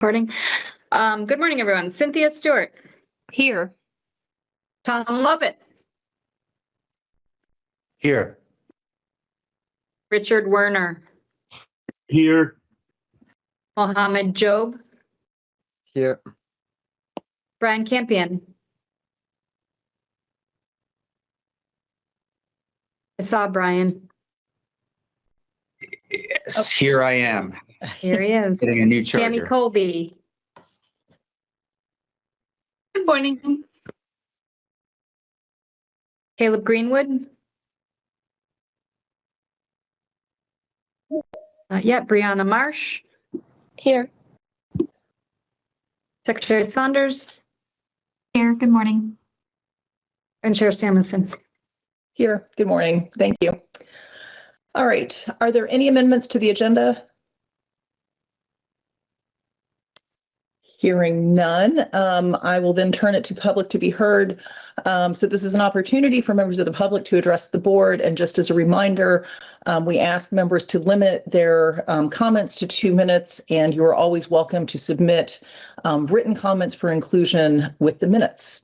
Recording. Good morning, everyone. Cynthia Stewart. Here. Tom Lovett. Here. Richard Werner. Here. Mohammed Job. Here. Brian Campion. I saw Brian. Yes, here I am. Here he is. Getting a new Tammy charger. Colby. Good morning. Caleb Greenwood. Not yet. Brianna Marsh. Here. Secretary Saunders. Here, good morning. And Chair Samuelson. Here. Good morning. Thank you. All right. Are there any amendments to the agenda? Hearing none, I will then turn it to public to be heard. So this is an opportunity for members of the public to address the board. And just as a reminder, we ask members to limit their comments to 2 minutes, and you're always welcome to submit written comments for inclusion with the minutes.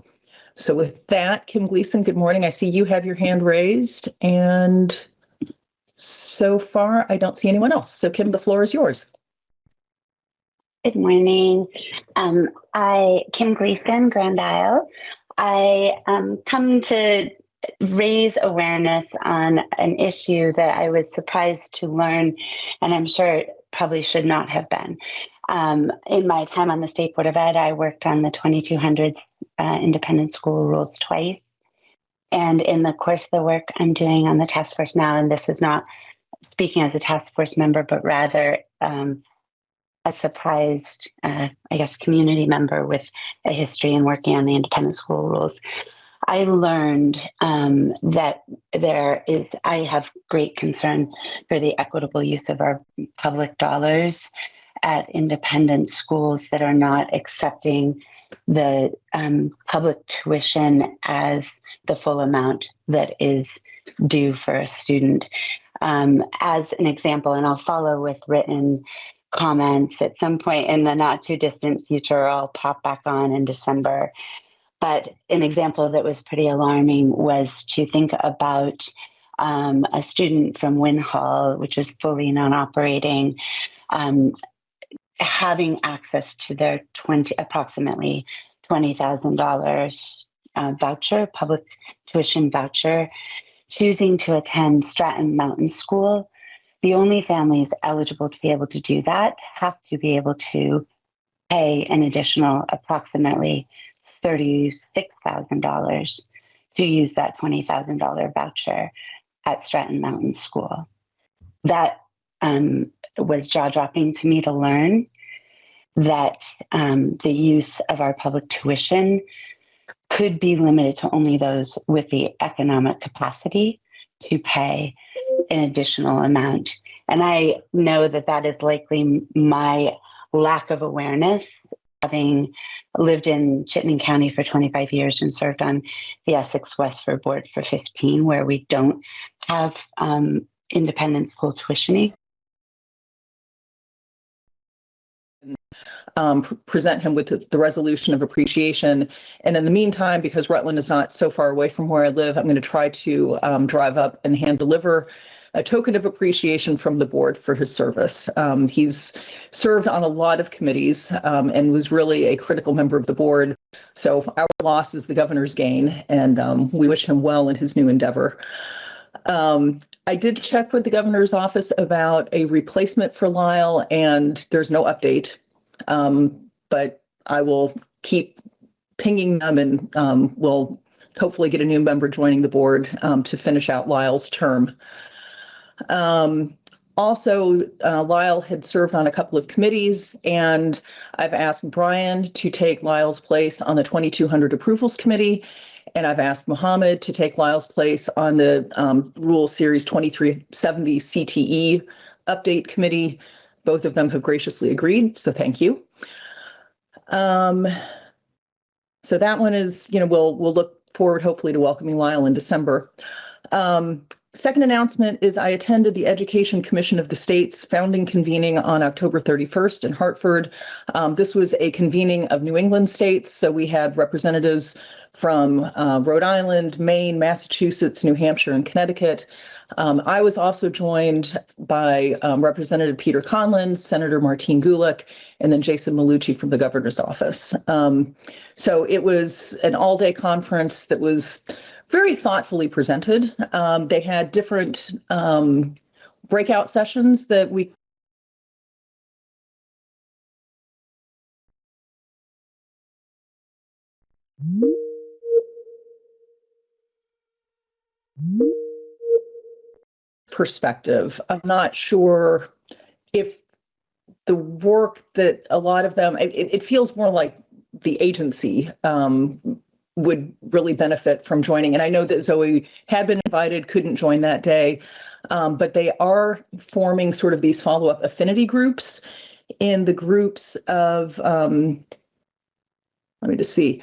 So with that, Kim Gleason, good morning. I see you have your hand raised, and so far I don't see anyone else. So Kim, the floor is yours. Good morning. Kim Gleason, Grand Isle. I come to raise awareness on an issue that I was surprised to learn, and I'm sure it probably should not have been. In my time on the State Board of Ed, I worked on the 2200s independent school rules twice. And in the course of the work I'm doing on the task force now, and this is not speaking as a task force member, but rather a surprised, community member with a history in working on the independent school rules, I learned that I have great concern for the equitable use of our public dollars at independent schools that are not accepting the public tuition as the full amount that is due for a student. As an example, and I'll follow with written comments at some point in the not too distant future. I'll pop back on in December. But an example that was pretty alarming was to think about a student from Wynn Hall, which is fully non-operating, having access to their approximately $20,000 voucher, public tuition voucher, choosing to attend Stratton Mountain School. The only families eligible to be able to do that have to be able to pay an additional approximately $36,000 to use that $20,000 voucher at Stratton Mountain School. That was jaw-dropping to me to learn that the use of our public tuition could be limited to only those with the economic capacity to pay an additional amount. And I know that that is likely my lack of awareness, having lived in Chittenden County for 25 years and served on the Essex Westford Board for 15, where we don't have independent school tuitioning. Present him with the resolution of appreciation. And in the meantime, because Rutland is not so far away from where I live, I'm going to try to drive up and hand deliver a token of appreciation from the board for his service. He's served on a lot of committees and was really a critical member of the board. So our loss is the governor's gain, and we wish him well in his new endeavor. I did check with the governor's office about a replacement for Lyle, and there's no update. But I will keep pinging them, and we'll hopefully get a new member joining the board to finish out Lyle's term. Also, Lyle had served on a couple of committees, and I've asked Brian to take Lyle's place on the 2200 Approvals Committee, and I've asked Mohammed to take Lyle's place on the Rule Series 2370 CTE Update Committee. Both of them have graciously agreed, so thank you. So that one is, we'll look forward hopefully to welcoming Lyle in December. Second announcement is I attended the Education Commission of the State's founding convening on October 31st in Hartford. This was a convening of New England states, so we had representatives from Rhode Island, Maine, Massachusetts, New Hampshire, and Connecticut. I was also joined by Representative Peter Conlon, Senator Martine Gulick, and then Jason Malucci from the governor's office. So it was an all-day conference that was very thoughtfully presented. They had different breakout sessions that we perspective. I'm not sure if the work that a lot of them, it feels more like the agency would really benefit from joining. And I know that Zoe had been invited, couldn't join that day, but they are forming sort of these follow-up affinity groups in the groups of, let me just see,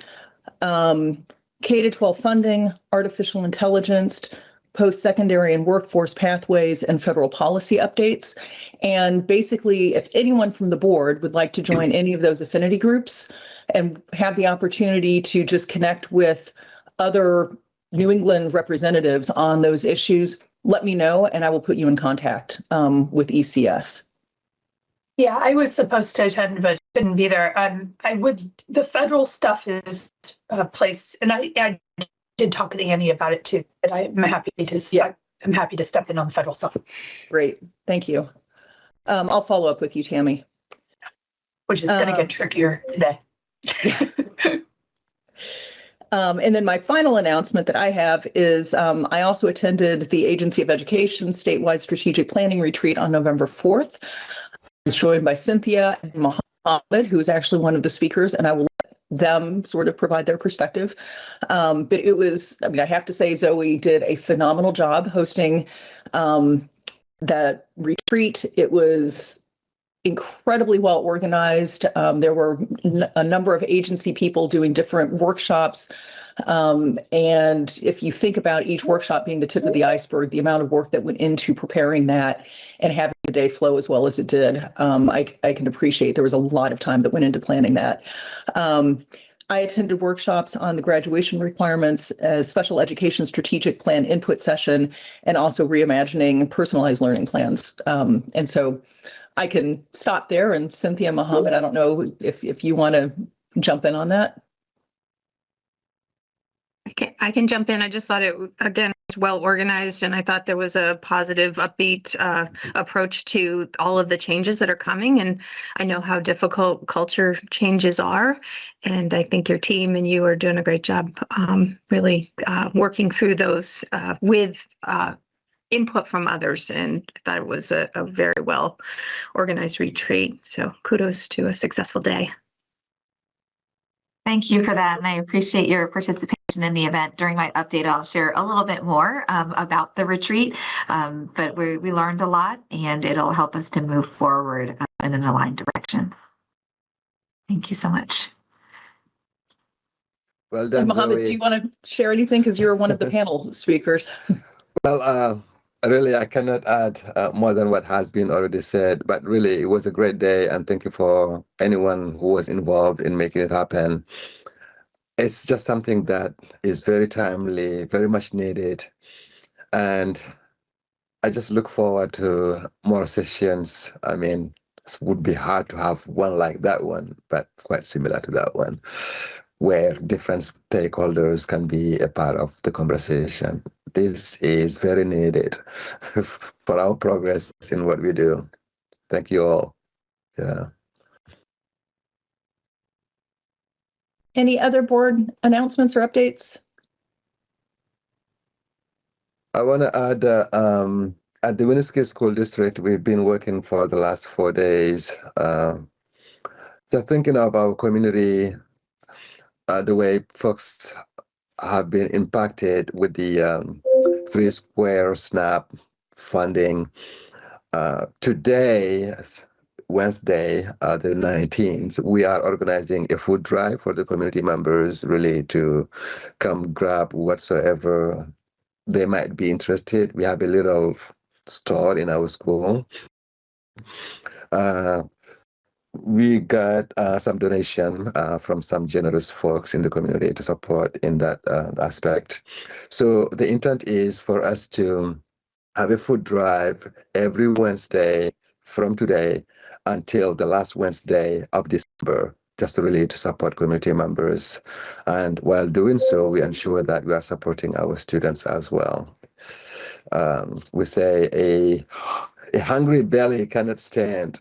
K-12 funding, artificial intelligence, post-secondary and workforce pathways, and federal policy updates. And basically, if anyone from the board would like to join any of those affinity groups and have the opportunity to just connect with other New England representatives on those issues, let me know and I will put you in contact with ECS. Yeah, I was supposed to attend, but couldn't be there. The federal stuff is a place, and I did talk to Annie about it too, but I'm happy to, I'm happy to step in on the federal stuff. Great, thank you. I'll follow up with you, Tammy. Which is going to get trickier today. And then my final announcement that I have is I also attended the Agency of Education statewide strategic planning retreat on November 4th. I was joined by Cynthia and Mohammed, who is actually one of the speakers, and I will let them sort of provide their perspective. But it was, I mean, I have to say Zoe did a phenomenal job hosting that retreat. It was incredibly well organized. There were a number of agency people doing different workshops. And if you think about each workshop being the tip of the iceberg, the amount of work that went into preparing that and having the day flow as well as it did, I can appreciate there was a lot of time that went into planning that. I attended workshops on the graduation requirements, special education strategic plan input session, and also reimagining personalized learning plans. And so I can stop there, and Cynthia, Mohammed, I don't know if you want to jump in on that. Okay, I can jump in. I just thought it, again, was well organized, and I thought there was a positive, upbeat approach to all of the changes that are coming. And I know how difficult culture changes are, and I think your team and you are doing a great job really working through those with input from others, and I thought it was a very well organized retreat. So kudos to a successful day. Thank you for that, and I appreciate your participation in the event. During my update, I'll share a little bit more about the retreat, but we learned a lot, and it'll help us to move forward in an aligned direction. Thank you so much. Well done, And Mohammed, Zoe. do you want to share anything? Because you're one of the panel speakers. Well, really, I cannot add more than what has been already said, but really, it was a great day, and thank you for anyone who was involved in making it happen. It's just something that is very timely, very much needed, and I just look forward to more sessions. I mean, it would be hard to have one like that one, but quite similar to that one, where different stakeholders can be a part of the conversation. This is very needed for our progress in what we do. Thank you all. Yeah. Any other board announcements or updates? I want to add at the Winooski School District, we've been working for the last 4 days, just thinking of our community, the way folks have been impacted with the 3 Square SNAP funding. Today, Wednesday, the 19th, we are organizing a food drive for the community members really to come grab whatsoever they might be interested. We have a little store in our school. We got some donation from some generous folks in the community to support in that aspect. So the intent is for us to have a food drive every Wednesday from today until the last Wednesday of December, just really to support community members. And while doing so, we ensure that we are supporting our students as well. We say a hungry belly cannot stand.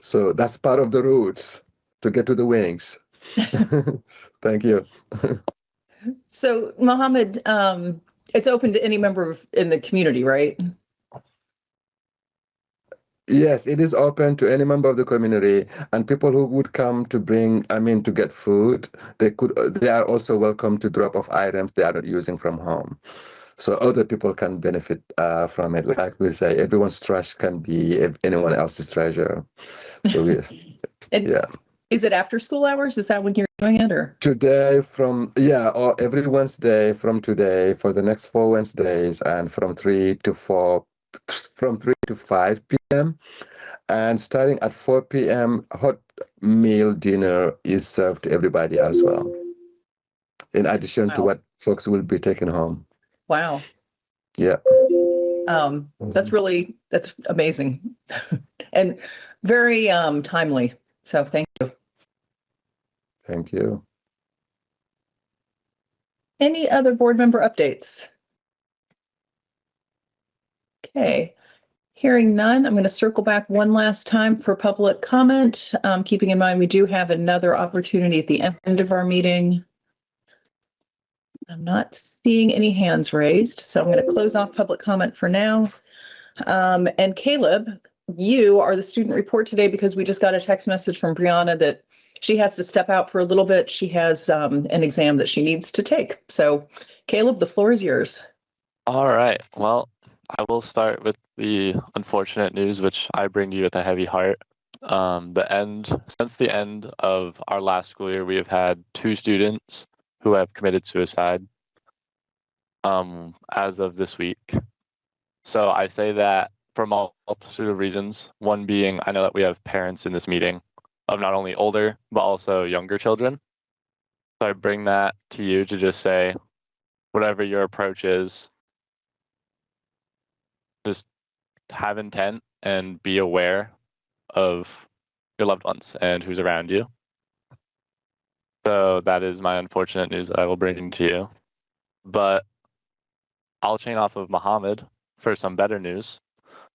So that's part of the roots to get to the wings. Thank you. So Mohammed, it's open to any member in the community, right? Yes, it is open to any member of the community, and people who would come to to get food, they are also welcome to drop off items they are not using from home. So other people can benefit from it. Like we say, everyone's trash can be anyone else's treasure. So yeah. Is it after school hours? Is that when you're doing it, or? Today or every Wednesday from today for the next 4 Wednesdays, and from 3 to 5 p.m. And starting at 4 p.m., hot meal dinner is served to everybody as well, in addition to what folks will be taking home. Wow. Yeah. That's amazing and very timely. So thank you. Thank you. Any other board member updates? Okay. Hearing none, I'm going to circle back one last time for public comment, keeping in mind we do have another opportunity at the end of our meeting. I'm not seeing any hands raised, so I'm going to close off public comment for now. And Caleb, you are the student report today because we just got a text message from Brianna that she has to step out for a little bit. She has an exam that she needs to take. So Caleb, the floor is yours. All right. Well, I will start with the unfortunate news, which I bring to you with a heavy heart. Since the end of our last school year, we have had 2 students who have committed suicide as of this week. So I say that for a multitude of reasons. One being, I know that we have parents in this meeting of not only older, but also younger children. So I bring that to you to just say, whatever your approach is, just have intent and be aware of your loved ones and who's around you. So that is my unfortunate news that I will bring to you. But I'll chain off of Mohammed for some better news.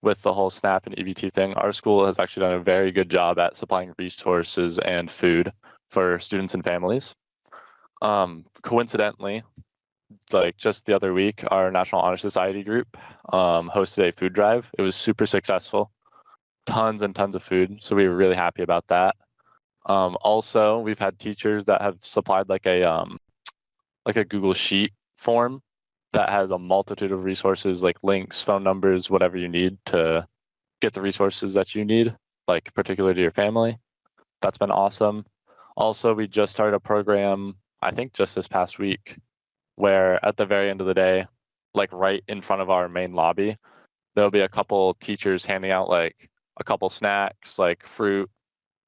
With the whole SNAP and EBT thing, our school has actually done a very good job at supplying resources and food for students and families. Coincidentally, like just the other week, our National Honor Society group hosted a food drive. It was super successful, tons and tons of food. So we were really happy about that. Also, we've had teachers that have supplied like a Google Sheet form that has a multitude of resources, like links, phone numbers, whatever you need to get the resources that you need, like particularly to your family. That's been awesome. Also, we just started a program, I think just this past week, where at the very end of the day, like right in front of our main lobby, there'll be a couple teachers handing out like a couple snacks, like fruit,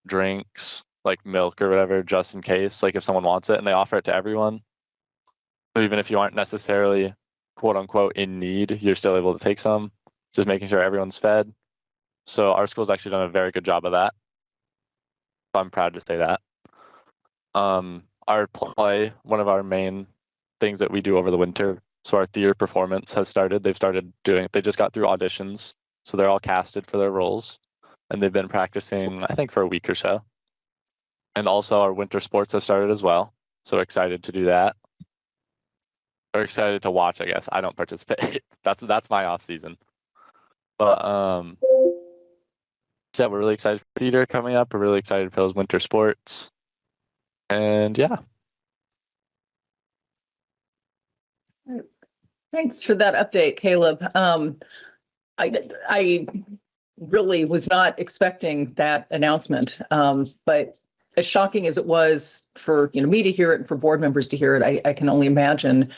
drinks, like milk or whatever, just in case, like if someone wants it, and they offer it to everyone. So even if you aren't necessarily quote unquote in need, you're still able to take some, just making sure everyone's fed. So our school's actually done a very good job of that. So I'm proud to say that. Our play, one of our main things that we do over the winter, so our theater performance has started. They just got through auditions, so they're all casted for their roles, and they've been practicing, I think, for a week or so. And also our winter sports have started as well, so excited to do that. We're excited to watch, I guess. I don't participate. That's my off season. But yeah, we're really excited for theater coming up. We're really excited for those winter sports. And yeah. Thanks for that update, Caleb. I really was not expecting that announcement, but as shocking as it was for me to hear it and for board members to hear it, I can only imagine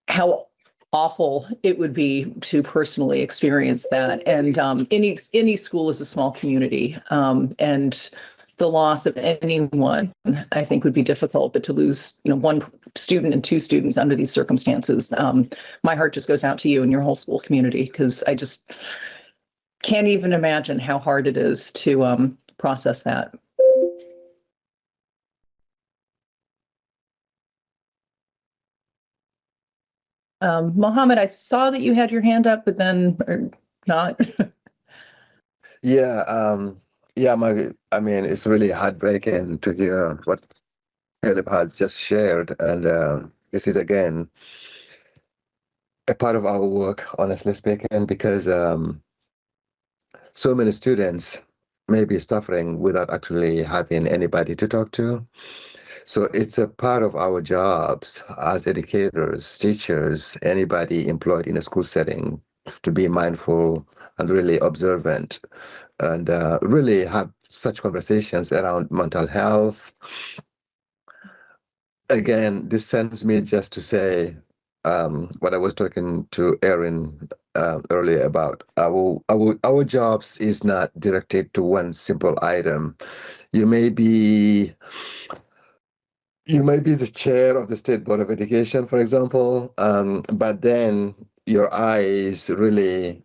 how awful it would be to personally experience that. And any school is a small community, and the loss of anyone, I think, would be difficult. But to lose, one student and two students under these circumstances, my heart just goes out to you and your whole school community, because I just can't even imagine how hard it is to process that. Mohammed, I saw that you had your hand up, but then or not. Yeah, I mean, it's really heartbreaking to hear what Caleb has just shared, and this is again a part of our work, honestly speaking, because so many students may be suffering without actually having anybody to talk to. So it's a part of our jobs as educators, teachers, anybody employed in a school setting, to be mindful and really observant, and really have such conversations around mental health. Again, this sends me just to say what I was talking to Erin earlier about. Our jobs is not directed to one simple item. You may be the chair of the State Board of Education, for example, but then your eyes really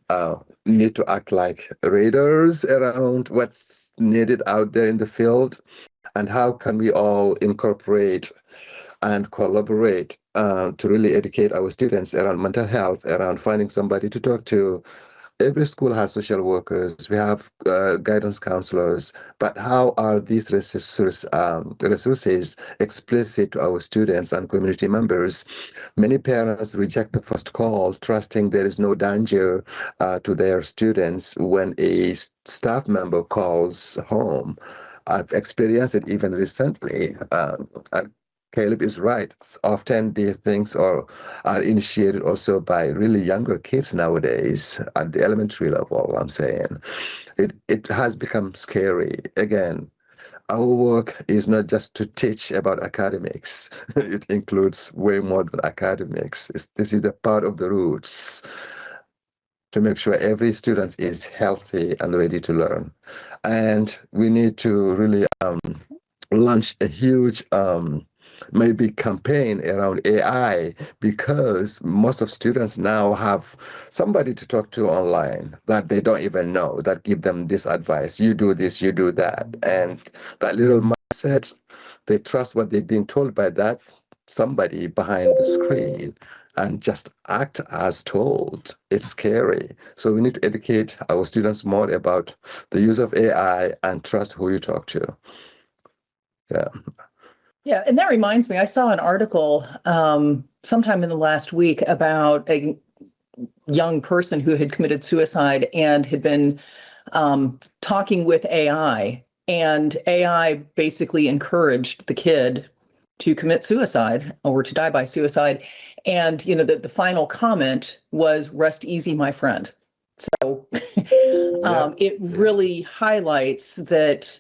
need to act like radars around what's needed out there in the field, and how can we all incorporate and collaborate to really educate our students around mental health, around finding somebody to talk to. Every school has social workers, we have guidance counselors, but how are these resources explicit to our students and community members? Many parents reject the first call, trusting there is no danger to their students when a staff member calls home. I've experienced it even recently. Caleb is right. Often these things are initiated also by really younger kids nowadays at the elementary level, I'm saying. It has become scary. Again, our work is not just to teach about academics. It includes way more than academics. This is a part of the roots to make sure every student is healthy and ready to learn. And we need to really launch a huge maybe campaign around AI, because most of students now have somebody to talk to online that they don't even know, that give them this advice, you do this, you do that, and that little mindset, they trust what they're being told by that somebody behind the screen and just act as told. It's scary. So we need to educate our students more about the use of AI and trust who you talk to. Yeah. Yeah, and that reminds me, I saw an article sometime in the last week about a young person who had committed suicide and had been talking with AI, and AI basically encouraged the kid to commit suicide or to die by suicide. And, the final comment was, "Rest easy, my friend." So it really highlights that,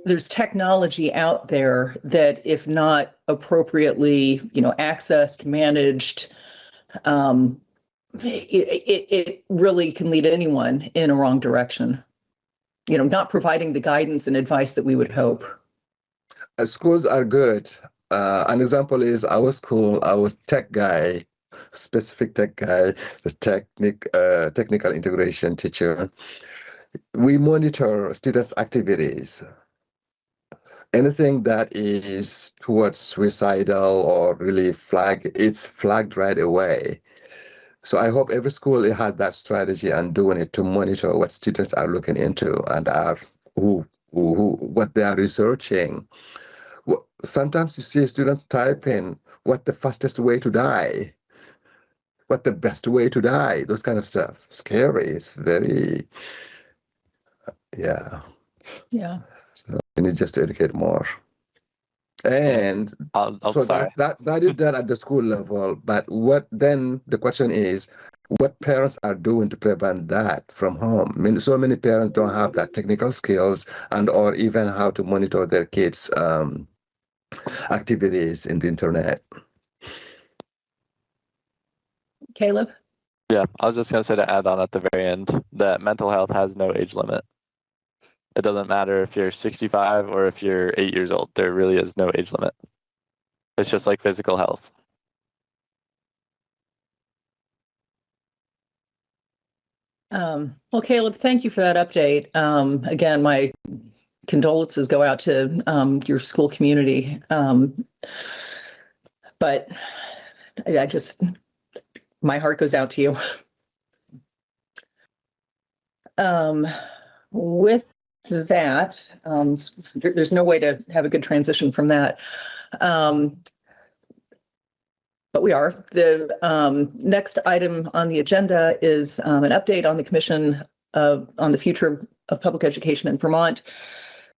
there's technology out there that, if not appropriately, accessed, managed, it really can lead anyone in a wrong direction. Not providing the guidance and advice that we would hope. Schools are good. An example is our school, our tech guy, specific tech guy, the technical integration teacher. We monitor students' activities. Anything that is towards suicidal or really it's flagged right away. So I hope every school has that strategy and doing it to monitor what students are looking into and are what they are researching. Sometimes you see students type in what the fastest way to die, what the best way to die, those kind of stuff. Scary. It's very, yeah. Yeah. So we need just to educate more. And I'll so sorry. that is done at the school level. But what then the question is, what parents are doing to prevent that from home. I mean, so many parents don't have that technical skills and or even how to monitor their kids' activities in the internet. Caleb? Yeah, I was just going to say to add on at the very end that mental health has no age limit. It doesn't matter if you're 65 or if you're 8 years old. There really is no age limit. It's just like physical health. Well, Caleb, thank you for that update. Again, my condolences go out to your school community. But I just, my heart goes out to you. With that, there's no way to have a good transition from that. But we are. The next item on the agenda is an update on the Commission on the Future of Public Education in Vermont.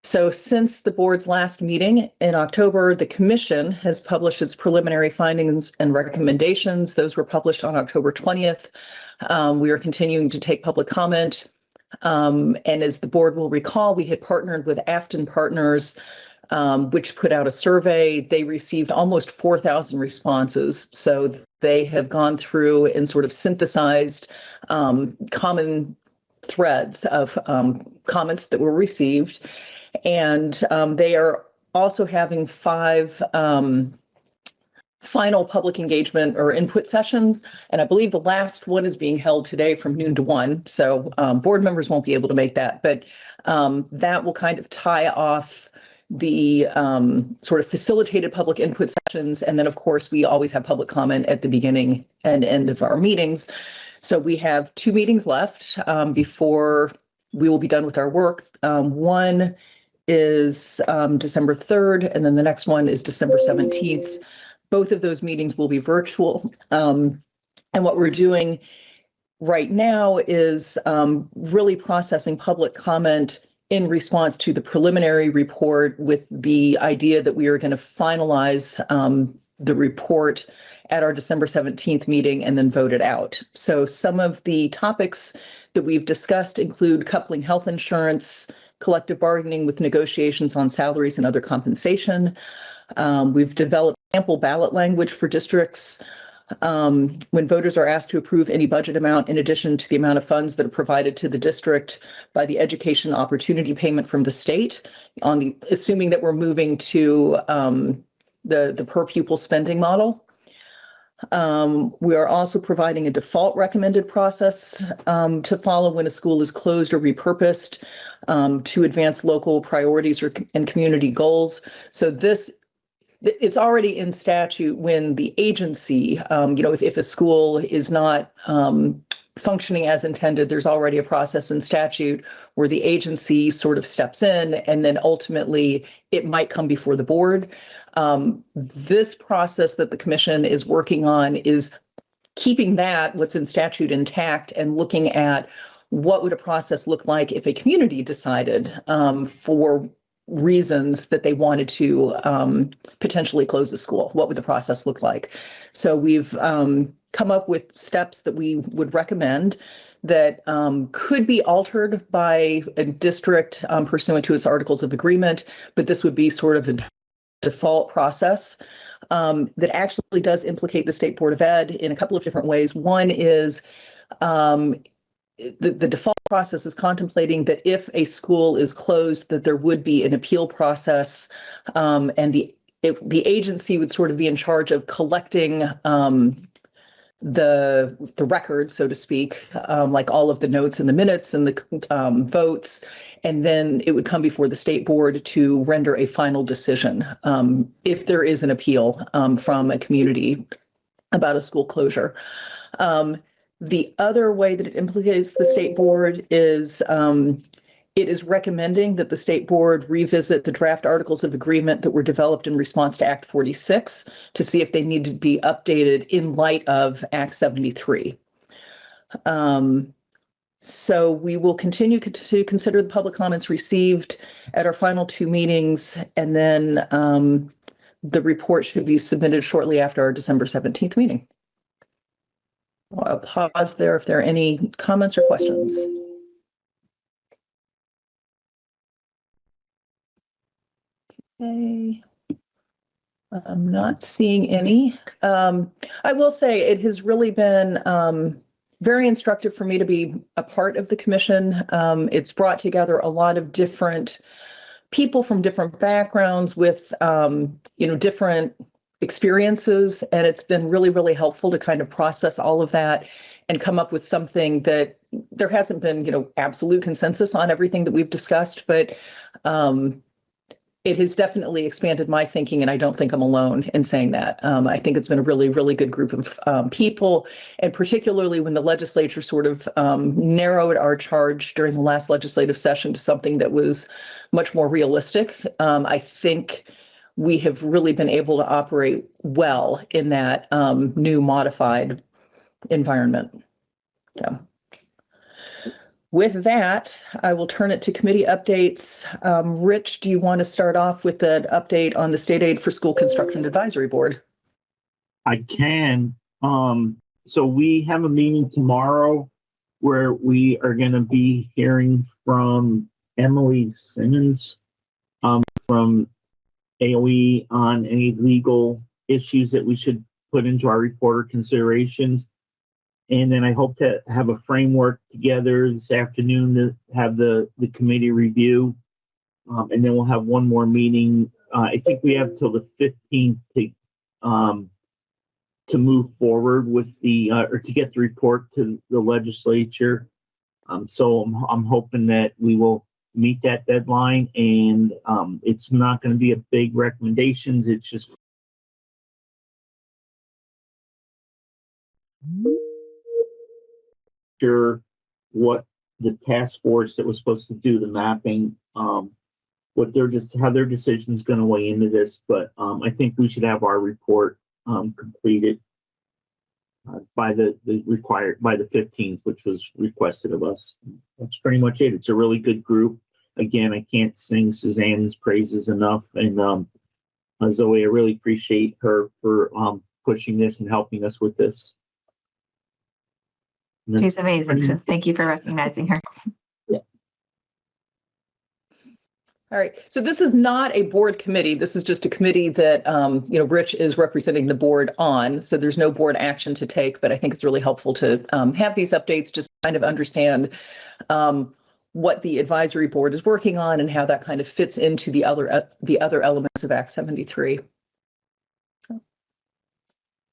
So since the board's last meeting in October, the Commission has published its preliminary findings and recommendations. Those were published on October 20th. We are continuing to take public comment. And as the board will recall, we had partnered with Afton Partners, which put out a survey. They received almost 4,000 responses. So they have gone through and sort of synthesized common threads of comments that were received. And they are also having 5 final public engagement or input sessions. And I believe the last one is being held today from noon to 1. So board members won't be able to make that, but that will kind of tie off the sort of facilitated public input sessions. And then, of course, we always have public comment at the beginning and end of our meetings. So we have 2 meetings left before we will be done with our work. One is December 3rd, and then the next one is December 17th. Both of those meetings will be virtual. And what we're doing right now is really processing public comment in response to the preliminary report, with the idea that we are going to finalize the report at our December 17th meeting and then vote it out. So some of the topics that we've discussed include coupling health insurance, collective bargaining with negotiations on salaries and other compensation. We've developed sample ballot language for districts when voters are asked to approve any budget amount in addition to the amount of funds that are provided to the district by the education opportunity payment from the state, assuming that we're moving to the per pupil spending model. We are also providing a default recommended process to follow when a school is closed or repurposed to advance local priorities and community goals. So it's already in statute when the agency, if a school is not functioning as intended, there's already a process in statute where the agency sort of steps in, and then ultimately it might come before the board. This process that the commission is working on is keeping what's in statute intact and looking at what would a process look like if a community decided for reasons that they wanted to potentially close the school. What would the process look like? So we've come up with steps that we would recommend that could be altered by a district pursuant to its articles of agreement, but this would be sort of a default process that actually does implicate the State Board of Ed in a couple of different ways. One is the default process is contemplating that if a school is closed, that there would be an appeal process, and the agency would sort of be in charge of collecting the record, so to speak, like all of the notes and the minutes and the votes, and then it would come before the state board to render a final decision if there is an appeal from a community about a school closure. The other way that it implicates the state board is it is recommending that the state board revisit the draft articles of agreement that were developed in response to Act 46 to see if they need to be updated in light of Act 73. So we will continue to consider the public comments received at our final 2 meetings, and then the report should be submitted shortly after our December 17th meeting. Well, I'll pause there if there are any comments or questions. Okay. I'm not seeing any. I will say it has really been very instructive for me to be a part of the commission. It's brought together a lot of different people from different backgrounds with, different experiences. And it's been really, really helpful to kind of process all of that and come up with something that there hasn't been, absolute consensus on everything that we've discussed, but it has definitely expanded my thinking, and I don't think I'm alone in saying that. I think it's been a really, really good group of people, and particularly when the legislature sort of narrowed our charge during the last legislative session to something that was much more realistic. I think we have really been able to operate well in that new modified environment. So. With that, I will turn it to committee updates. Rich, do you want to start off with an update on the State Aid for School Construction Advisory Board? I can. So we have a meeting tomorrow where we are going to be hearing from Emily Simmons from AOE on any legal issues that we should put into our reporter considerations. And then I hope to have a framework together this afternoon to have the committee review. And then we'll have one more meeting. I think we have till the 15th to move forward with the, or to get the report to the legislature. So I'm hoping that we will meet that deadline, and it's not going to be a big recommendations. It's just sure what the task force that was supposed to do the mapping, what their how their decision is going to weigh into this. But I think we should have our report completed by the 15th, which was requested of us. That's pretty much it. It's a really good group. Again, I can't sing Suzanne's praises enough, and Zoe, I really appreciate her for pushing this and helping us with this. She's amazing. So thank you for recognizing her. Yeah. All right. So this is not a board committee. This is just a committee that, Rich is representing the board on. So there's no board action to take, but I think it's really helpful to have these updates, just kind of understand what the advisory board is working on and how that kind of fits into the other elements of Act 73.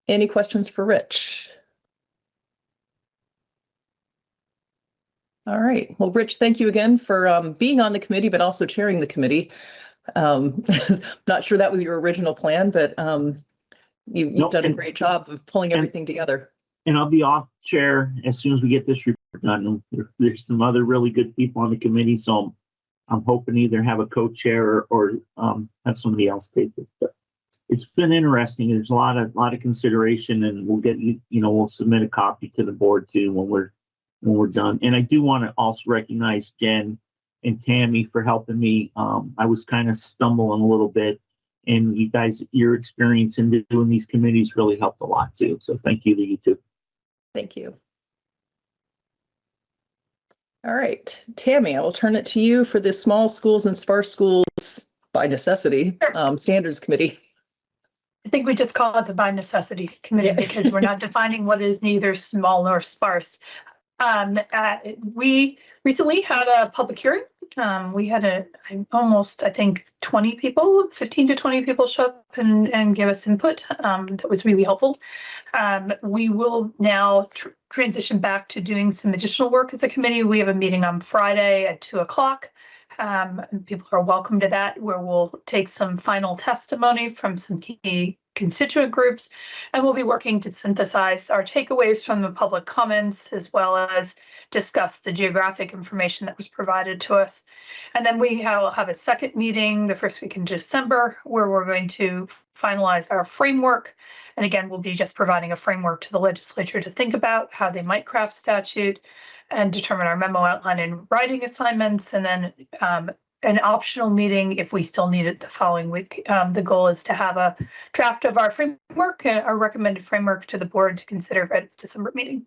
Any questions for Rich? All right. Well, Rich, thank you again for being on the committee, but also chairing the committee. Not sure that was your original plan, but you've done a great job of pulling everything together. And I'll be off chair as soon as we get this report done. There's some other really good people on the committee, so I'm hoping either have a co-chair or have somebody else take it. But it's been interesting. There's a lot of consideration, and we'll get we'll submit a copy to the board too when we're done. And I do want to also recognize Jen and Tammy for helping me. I was kind of stumbling a little bit, and you guys, your experience in doing these committees really helped a lot too. So thank you to you too. Thank you. All right, Tammy, I will turn it to you for the Small Schools and Sparse Schools by Necessity Standards Committee. I think we just call it the by necessity committee because we're not defining what is neither small nor sparse. We recently had a public hearing. We had almost, I think, 20 people, 15 to 20 people show up and give us input. That was really helpful. We will now transition back to doing some additional work as a committee. We have a meeting on Friday at 2:00. People are welcome to that, where we'll take some final testimony from some key constituent groups, and we'll be working to synthesize our takeaways from the public comments, as well as discuss the geographic information that was provided to us. And then we will have a second meeting the first week in December, where we're going to finalize our framework. And again, we'll be just providing a framework to the legislature to think about how they might craft statute and determine our memo outline and writing assignments. And then an optional meeting if we still need it the following week. The goal is to have a draft of our framework, our recommended framework to the board to consider at its December meeting.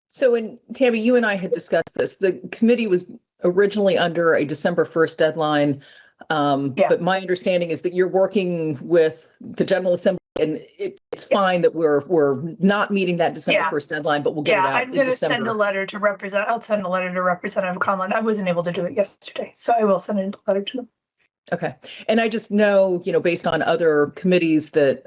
So when Tammy, you and I had discussed this, the committee was originally under a December 1st deadline. But my understanding is that you're working with the General Assembly, and it's fine that we're not meeting that December 1st deadline, but we'll get it out I'm going to send a letter to I'll send a letter to Representative Conlon. I wasn't able to do it yesterday, so I will send a letter to them. Okay. And I just know, based on other committees that,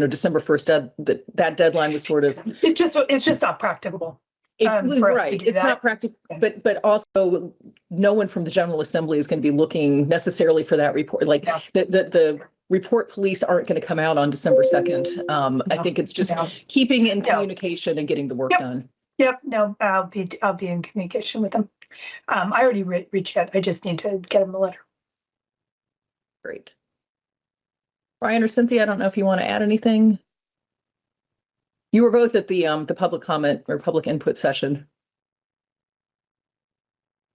December 1st, that deadline was sort of. It's just not practicable. Right. It's not practical, but also no one from the General Assembly is going to be looking necessarily for that report. Like the report police aren't going to come out on December 2nd. I think it's just keeping in communication and getting the work done. Yep. No, I'll be in communication with them. I already reached out. I just need to get them a letter. Great. Brian or Cynthia, I don't know if you want to add anything. You were both at the public comment or public input session.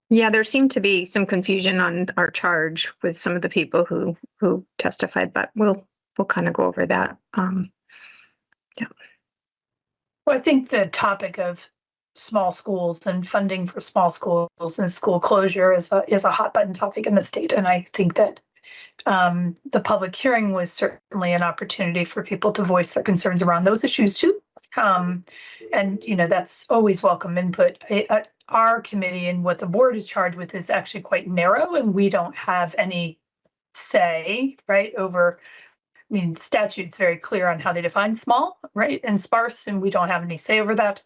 Yeah, there seemed to be some confusion on our charge with some of the people who testified, but we'll kind of go over that. Yeah. Well, I think the topic of small schools and funding for small schools and school closure is a hot button topic in the state, and I think that the public hearing was certainly an opportunity for people to voice their concerns around those issues too. And that's always welcome input. Our committee and what the board is charged with is actually quite narrow, and we don't have any say, right, over. I mean, statute's very clear on how they define small, right, and sparse, and we don't have any say over that.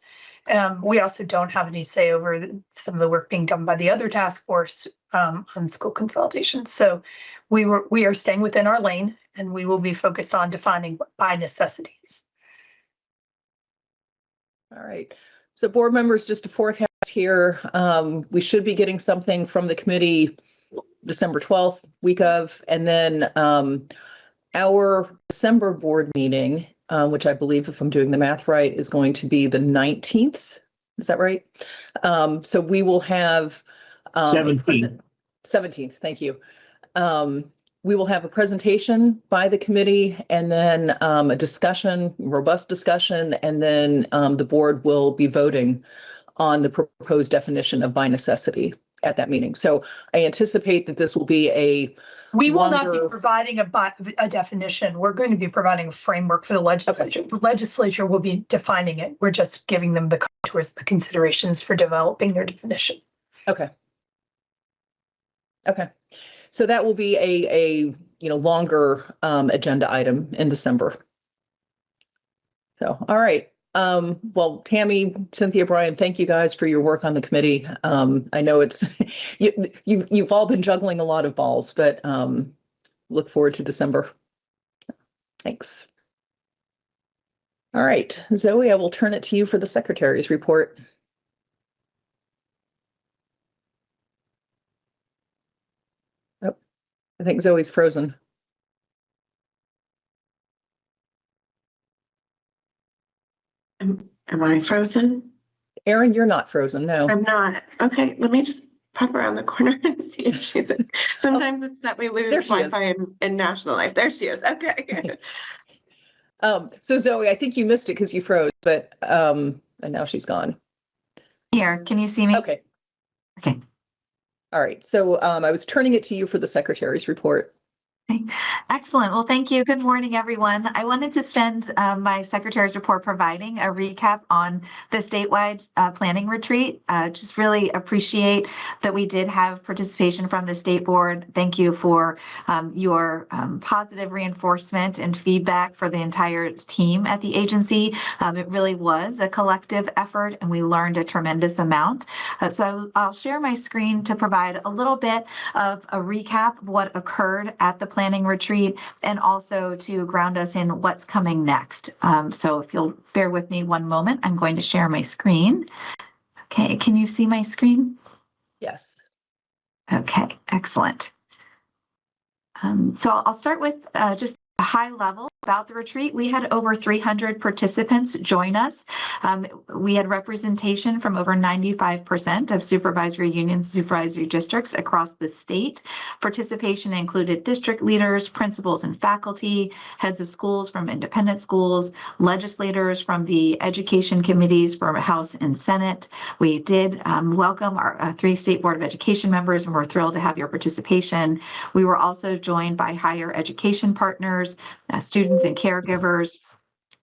We also don't have any say over some of the work being done by the other task force on school consolidation. So we are staying within our lane, and we will be focused on defining by necessities. All right. So board members, just to forecast here, we should be getting something from the committee December 12th, week of, and then our December board meeting, which I believe, if I'm doing the math right, is going to be the 19th. Is that right? So we will have 17th. Thank you. We will have a presentation by the committee, and then a discussion, robust discussion, and then the board will be voting on the proposed definition of by necessity at that meeting. So I anticipate that this will be we will not be providing a definition. We're going to be providing a framework for the legislature. Okay. The legislature will be defining it. We're just giving them the contours, the considerations for developing their definition. Okay. Okay. So that will be a longer agenda item in December. So, all right. Well, Tammy, Cynthia, Brian, thank you guys for your work on the committee. I know it's you've all been juggling a lot of balls, but look forward to December. Thanks. All right, Zoe, I will turn it to you for the secretary's report. Oh, I think Zoe's frozen. Am I frozen? Erin, you're not frozen, no. I'm not. Okay, let me just pop around the corner and see if she's in. Sometimes it's that we lose Wi-Fi in national life. There she is. Okay. So Zoe, I think you missed it because you froze, but and now she's gone. Here, can you see me? Okay. Okay. All right. So I was turning it to you for the secretary's report. Excellent. Well, thank you. Good morning, everyone. I wanted to spend my secretary's report providing a recap on the statewide planning retreat. Just really appreciate that we did have participation from the state board. Thank you for your positive reinforcement and feedback for the entire team at the agency. It really was a collective effort, and we learned a tremendous amount. So I'll share my screen to provide a little bit of a recap of what occurred at the planning retreat, and also to ground us in what's coming next. So if you'll bear with me one moment, I'm going to share my screen. Okay, can you see my screen? Yes. Okay, excellent. So I'll start with just high level about the retreat, we had over 300 participants join us. We had representation from over 95% of supervisory unions, supervisory districts across the state. Participation included district leaders, principals and faculty, heads of schools from independent schools, legislators from the education committees from House and Senate. We did welcome our 3 State Board of Education members, and we're thrilled to have your participation. We were also joined by higher education partners, students and caregivers,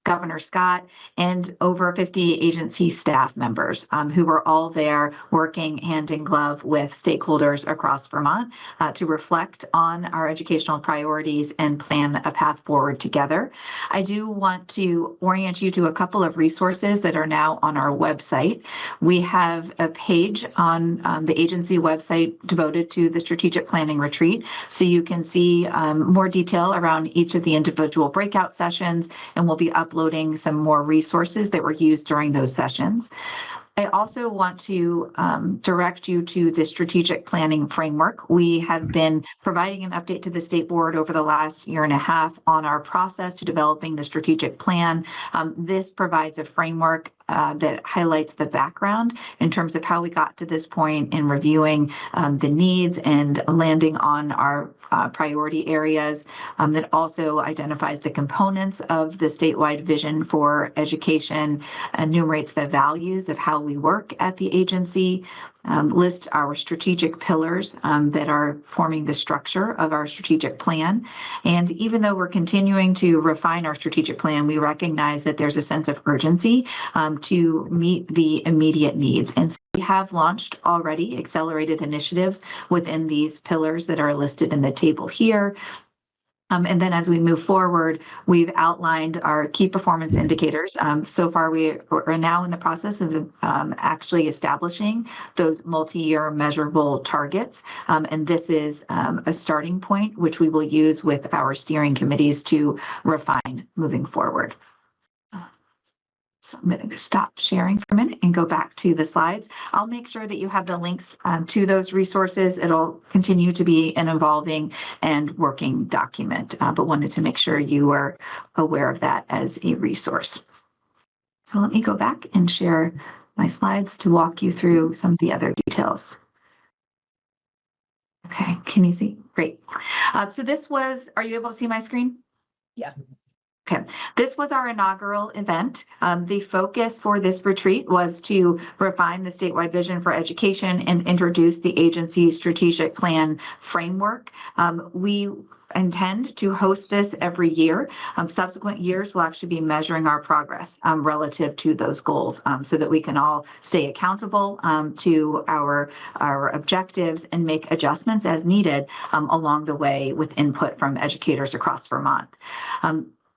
Governor Scott, and over 50 agency staff members who were all there working hand in glove with stakeholders across Vermont to reflect on our educational priorities and plan a path forward together. I do want to orient you to a couple of resources that are now on our website. We have a page on the agency website devoted to the strategic planning retreat, so you can see more detail around each of the individual breakout sessions, and we'll be uploading some more resources that were used during those sessions. I also want to direct you to the strategic planning framework. We have been providing an update to the state board over the last year and a half on our process to developing the strategic plan. This provides a framework that highlights the background in terms of how we got to this point in reviewing the needs and landing on our priority areas, that also identifies the components of the statewide vision for education, enumerates the values of how we work at the agency, lists our strategic pillars that are forming the structure of our strategic plan. And even though we're continuing to refine our strategic plan, we recognize that there's a sense of urgency to meet the immediate needs. And so we have launched already accelerated initiatives within these pillars that are listed in the table here. And then as we move forward, we've outlined our key performance indicators. So far, we are now in the process of actually establishing those multi-year measurable targets. And this is a starting point, which we will use with our steering committees to refine moving forward. So I'm going to stop sharing for a minute and go back to the slides. I'll make sure that you have the links to those resources. It'll continue to be an evolving and working document, but wanted to make sure you were aware of that as a resource. So let me go back and share my slides to walk you through some of the other details. Okay, can you see? Great. So this was, are you able to see my screen? Yeah. Okay, this was our inaugural event. The focus for this retreat was to refine the statewide vision for education and introduce the agency's strategic plan framework. We intend to host this every year. Subsequent years will actually be measuring our progress relative to those goals, so that we can all stay accountable to our objectives and make adjustments as needed along the way with input from educators across Vermont.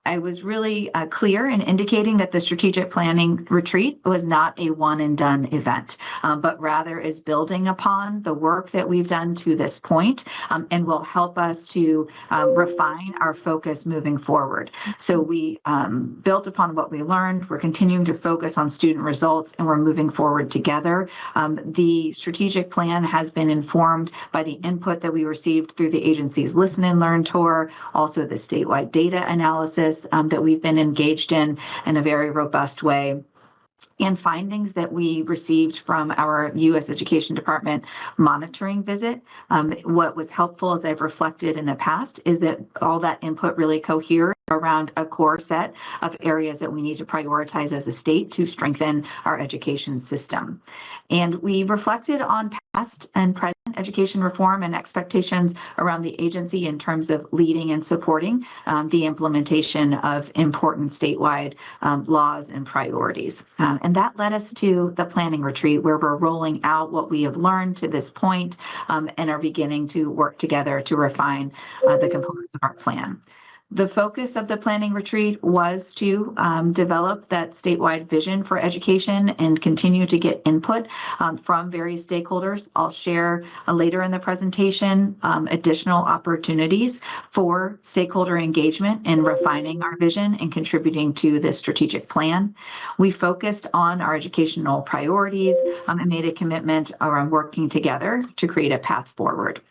I was really clear in indicating that the strategic planning retreat was not a one and done event, but rather is building upon the work that we've done to this point, and will help us to refine our focus moving forward. So we built upon what we learned. We're continuing to focus on student results, and we're moving forward together. The strategic plan has been informed by the input that we received through the agency's Listen and Learn tour, also the statewide data analysis that we've been engaged in a very robust way, and findings that we received from our U.S. Education Department monitoring visit. What was helpful, as I've reflected in the past, is that all that input really cohered around a core set of areas that we need to prioritize as a state to strengthen our education system. And we reflected on past and present education reform and expectations around the agency in terms of leading and supporting the implementation of important statewide laws and priorities. And that led us to the planning retreat, where we're rolling out what we have learned to this point and are beginning to work together to refine the components of our plan. The focus of the planning retreat was to develop that statewide vision for education and continue to get input from various stakeholders. I'll share later in the presentation additional opportunities for stakeholder engagement in refining our vision and contributing to the strategic plan. We focused on our educational priorities and made a commitment around working together to create a path forward.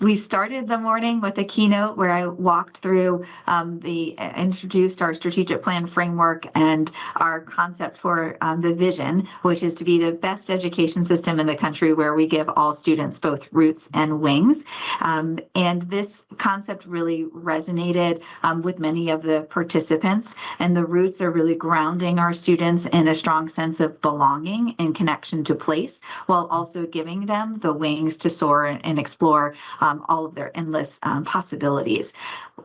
We started the morning with a keynote where I walked through introduced our strategic plan framework and our concept for the vision, which is to be the best education system in the country where we give all students both roots and wings. And this concept really resonated with many of the participants. And the roots are really grounding our students in a strong sense of belonging and connection to place, while also giving them the wings to soar and explore all of their endless possibilities.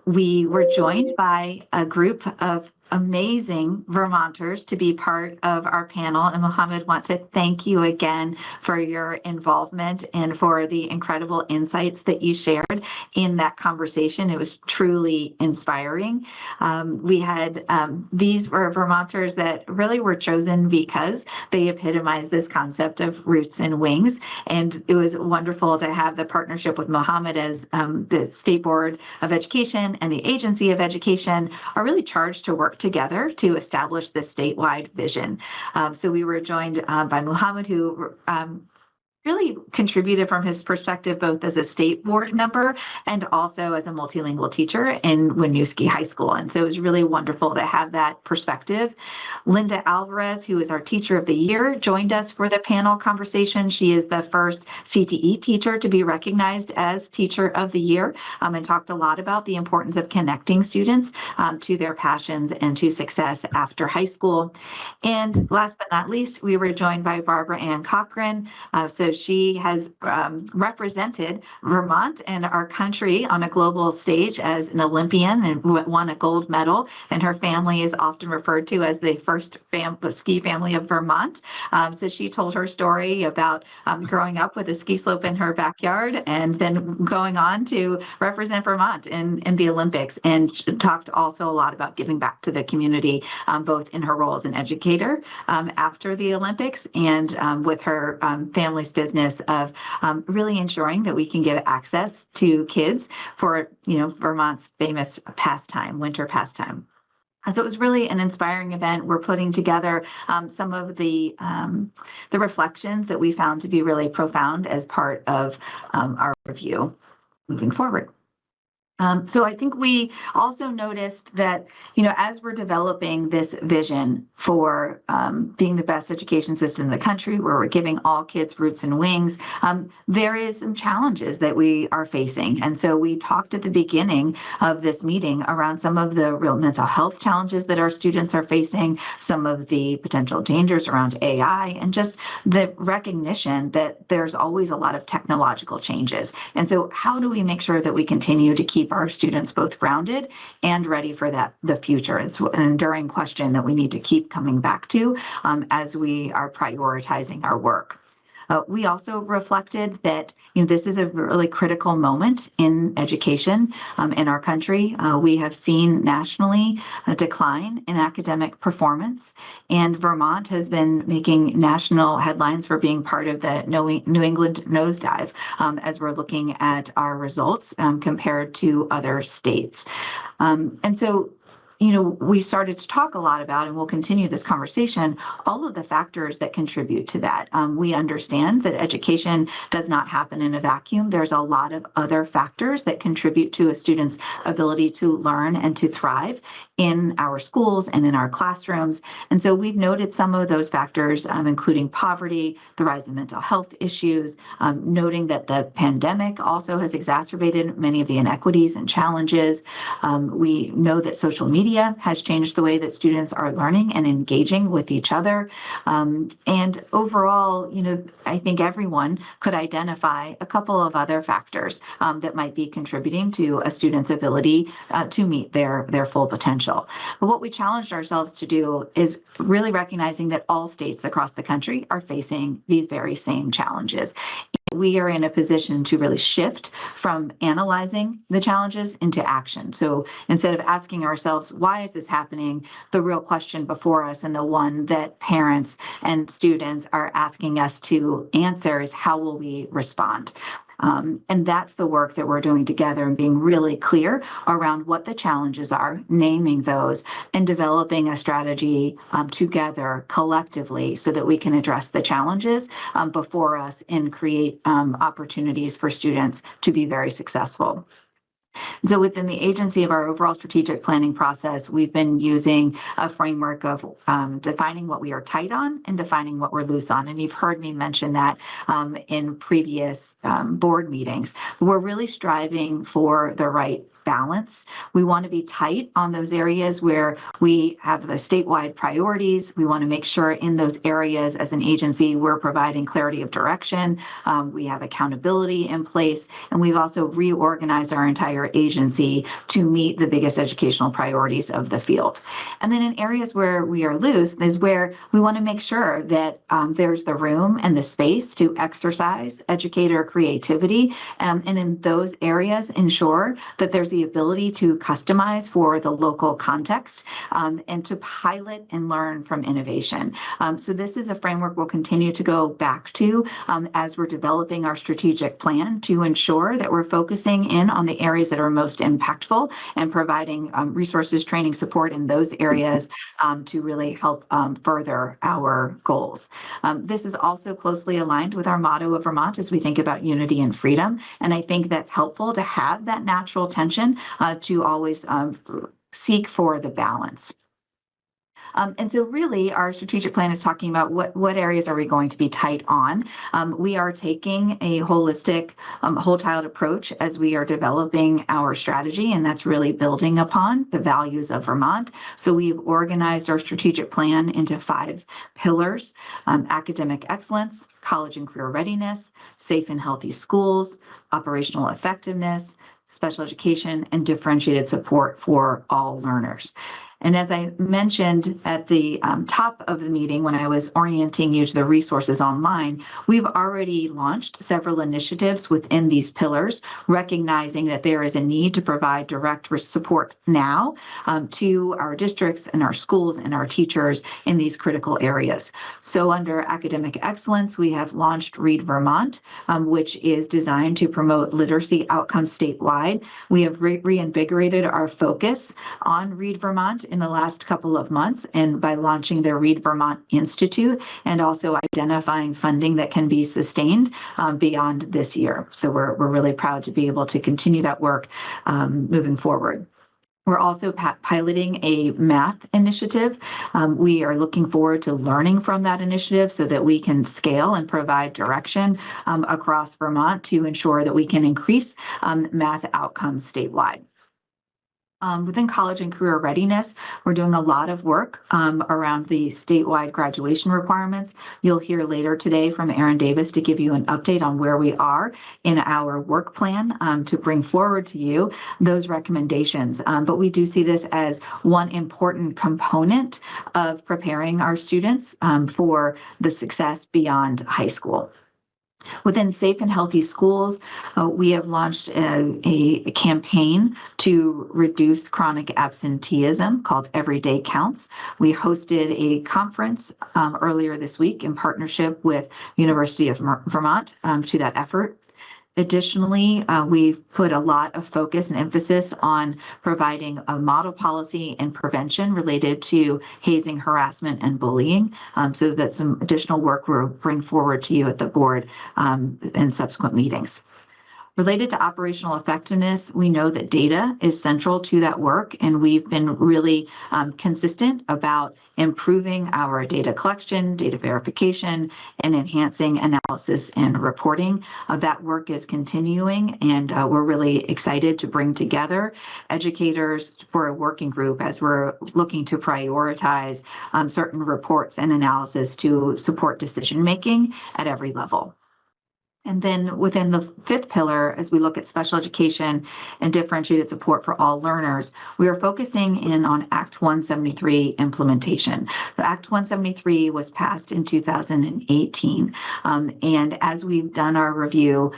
We were joined by a group of amazing Vermonters to be part of our panel. And Mohammed, want to thank you again for your involvement and for the incredible insights that you shared in that conversation. It was truly inspiring. We had, these were Vermonters that really were chosen because they epitomize this concept of roots and wings. And it was wonderful to have the partnership with Mohammed as the State Board of Education and the Agency of Education are really charged to work together to establish this statewide vision. So we were joined by Mohammed, who really contributed from his perspective, both as a state board member and also as a multilingual teacher in Winooski High School. And so it was really wonderful to have that perspective. Linda Alvarez, who is our Teacher of the Year, joined us for the panel conversation. She is the first CTE teacher to be recognized as Teacher of the Year, and talked a lot about the importance of connecting students to their passions and to success after high school. And last but not least, we were joined by Barbara Ann Cochran. So she has represented Vermont and our country on a global stage as an Olympian and won a gold medal. And her family is often referred to as the first ski family of Vermont. So she told her story about growing up with a ski slope in her backyard and then going on to represent Vermont in the Olympics. And she talked also a lot about giving back to the community, both in her role as an educator after the Olympics and with her family's business of really ensuring that we can give access to kids for, Vermont's famous pastime, winter pastime. So it was really an inspiring event. We're putting together some of the reflections that we found to be really profound as part of our review moving forward. So I think we also noticed that, as we're developing this vision for being the best education system in the country, where we're giving all kids roots and wings, there is some challenges that we are facing. And so we talked at the beginning of this meeting around some of the real mental health challenges that our students are facing, some of the potential dangers around AI, and just the recognition that there's always a lot of technological changes. And so how do we make sure that we continue to keep our students both grounded and ready for the future? It's an enduring question that we need to keep coming back to as we are prioritizing our work. We also reflected that this is a really critical moment in education in our country. We have seen nationally a decline in academic performance, and Vermont has been making national headlines for being part of the New England nosedive as we're looking at our results compared to other states. And so we started to talk a lot about, and we'll continue this conversation, all of the factors that contribute to that. We understand that education does not happen in a vacuum. There's a lot of other factors that contribute to a student's ability to learn and to thrive in our schools and in our classrooms. And so we've noted some of those factors, including poverty, the rise in mental health issues, noting that the pandemic also has exacerbated many of the inequities and challenges. We know that social media has changed the way that students are learning and engaging with each other. And overall, I think everyone could identify a couple of other factors that might be contributing to a student's ability to meet their full potential. But what we challenged ourselves to do is really recognizing that all states across the country are facing these very same challenges. We are in a position to really shift from analyzing the challenges into action. So instead of asking ourselves, why is this happening? The real question before us, and the one that parents and students are asking us to answer, is how will we respond? And that's the work that we're doing together and being really clear around what the challenges are, naming those, and developing a strategy together collectively so that we can address the challenges before us and create opportunities for students to be very successful. So within the agency of our overall strategic planning process, we've been using a framework of defining what we are tight on and defining what we're loose on. And you've heard me mention that in previous board meetings. We're really striving for the right balance. We want to be tight on those areas where we have the statewide priorities. We want to make sure in those areas as an agency, we're providing clarity of direction. We have accountability in place, and we've also reorganized our entire agency to meet the biggest educational priorities of the field. And then in areas where we are loose is where we want to make sure that there's the room and the space to exercise educator creativity. And in those areas, ensure that there's the ability to customize for the local context and to pilot and learn from innovation. So this is a framework we'll continue to go back to as we're developing our strategic plan to ensure that we're focusing in on the areas that are most impactful and providing resources, training, support in those areas to really help further our goals. This is also closely aligned with our motto of Vermont as we think about unity and freedom. And I think that's helpful to have that natural tension to always seek for the balance. And so really our strategic plan is talking about what areas are we going to be tight on. We are taking a holistic whole child approach as we are developing our strategy, and that's really building upon the values of Vermont. So we've organized our strategic plan into 5 pillars: academic excellence, college and career readiness, safe and healthy schools, operational effectiveness, special education, and differentiated support for all learners. And as I mentioned at the top of the meeting when I was orienting you to the resources online, we've already launched several initiatives within these pillars, recognizing that there is a need to provide direct support now to our districts and our schools and our teachers in these critical areas. So under academic excellence, we have launched Read Vermont, which is designed to promote literacy outcomes statewide. We have reinvigorated our focus on Read Vermont in the last couple of months, and by launching the Read Vermont Institute and also identifying funding that can be sustained beyond this year. So we're really proud to be able to continue that work moving forward. We're also piloting a math initiative. We are looking forward to learning from that initiative so that we can scale and provide direction across Vermont to ensure that we can increase math outcomes statewide. Within college and career readiness, we're doing a lot of work around the statewide graduation requirements. You'll hear later today from Erin Davis to give you an update on where we are in our work plan to bring forward to you those recommendations. But we do see this as one important component of preparing our students for the success beyond high school. Within Safe and Healthy Schools, we have launched a campaign to reduce chronic absenteeism called Everyday Counts. We hosted a conference earlier this week in partnership with University of Vermont to that effort. Additionally, we've put a lot of focus and emphasis on providing a model policy and prevention related to hazing, harassment, and bullying. So that's some additional work we'll bring forward to you at the board in subsequent meetings. Related to operational effectiveness, we know that data is central to that work, and we've been really consistent about improving our data collection, data verification, and enhancing analysis and reporting. That work is continuing, and we're really excited to bring together educators for a working group as we're looking to prioritize certain reports and analysis to support decision-making at every level. And then within the 5th pillar, as we look at special education and differentiated support for all learners, we are focusing in on Act 173 implementation. The Act 173 was passed in 2018. And as we've done our review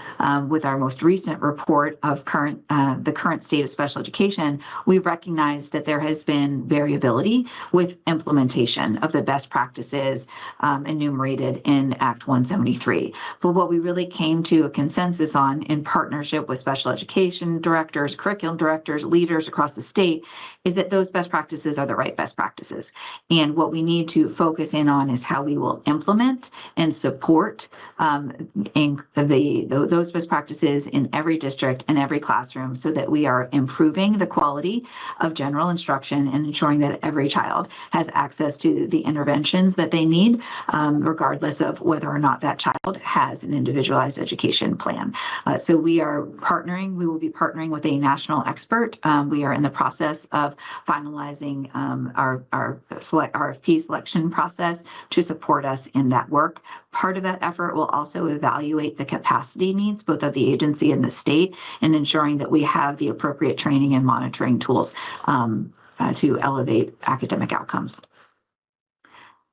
with our most recent report of the current state of special education, we've recognized that there has been variability with implementation of the best practices enumerated in Act 173. But what we really came to a consensus on in partnership with special education directors, curriculum directors, leaders across the state is that those best practices are the right best practices. And what we need to focus in on is how we will implement and support those best practices in every district and every classroom so that we are improving the quality of general instruction and ensuring that every child has access to the interventions that they need, regardless of whether or not that child has an individualized education plan. So we will be partnering with a national expert. We are in the process of finalizing our RFP selection process to support us in that work. Part of that effort will also evaluate the capacity needs, both of the agency and the state, and ensuring that we have the appropriate training and monitoring tools to elevate academic outcomes.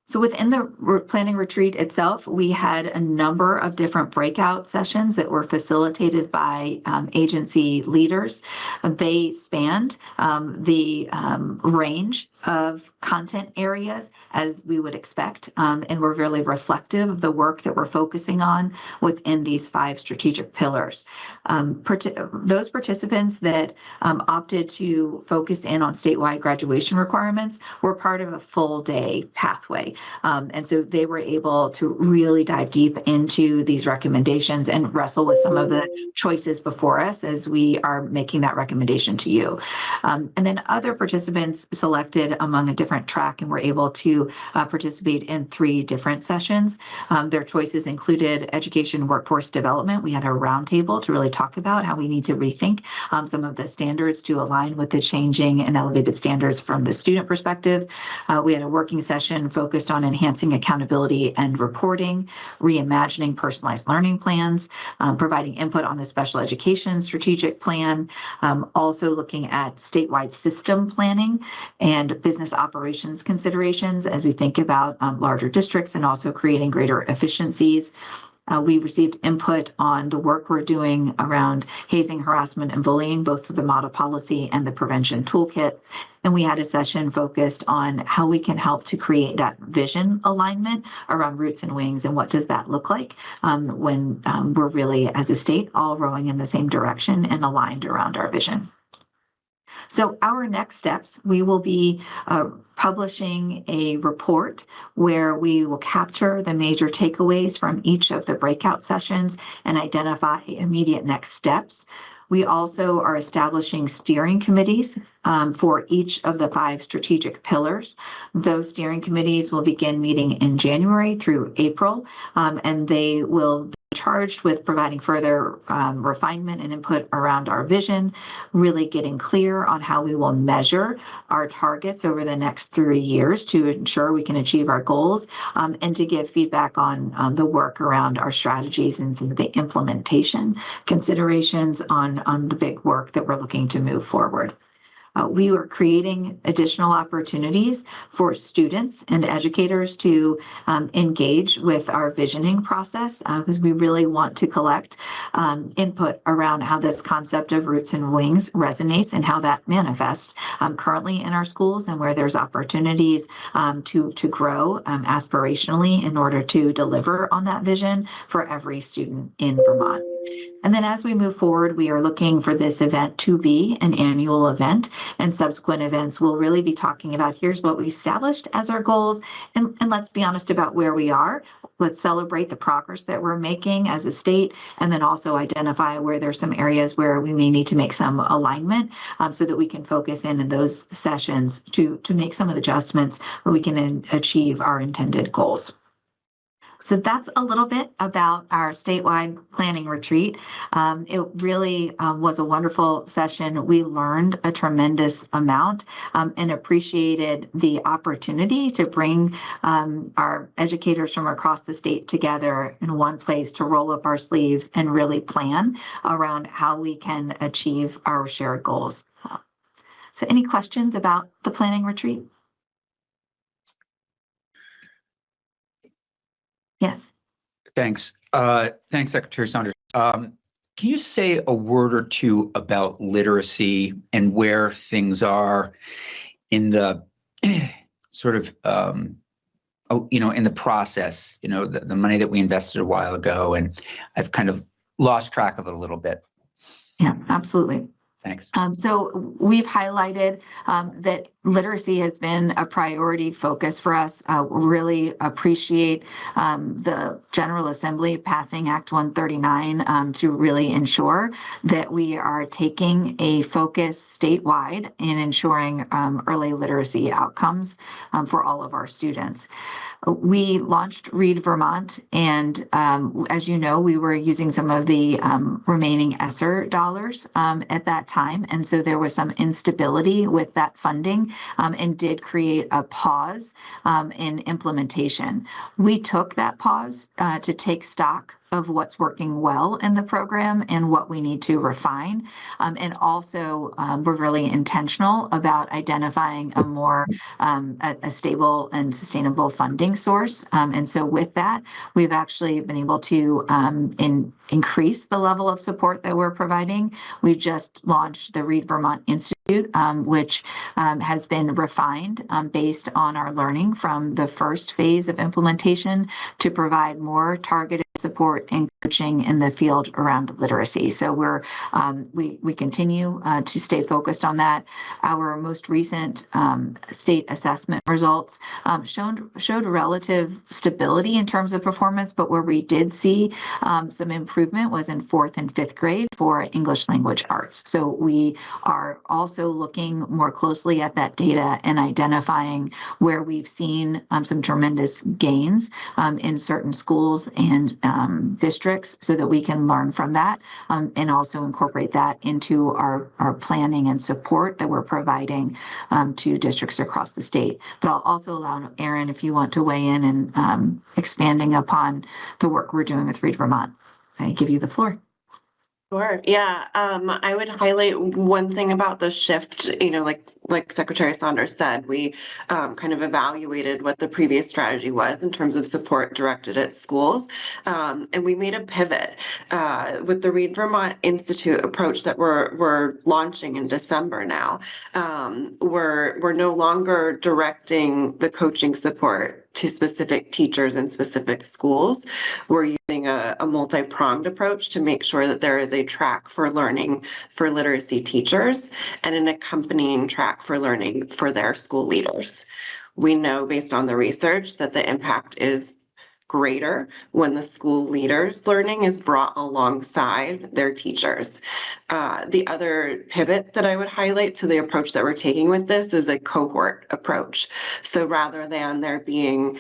So within the planning retreat itself, we had a number of different breakout sessions that were facilitated by agency leaders. They spanned the range of content areas as we would expect, and were really reflective of the work that we're focusing on within these 5 strategic pillars. Those participants that opted to focus in on statewide graduation requirements were part of a full day pathway. And so they were able to really dive deep into these recommendations and wrestle with some of the choices before us as we are making that recommendation to you. And then other participants selected among a different track and were able to participate in 3 different sessions. Their choices included education workforce development. We had a roundtable to really talk about how we need to rethink some of the standards to align with the changing and elevated standards from the student perspective. We had a working session focused on enhancing accountability and reporting, reimagining personalized learning plans, providing input on the special education strategic plan, also looking at statewide system planning and business operations considerations as we think about larger districts and also creating greater efficiencies. We received input on the work we're doing around hazing, harassment, and bullying, both for the model policy and the prevention toolkit. And we had a session focused on how we can help to create that vision alignment around roots and wings and what does that look like when we're really, as a state, all rowing in the same direction and aligned around our vision. So our next steps, we will be publishing a report where we will capture the major takeaways from each of the breakout sessions and identify immediate next steps. We also are establishing steering committees for each of the 5 strategic pillars. Those steering committees will begin meeting in January through April, and they will be charged with providing further refinement and input around our vision, really getting clear on how we will measure our targets over the next 3 years to ensure we can achieve our goals, and to give feedback on the work around our strategies and some of the implementation considerations on the big work that we're looking to move forward. We are creating additional opportunities for students and educators to engage with our visioning process because we really want to collect input around how this concept of roots and wings resonates and how that manifests currently in our schools and where there's opportunities to grow aspirationally in order to deliver on that vision for every student in Vermont. And then as we move forward, we are looking for this event to be an annual event, and subsequent events will really be talking about here's what we established as our goals, and let's be honest about where we are. Let's celebrate the progress that we're making as a state, and then also identify where there's some areas where we may need to make some alignment so that we can focus in those sessions to make some of the adjustments where we can achieve our intended goals. So that's a little bit about our statewide planning retreat. It really was a wonderful session. We learned a tremendous amount and appreciated the opportunity to bring our educators from across the state together in one place to roll up our sleeves and really plan around how we can achieve our shared goals. So any questions about the planning retreat? Yes. Thanks. Thanks, Secretary Saunders. Can you say a word or two about literacy and where things are in the sort of in the process, the money that we invested a while ago, and I've kind of lost track of it a little bit. Yeah, absolutely. Thanks. So we've highlighted that literacy has been a priority focus for us. Really appreciate the General Assembly passing Act 139 to really ensure that we are taking a focus statewide in ensuring early literacy outcomes for all of our students. We launched Read Vermont, and as you know, we were using some of the remaining ESSER dollars at that time, and so there was some instability with that funding and did create a pause in implementation. We took that pause to take stock of what's working well in the program and what we need to refine. And also, we're really intentional about identifying a more a stable and sustainable funding source. And so with that, we've actually been able to increase the level of support that we're providing. We just launched the Read Vermont Institute, which has been refined based on our learning from the first phase of implementation to provide more targeted support and coaching in the field around literacy. So we continue to stay focused on that. Our most recent state assessment results showed relative stability in terms of performance, but where we did see some improvement was in 4th and 5th grade for English language arts. So we are also looking more closely at that data and identifying where we've seen some tremendous gains in certain schools and districts so that we can learn from that and also incorporate that into our planning and support that we're providing to districts across the state. But I'll also allow Erin, if you want to weigh in and expanding upon the work we're doing with Read Vermont. I give you the floor. Sure. Yeah. I would highlight one thing about the shift, like Secretary Saunders said, we kind of evaluated what the previous strategy was in terms of support directed at schools. And we made a pivot with the Read Vermont Institute approach that we're launching in December now. We're no longer directing the coaching support to specific teachers in specific schools. We're using a multi-pronged approach to make sure that there is a track for learning for literacy teachers and an accompanying track for learning for their school leaders. We know based on the research that the impact is greater when the school leaders' learning is brought alongside their teachers. The other pivot that I would highlight to the approach that we're taking with this is a cohort approach. So rather than there being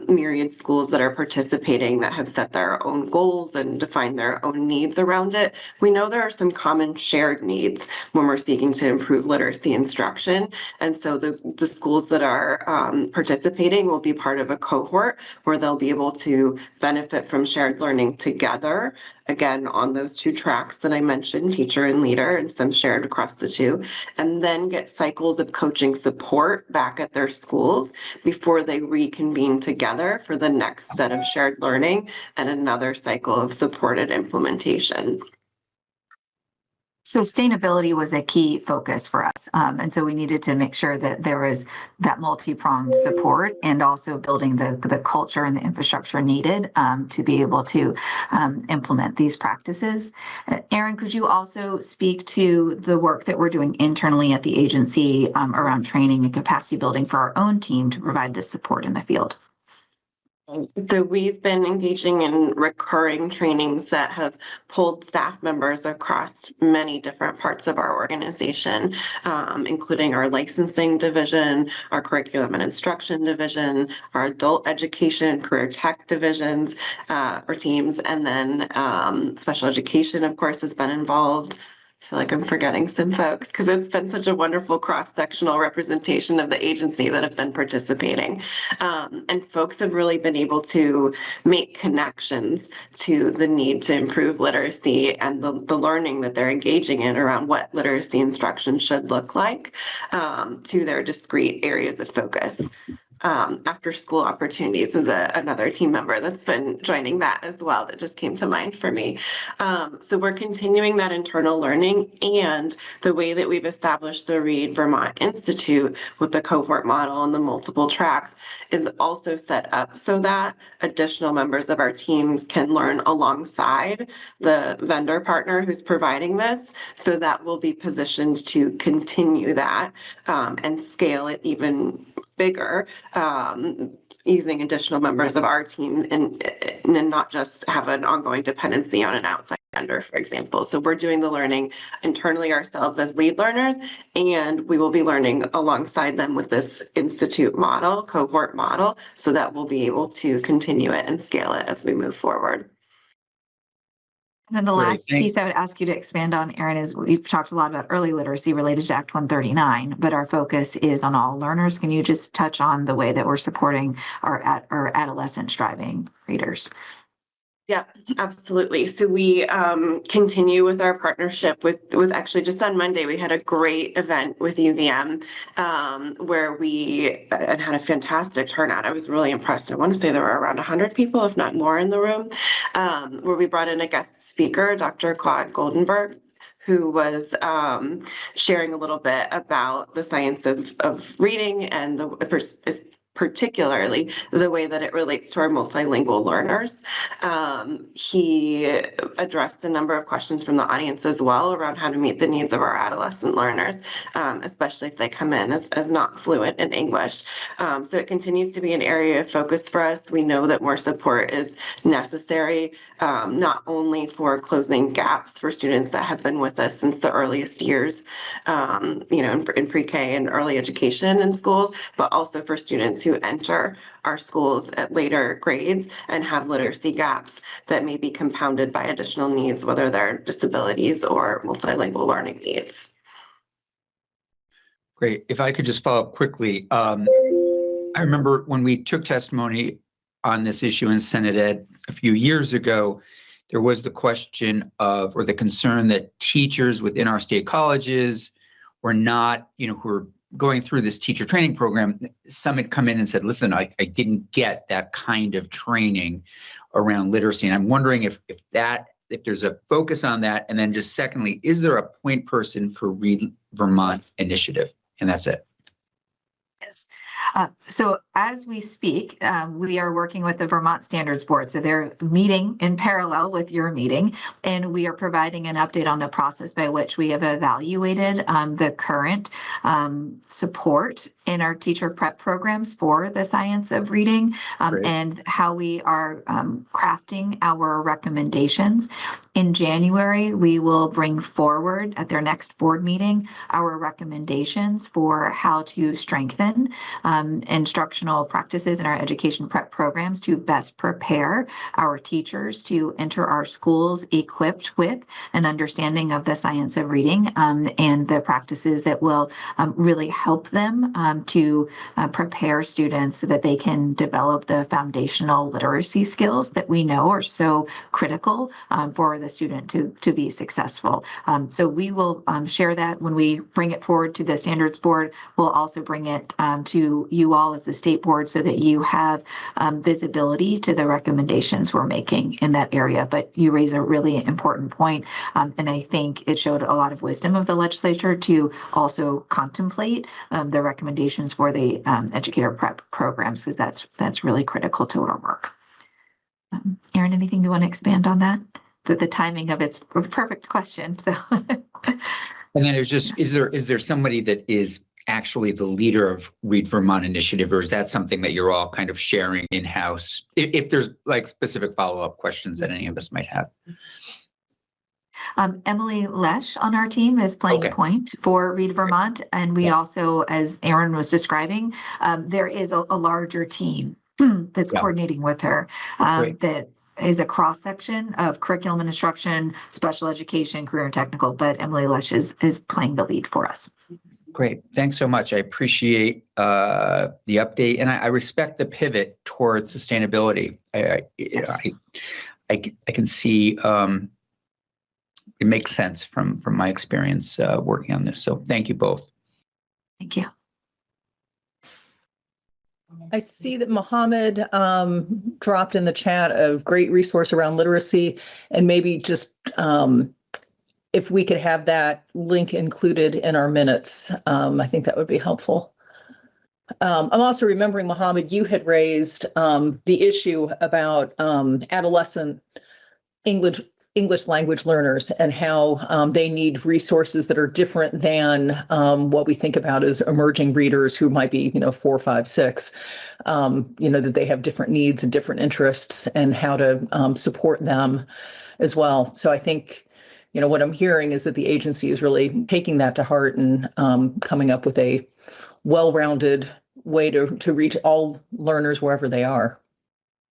myriad schools that are participating that have set their own goals and defined their own needs around it, we know there are some common shared needs when we're seeking to improve literacy instruction. And so the schools that are participating will be part of a cohort where they'll be able to benefit from shared learning together, again, on those two tracks that I mentioned, teacher and leader, and some shared across the two, and then get cycles of coaching support back at their schools before they reconvene together for the next set of shared learning and another cycle of supported implementation. Sustainability was a key focus for us. And so we needed to make sure that there was that multi-pronged support and also building the culture and the infrastructure needed to be able to implement these practices. Erin, could you also speak to the work that we're doing internally at the agency around training and capacity building for our own team to provide this support in the field? So we've been engaging in recurring trainings that have pulled staff members across many different parts of our organization, including our licensing division, our curriculum and instruction division, our adult education, career tech divisions or teams, and then special education, of course, has been involved. I feel like I'm forgetting some folks because it's been such a wonderful cross-sectional representation of the agency that have been participating. And folks have really been able to make connections to the need to improve literacy and the learning that they're engaging in around what literacy instruction should look like to their discrete areas of focus. after school opportunities is another team member that's been joining that as well. That just came to mind for me. So we're continuing that internal learning, and the way that we've established the Read Vermont Institute with the cohort model and the multiple tracks is also set up so that additional members of our teams can learn alongside the vendor partner who's providing this. So that will be positioned to continue that and scale it even bigger, using additional members of our team and not just have an ongoing dependency on an outside vendor, for example. So we're doing the learning internally ourselves as lead learners, and we will be learning alongside them with this institute model, cohort model, so that we'll be able to continue it and scale it as we move forward. And then the Great, last piece I would ask you to expand on, Erin, is we've talked a lot about early literacy related to Act 139, but our focus is on all learners. Can you just touch on the way that we're supporting our adolescent striving readers? Yeah, absolutely. So we continue with our partnership with actually just on Monday, we had a great event with UVM where we had a fantastic turnout. I was really impressed. I want to say there were around 100 people, if not more, in the room, where we brought in a guest speaker, Dr. Claude Goldenberg, who was sharing a little bit about the science of reading and particularly the way that it relates to our multilingual learners. He addressed a number of questions from the audience as well around how to meet the needs of our adolescent learners, especially if they come in as not fluent in English. So it continues to be an area of focus for us. We know that more support is necessary, not only for closing gaps for students that have been with us since the earliest years, in pre-K and early education in schools, but also for students who enter our schools at later grades and have literacy gaps that may be compounded by additional needs, whether they're disabilities or multilingual learning needs. Great. If I could just follow up quickly. I remember when we took testimony on this issue in Senate Ed a few years ago, there was the question of, or the concern that teachers within our state colleges were not, who were going through this teacher training program, some had come in and said, listen, I didn't get that kind of training around literacy. And I'm wondering if there's a focus on that. And then just secondly, is there a point person for Read Vermont initiative? And that's it. Yes. So as we speak, we are working with the Vermont Standards Board. So they're meeting in parallel with your meeting, and we are providing an update on the process by which we have evaluated the current support in our teacher prep programs for the science of reading, and how we are crafting our recommendations. In January, we will bring forward at their next board meeting our recommendations for how to strengthen instructional practices in our education prep programs to best prepare our teachers to enter our schools equipped with an understanding of the science of reading and the practices that will really help them to prepare students so that they can develop the foundational literacy skills that we know are so critical for the student to be successful. So we will share that when we bring it forward to the standards board. We'll also bring it to you all as the state board so that you have visibility to the recommendations we're making in that area. But you raise a really important point, and I think it showed a lot of wisdom of the legislature to also contemplate the recommendations for the educator prep programs, because that's really critical to our work. Erin, anything you want to expand on that? The timing of it's a perfect question. So, and then it's just, is there somebody that is actually the leader of Read Vermont initiative, or is that something that you're all kind of sharing in-house? If there's like specific follow-up questions that any of us might have. Emily Lesh on our team is playing point for Read Vermont. And we also, as Erin was describing, there is a larger team that's coordinating with her that is a cross-section of curriculum and instruction, special education, career and technical, but Emily Lesh is playing the lead for us. Great. Thanks so much. I appreciate the update, and I respect the pivot towards sustainability. I can see it makes sense from my experience working on this. So thank you both. Thank you. I see that Mohammed dropped in the chat a great resource around literacy, and maybe just if we could have that link included in our minutes, I think that would be helpful. I'm also remembering, Mohammed, you had raised the issue about adolescent English language learners and how they need resources that are different than what we think about as emerging readers who might be, 4, 5, 6, that they have different needs and different interests and how to support them as well. So I think, what I'm hearing is that the agency is really taking that to heart and coming up with a well-rounded way to reach all learners wherever they are.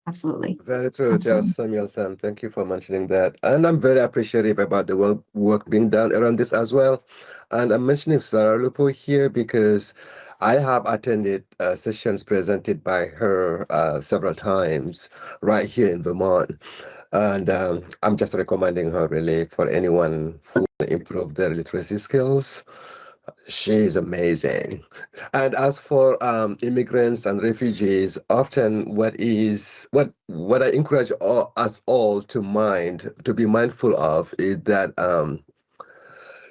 Absolutely. Very true, Absolutely. Chair Samuelson. Thank you for mentioning that. And I'm very appreciative about the work being done around this as well. And I'm mentioning Sarah Lupo here because I have attended sessions presented by her several times right here in Vermont. And I'm just recommending her really for anyone who want to improve their literacy skills. She's amazing. And as for immigrants and refugees, often what I encourage us all to be mindful of is that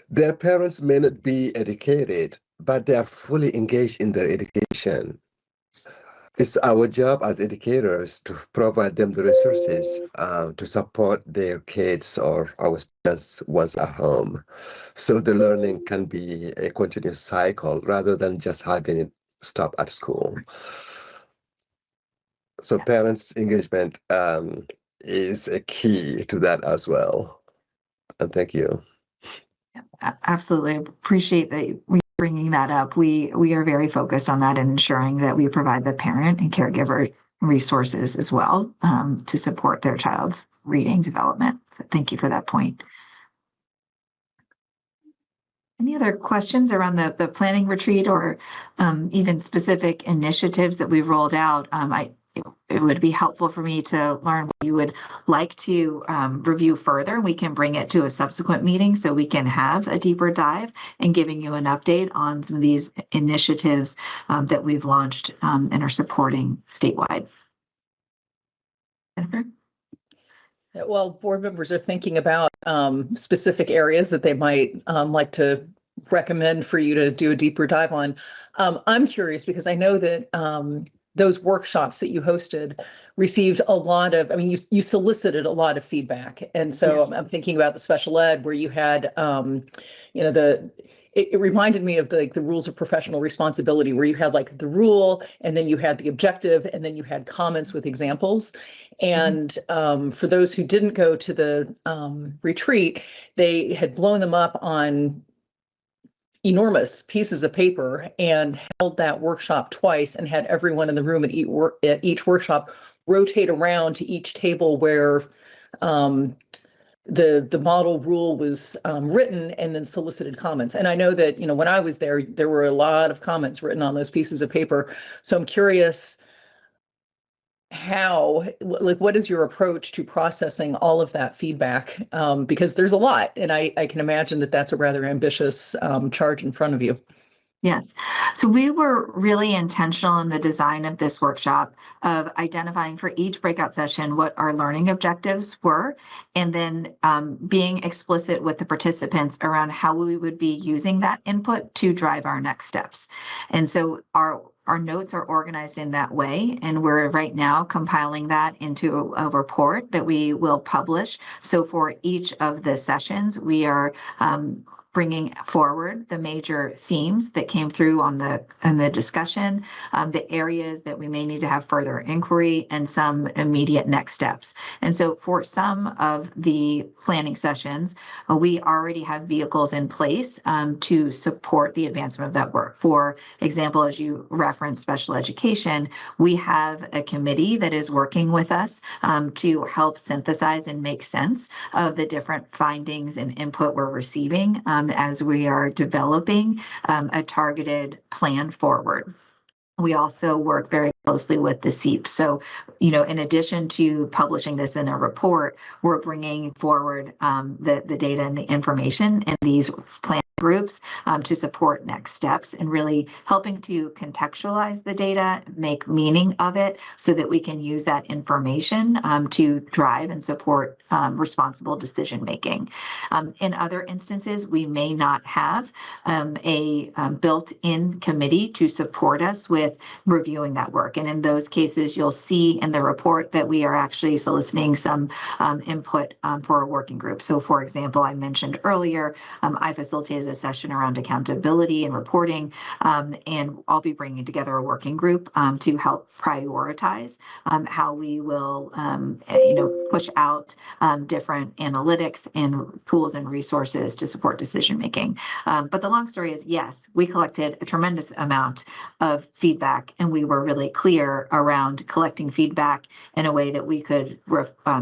their parents may not be educated, but they are fully engaged in their education. It's our job as educators to provide them the resources to support their kids or our students once at home. So the learning can be a continuous cycle rather than just having it stop at school. So parents' engagement is a key to that as well. And thank you. Absolutely. Appreciate that we bringing that up. We are very focused on that and ensuring that we provide the parent and caregiver resources as well to support their child's reading development. So thank you for that point. Any other questions around the planning retreat or even specific initiatives that we've rolled out? It would be helpful for me to learn what you would like to review further. We can bring it to a subsequent meeting so we can have a deeper dive and giving you an update on some of these initiatives that we've launched and are supporting statewide. Jennifer? Well, board members are thinking about specific areas that they might like to recommend for you to do a deeper dive on. I'm curious because I know that those workshops that you hosted received a lot of, you solicited a lot of feedback. And so Yes. I'm thinking about the special ed where you had, it reminded me of the rules of professional responsibility where you had like the rule and then you had the objective and then you had comments with examples. And for those who didn't go to the retreat, they had blown them up on enormous pieces of paper and held that workshop twice and had everyone in the room at each workshop rotate around to each table where the model rule was written and then solicited comments. And I know that, when I was there were a lot of comments written on those pieces of paper. So I'm curious what is your approach to processing all of that feedback? Because there's a lot, and I can imagine that that's a rather ambitious charge in front of you. Yes. So we were really intentional in the design of this workshop of identifying for each breakout session what our learning objectives were, and then being explicit with the participants around how we would be using that input to drive our next steps. And so our notes are organized in that way, and we're right now compiling that into a report that we will publish. So for each of the sessions, we are bringing forward the major themes that came through in the discussion, the areas that we may need to have further inquiry, and some immediate next steps. And so for some of the planning sessions, we already have vehicles in place to support the advancement of that work. For example, as you referenced special education, we have a committee that is working with us to help synthesize and make sense of the different findings and input we're receiving as we are developing a targeted plan forward. We also work very closely with the SEEP. So, in addition to publishing this in a report, we're bringing forward the data and the information in these plan groups to support next steps and really helping to contextualize the data, make meaning of it so that we can use that information to drive and support responsible decision making. In other instances, we may not have a built-in committee to support us with reviewing that work. And in those cases, you'll see in the report that we are actually soliciting some input for a working group. So for example, I mentioned earlier, I facilitated a session around accountability and reporting, and I'll be bringing together a working group to help prioritize how we will, push out different analytics and tools and resources to support decision making. But the long story is, yes, we collected a tremendous amount of feedback, and we were really clear around collecting feedback in a way that we could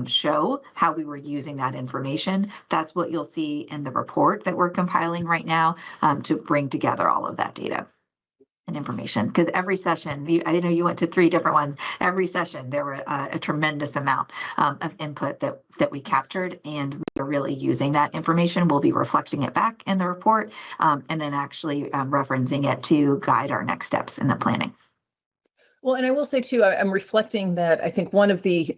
show how we were using that information. That's what you'll see in the report that we're compiling right now to bring together all of that data and information. Because every session, I know you went to 3 different ones. Every session, there were a tremendous amount of input that we captured, and we are really using that information. We'll be reflecting it back in the report, and then actually referencing it to guide our next steps in the planning. Well, and I will say too, I'm reflecting that I think one of the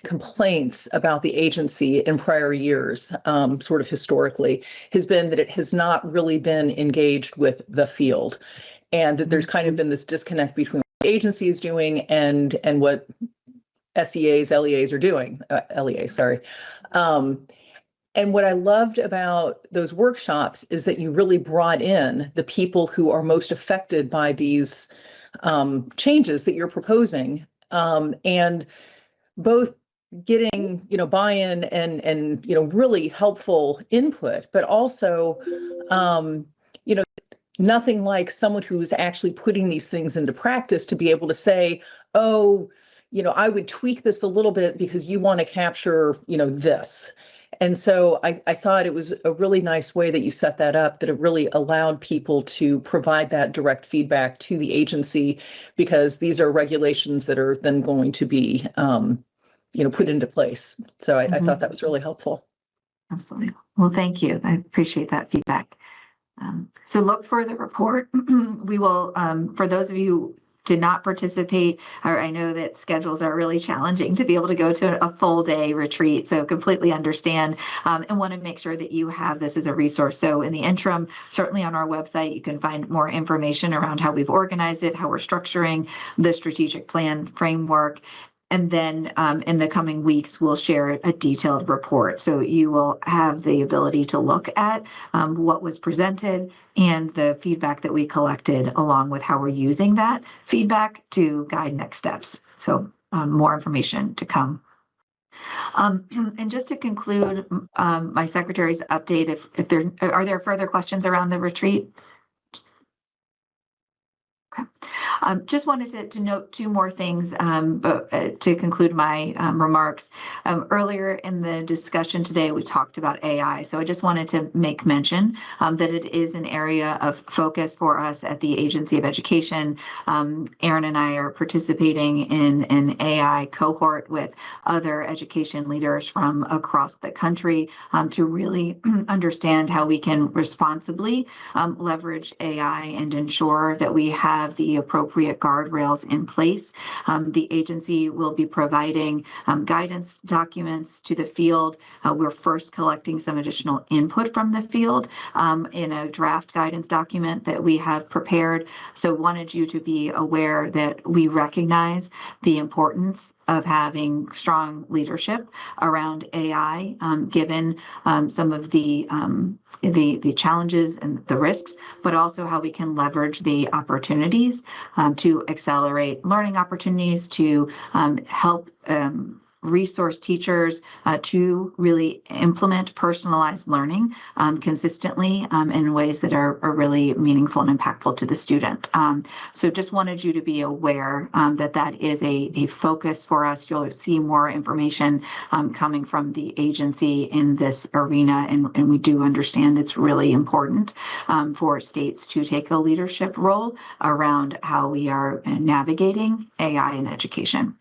complaints about the agency in prior years, sort of historically, has been that it has not really been engaged with the field, and that there's kind of been this disconnect between what the agency is doing and what SEAs, LEAs are doing. LEA, sorry. And what I loved about those workshops is that you really brought in the people who are most affected by these changes that you're proposing, and both getting buy-in and really helpful input, but also nothing like someone who's actually putting these things into practice to be able to say, oh, I would tweak this a little bit because you want to capture this. And so I thought it was a really nice way that you set that up, that it really allowed people to provide that direct feedback to the agency, because these are regulations that are then going to be, put into place. So I thought that was really helpful. Absolutely. Well, thank you. I appreciate that feedback. So look for the report. We will, for those of you who did not participate, or I know that schedules are really challenging to be able to go to a full day retreat, so completely understand, and want to make sure that you have this as a resource. So in the interim, certainly on our website, you can find more information around how we've organized it, how we're structuring the strategic plan framework. And then in the coming weeks, we'll share a detailed report. So you will have the ability to look at what was presented and the feedback that we collected, along with how we're using that feedback to guide next steps. So more information to come. And just to conclude my secretary's update, if are there further questions around the retreat? Just wanted to note 2 more things to conclude my remarks. Earlier in the discussion today, we talked about AI. So I just wanted to make mention that it is an area of focus for us at the Agency of Education. Aaron and I are participating in an AI cohort with other education leaders from across the country to really understand how we can responsibly leverage AI and ensure that we have the appropriate guardrails in place. The agency will be providing guidance documents to the field. We're first collecting some additional input from the field in a draft guidance document that we have prepared. So wanted you to be aware that we recognize the importance of having strong leadership around AI, given some of the challenges and the risks, but also how we can leverage the opportunities to accelerate learning opportunities, to help resource teachers to really implement personalized learning consistently in ways that are really meaningful and impactful to the student. So just wanted you to be aware that that is a focus for us. You'll see more information coming from the agency in this arena, and we do understand it's really important for states to take a leadership role around how we are navigating AI in education.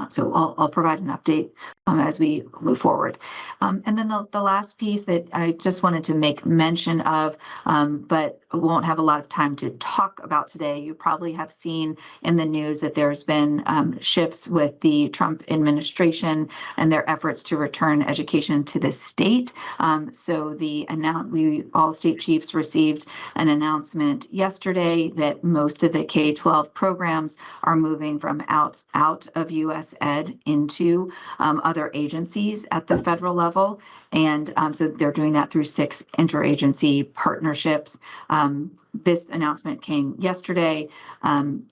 So I'll provide an update as we move forward. And then the last piece that I just wanted to make mention of, but won't have a lot of time to talk about today. You probably have seen in the news that there's been shifts with the Trump administration and their efforts to return education to the state. So all state chiefs received an announcement yesterday that most of the K-12 programs are moving from out of US Ed into other agencies at the federal level. And so they're doing that through 6 interagency partnerships. This announcement came yesterday.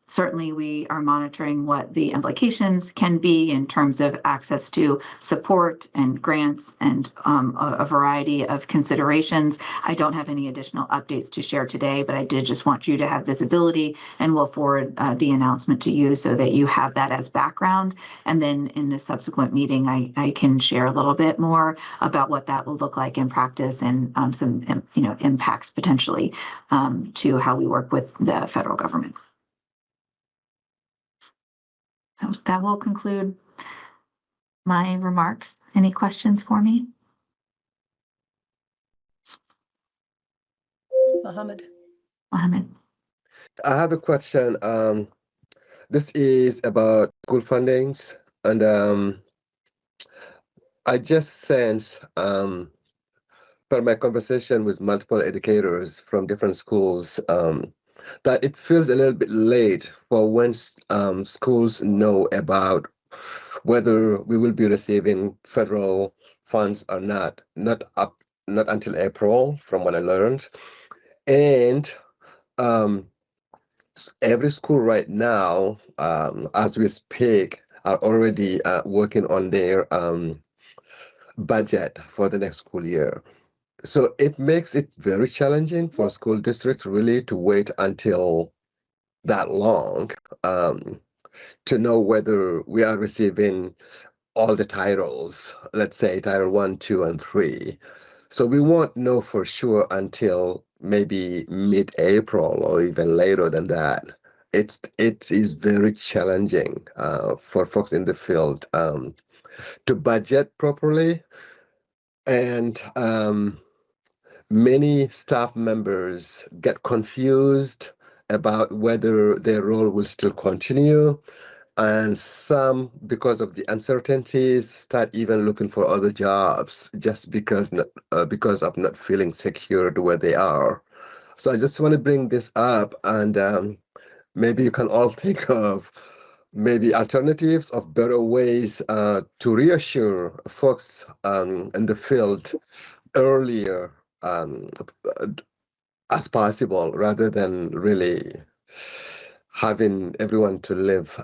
Certainly, we are monitoring what the implications can be in terms of access to support and grants and a variety of considerations. I don't have any additional updates to share today, but I did just want you to have visibility, and we'll forward the announcement to you so that you have that as background. And then in a subsequent meeting, I can share a little bit more about what that will look like in practice and some impacts potentially to how we work with the federal government. So that will conclude my remarks. Any questions for me? Mohammed. Mohammed. I have a question. This is about school fundings, and I just sense, per my conversation with multiple educators from different schools, that it feels a little bit late for when schools know about whether we will be receiving federal funds or not. Not until April, from what I learned, and every school right now, as we speak, are already working on their budget for the next school year. So it makes it very challenging for school districts really to wait until that long to know whether we are receiving all the titles, let's say Title 1, 2, and 3. So we won't know for sure until maybe mid-April or even later than that. It is very challenging for folks in the field to budget properly, and many staff members get confused about whether their role will still continue, and some, because of the uncertainties, start even looking for other jobs just because of not feeling secured where they are. So I just want to bring this up, and maybe you can all think of maybe alternatives of better ways to reassure folks in the field earlier as possible, rather than really having everyone to live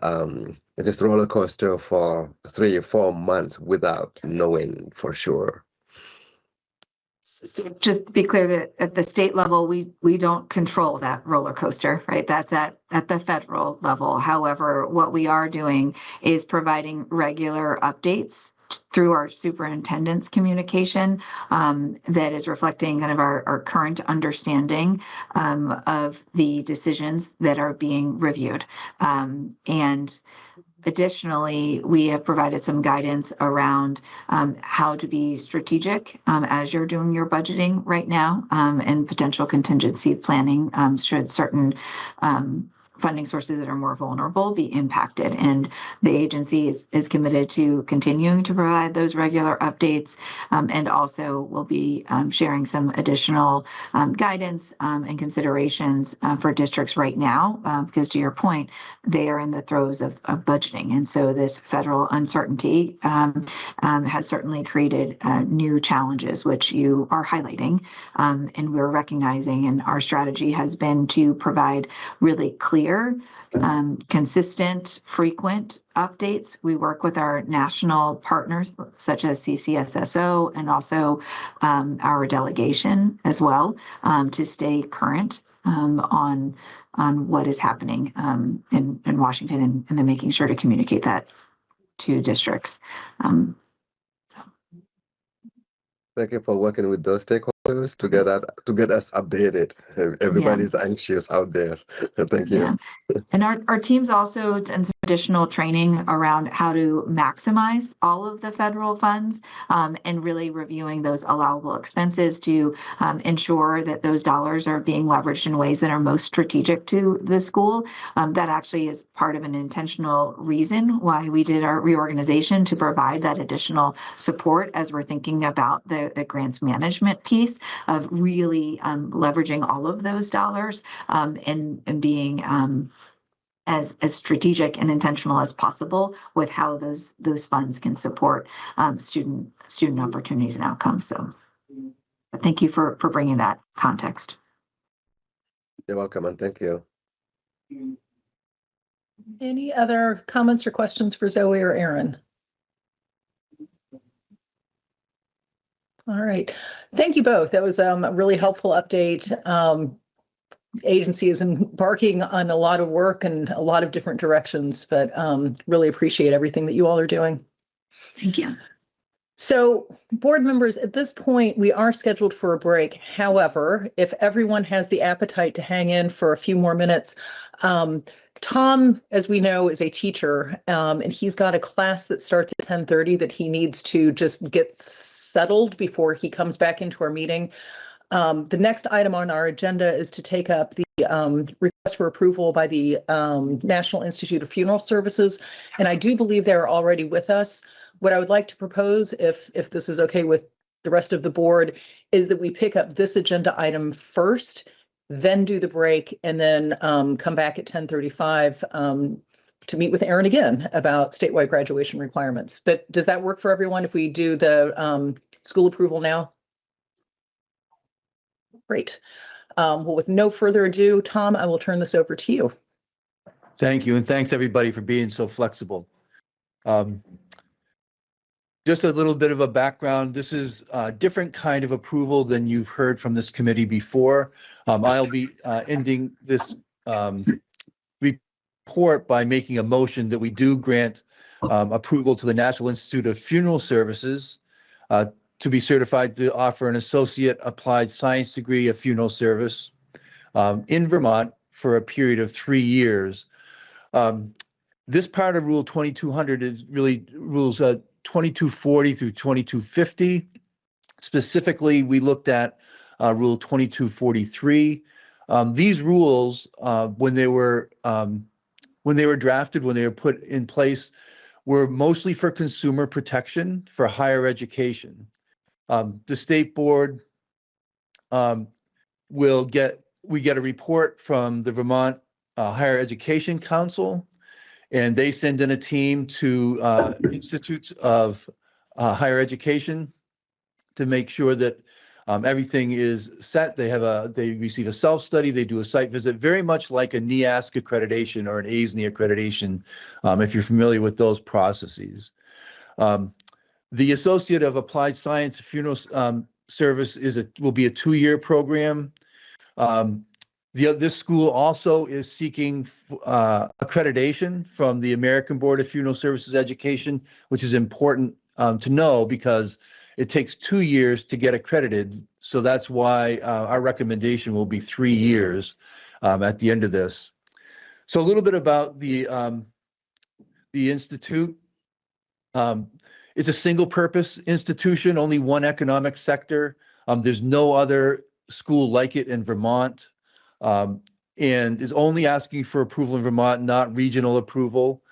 this roller coaster for 3 or 4 months without knowing for sure. So just to be clear that at the state level, we don't control that roller coaster, right? That's at the federal level. However, what we are doing is providing regular updates through our superintendent's communication that is reflecting kind of our current understanding of the decisions that are being reviewed. And additionally, we have provided some guidance around how to be strategic as you're doing your budgeting right now and potential contingency planning should certain funding sources that are more vulnerable be impacted. And the agency is committed to continuing to provide those regular updates and also will be sharing some additional guidance and considerations for districts right now, because to your point, they are in the throes of budgeting. And so this federal uncertainty has certainly created new challenges, which you are highlighting. And we're recognizing, and our strategy has been to provide really clear, consistent, frequent updates. We work with our national partners, such as CCSSO, and also our delegation as well, to stay current on what is happening in Washington, and then making sure to communicate that to districts. Thank you for working with those stakeholders to get us updated. Everybody's anxious out there. Thank you. Yeah. And our teams also, and additional training around how to maximize all of the federal funds, and really reviewing those allowable expenses to ensure that those dollars are being leveraged in ways that are most strategic to the school. That actually is part of an intentional reason why we did our reorganization, to provide that additional support as we're thinking about the grants management piece of really leveraging all of those dollars, and being as strategic and intentional as possible with how those funds can support student opportunities and outcomes. So thank you for bringing that context. You're welcome, and thank you. Any other comments or questions for Zoe or Aaron? All right. Thank you both. That was a really helpful update. Agency is embarking on a lot of work and a lot of different directions, but really appreciate everything that you all are doing. Thank you. So, board members, at this point, we are scheduled for a break. However, if everyone has the appetite to hang in for a few more minutes, Tom, as we know, is a teacher, and he's got a class that starts at 10:30 that he needs to just get settled before he comes back into our meeting. The next item on our agenda is to take up the request for approval by the National Institute of Funeral Services, and I do believe they're already with us. What I would like to propose, if this is okay with the rest of the board, is that we pick up this agenda item first, then do the break, and then come back at 10:35 to meet with Aaron again about statewide graduation requirements. But does that work for everyone if we do the school approval now? Great. Well, with no further ado, Tom, I will turn this over to you. Thank you, and thanks everybody for being so flexible. Just a little bit of a background. This is a different kind of approval than you've heard from this committee before. I'll be ending this report by making a motion that we do grant approval to the National Institute of Funeral Services to be certified to offer an associate applied science degree of funeral service in Vermont for a period of 3 years. This part of Rule 2200 is really rules 2240 through 2250. Specifically, we looked at Rule 2243. These rules, when they were drafted, when they were put in place, were mostly for consumer protection for higher education. The state board we get a report from the Vermont Higher Education Council, and they send in a team to institutes of higher education to make sure that everything is set. They receive a self-study, they do a site visit, very much like a NEASC accreditation or an ASNE accreditation, if you're familiar with those processes. The Associate of Applied Science Funeral Service will be a 2-year program. This school also is seeking accreditation from the American Board of Funeral Services Education, which is important to know because it takes 2 years to get accredited. So that's why our recommendation will be 3 years at the end of this. So a little bit about the institute. It's a single-purpose institution, only one economic sector. There's no other school like it in Vermont, and is only asking for approval in Vermont, not regional approval.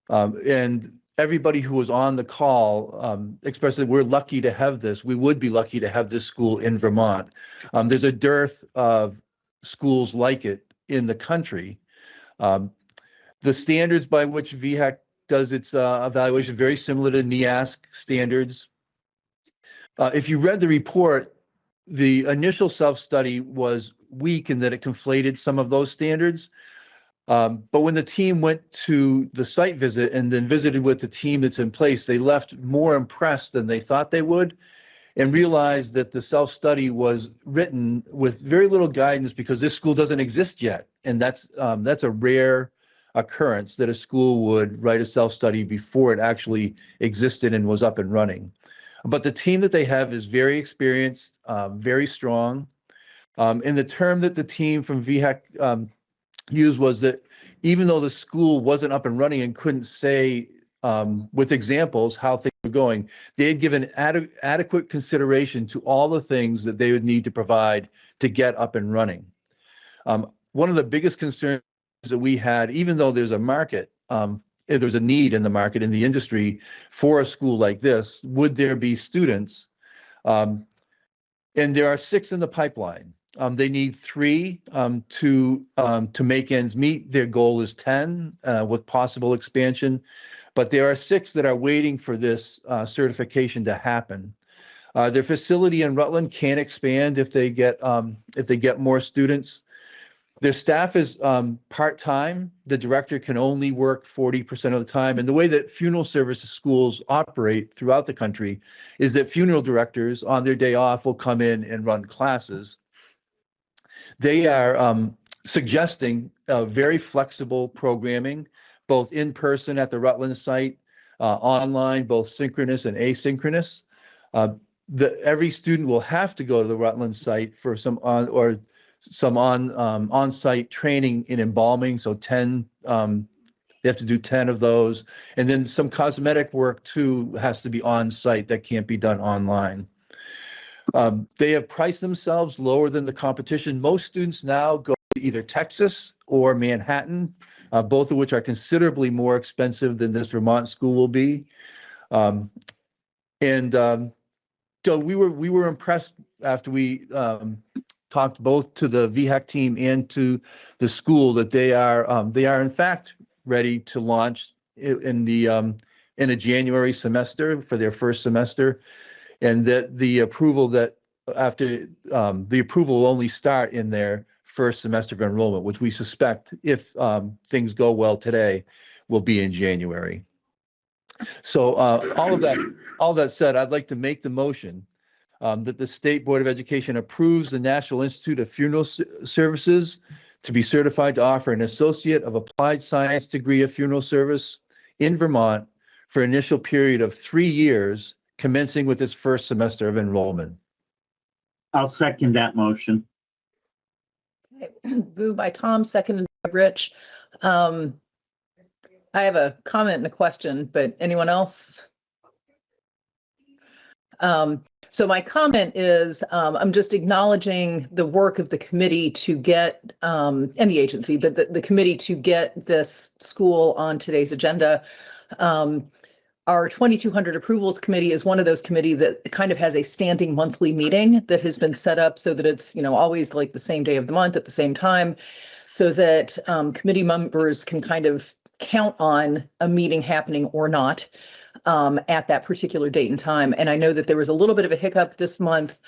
And everybody who was on the call expressed that we're lucky to have this. We would be lucky to have this school in Vermont. There's a dearth of schools like it in the country. The standards by which VHAC does its evaluation very similar to NEASC standards. If you read the report, the initial self-study was weak in that it conflated some of those standards. But when the team went to the site visit and then visited with the team that's in place, they left more impressed than they thought they would, and realized that the self-study was written with very little guidance because this school doesn't exist yet. And that's a rare occurrence that a school would write a self-study before it actually existed and was up and running. But the team that they have is very experienced, very strong. And the term that the team from VHAC used was that even though the school wasn't up and running and couldn't say with examples how things were going, they had given adequate consideration to all the things that they would need to provide to get up and running. One of the biggest concerns that we had, even though there's a market, there's a need in the market, in the industry for a school like this, would there be students? And there are 6 in the pipeline. They need 3 to make ends meet. Their goal is 10 with possible expansion, but there are 6 that are waiting for this certification to happen. Their facility in Rutland can expand if they get more students. Their staff is part-time. The director can only work 40% of the time. And the way that funeral services schools operate throughout the country is that funeral directors on their day off will come in and run classes. They are suggesting very flexible programming, both in person at the Rutland site, online, both synchronous and asynchronous. Every student will have to go to the Rutland site for some on-site training in embalming. So 10, they have to do 10 of those. And then some cosmetic work too has to be on site that can't be done online. They have priced themselves lower than the competition. Most students now go to either Texas or Manhattan, both of which are considerably more expensive than this Vermont school will be. So we were impressed after we talked both to the VHAC team and to the school that they are in fact ready to launch in a January semester for their first semester, and that the approval will only start in their first semester of enrollment, which we suspect, if things go well today, will be in January. So all that said, I'd like to make the motion that the State Board of Education approves the National Institute of Funeral Services to be certified to offer an Associate of Applied Science degree of funeral service in Vermont for an initial period of 3 years, commencing with its first semester of enrollment. I'll second that motion. Okay. Moved by Tom, seconded by Rich. I have a comment and a question, but anyone else? So my comment is, I'm just acknowledging the work of the committee to get, and the agency, but the committee to get this school on today's agenda. Our 2200 approvals committee is one of those committee that kind of has a standing monthly meeting that has been set up so that it's, always like the same day of the month at the same time, so that committee members can kind of count on a meeting happening or not at that particular date and time. And I know that there was a little bit of a hiccup this month.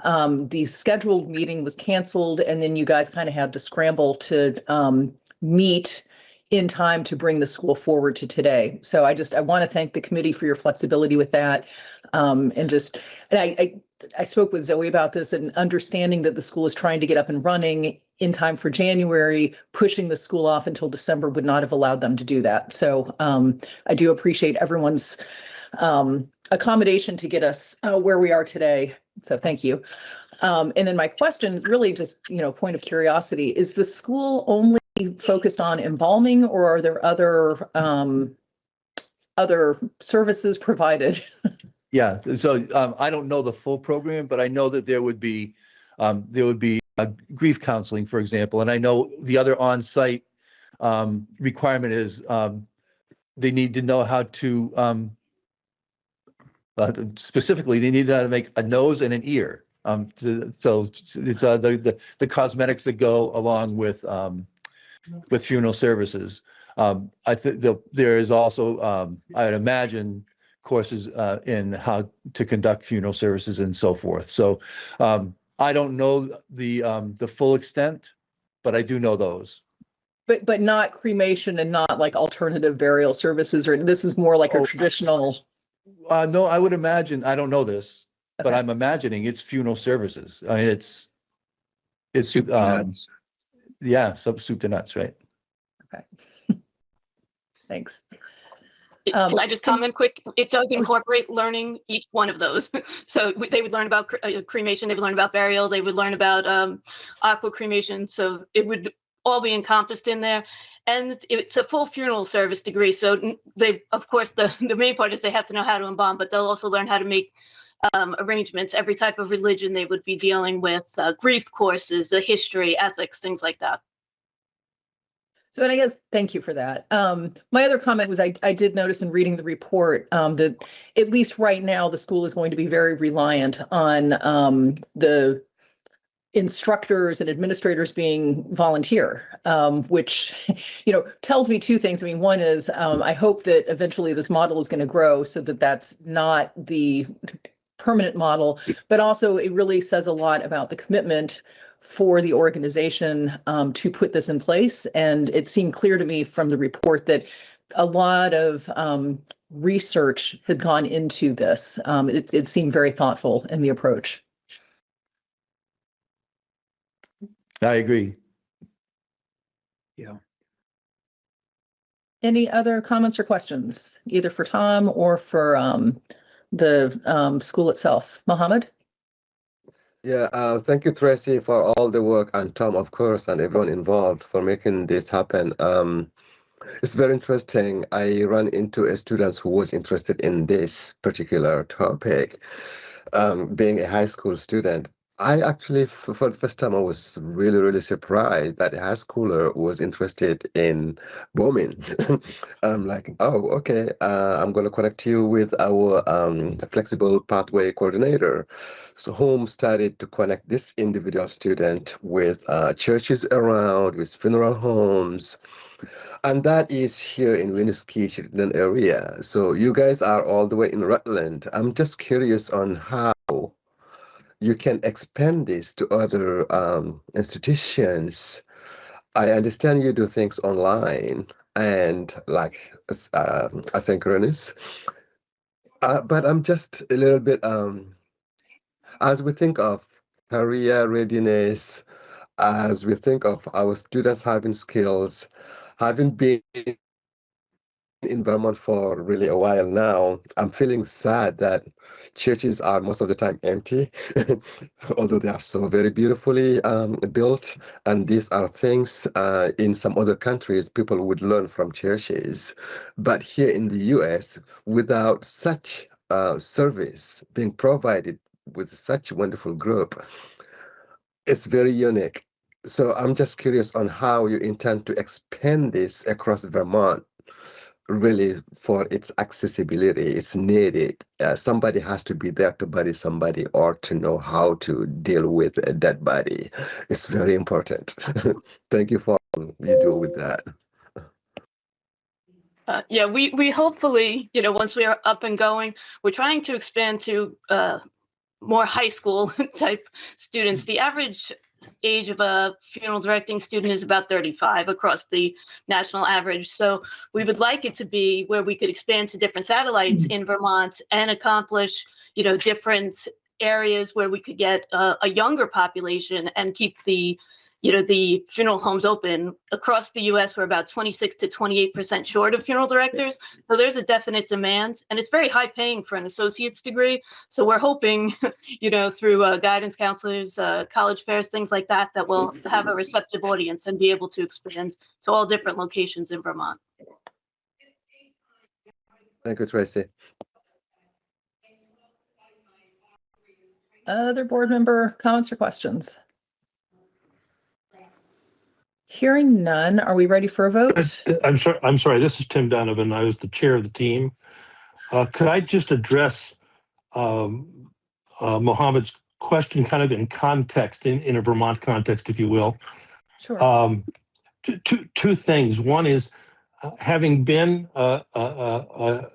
The scheduled meeting was canceled, and then you guys kind of had to scramble to meet in time to bring the school forward to today. So I want to thank the committee for your flexibility with that. I spoke with Zoe about this, and understanding that the school is trying to get up and running in time for January, pushing the school off until December would not have allowed them to do that. So I do appreciate everyone's accommodation to get us where we are today. So thank you. And then my question, really just, point of curiosity, is the school only focused on embalming, or are there other services provided? Yeah, so I don't know the full program, but I know that there would be grief counseling, for example, and I know the other on-site requirement is they need to know how to specifically they need to make a nose and an ear. So it's the cosmetics that go along with funeral services. I think there is also I would imagine courses in how to conduct funeral services and so forth. So I don't know the full extent, but I do know those. But not cremation and not like alternative burial services, or this is more like a traditional. No, I would imagine, I don't know this, but Okay. I'm imagining it's funeral services. I mean, it's Soup to nuts. Yeah, soup to nuts, right? Okay. Thanks. Can I just comment quick? It does incorporate learning each one of those. So they would learn about cremation, they would learn about burial, they would learn about aqua cremation. So it would all be encompassed in there. And it's a full funeral service degree. So they, of course, the main part is they have to know how to embalm, but they'll also learn how to make arrangements, every type of religion they would be dealing with, grief courses, the history, ethics, things like that. So, and I guess, thank you for that. My other comment was I did notice in reading the report that at least right now, the school is going to be very reliant on the instructors and administrators being volunteer, which, tells me two things. I mean, one is I hope that eventually this model is going to grow so that that's not the permanent model, but also it really says a lot about the commitment for the organization to put this in place. And it seemed clear to me from the report that a lot of research had gone into this. It seemed very thoughtful in the approach. I agree. Yeah. Any other comments or questions, either for Tom or for the school itself? Mohammed? Yeah, thank you, Tracy, for all the work, and Tom, of course, and everyone involved for making this happen. It's very interesting. I ran into a student who was interested in this particular topic, being a high school student. I actually, for the first time, I was really, really surprised that a high schooler was interested in bombing. I'm like, oh, okay, I'm going to connect you with our flexible pathway coordinator. So whom started to connect this individual student with churches around, with funeral homes. And that is here in Winooski, Chittenden area. So you guys are all the way in Rutland. I'm just curious on how you can expand this to other institutions. I understand you do things online and like asynchronous, but I'm just a little bit, as we think of career readiness, as we think of our students having skills, having been in Vermont for really a while now, I'm feeling sad that churches are most of the time empty, although they are so very beautifully built. And these are things in some other countries people would learn from churches. But here in the US, without such service being provided with such a wonderful group, it's very unique. So I'm just curious on how you intend to expand this across Vermont. Really, for its accessibility, it's needed. Somebody has to be there to bury somebody or to know how to deal with a dead body. It's very important. Thank you for all you do with that. Yeah, we hopefully, once we are up and going, we're trying to expand to more high school type students. The average age of a funeral directing student is about 35 across the national average. So we would like it to be where we could expand to different satellites in Vermont and accomplish, different areas where we could get a younger population and keep the funeral homes open. Across the US, we're about 26 to 28% short of funeral directors. So there's a definite demand, and it's very high paying for an associate's degree. So we're hoping, through guidance counselors, college fairs, things like that, that we'll have a receptive audience and be able to expand to all different locations in Vermont. Thank you, Tracy. Other board member comments or questions? Hearing none, are we ready for a vote? I'm sorry. This is Tim Donovan. I was the chair of the team. Could I just address Mohammed's question kind of in context, in a Vermont context, if you will? Sure. Two things. One is having been an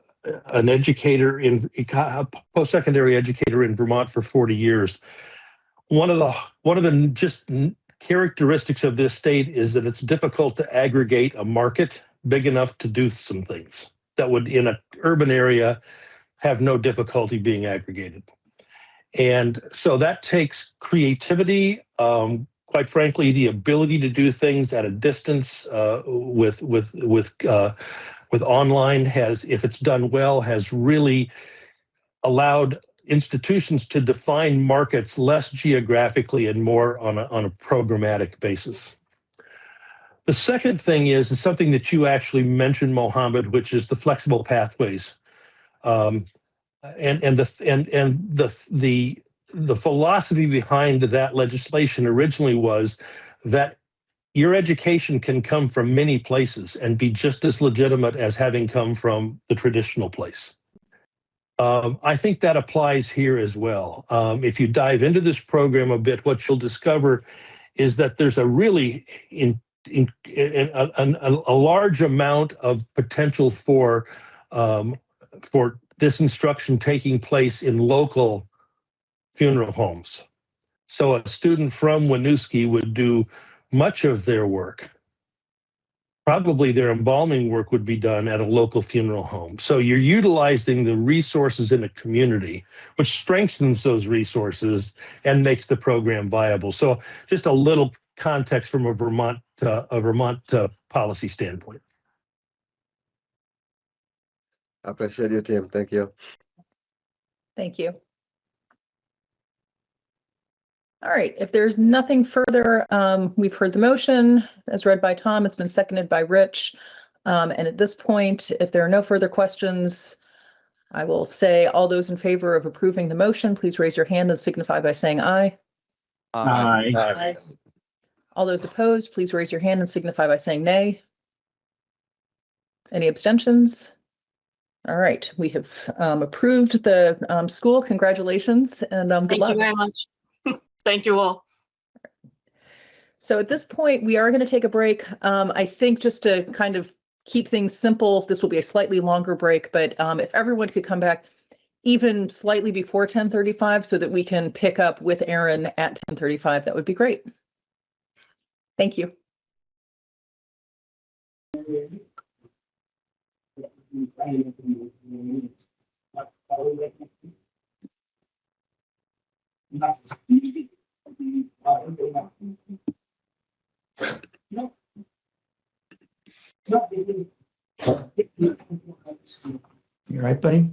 educator a post-secondary educator in Vermont for 40 years. One of the just characteristics of this state is that it's difficult to aggregate a market big enough to do some things that would, in an urban area, have no difficulty being aggregated. And so that takes creativity, quite frankly, the ability to do things at a distance with online has, if it's done well, has really allowed institutions to define markets less geographically and more on a programmatic basis. The second thing is something that you actually mentioned, Mohammed, which is the flexible pathways. And the philosophy behind that legislation originally was that your education can come from many places and be just as legitimate as having come from the traditional place. I think that applies here as well. If you dive into this program a bit, what you'll discover is that there's a really a large amount of potential for this instruction taking place in local funeral homes. So a student from Winooski would do much of their work. Probably their embalming work would be done at a local funeral home. So you're utilizing the resources in a community, which strengthens those resources and makes the program viable. So just a little context from a Vermont policy standpoint. I appreciate you, Tim. Thank you. Thank you. All right, if there's nothing further, we've heard the motion as read by Tom. It's been seconded by Rich. And at this point, if there are no further questions, I will say all those in favor of approving the motion, please raise your hand and signify by saying aye. Aye. Aye. All those opposed, please raise your hand and signify by saying nay. Any abstentions? All right, we have approved the school. Congratulations and good luck. Thank you very much. Thank you all. So at this point, we are going to take a break. I think just to kind of keep things simple, this will be a slightly longer break, but if everyone could come back even slightly before 10:35 so that we can pick up with Aaron at 10:35, that would be great. Thank you. You all right, buddy?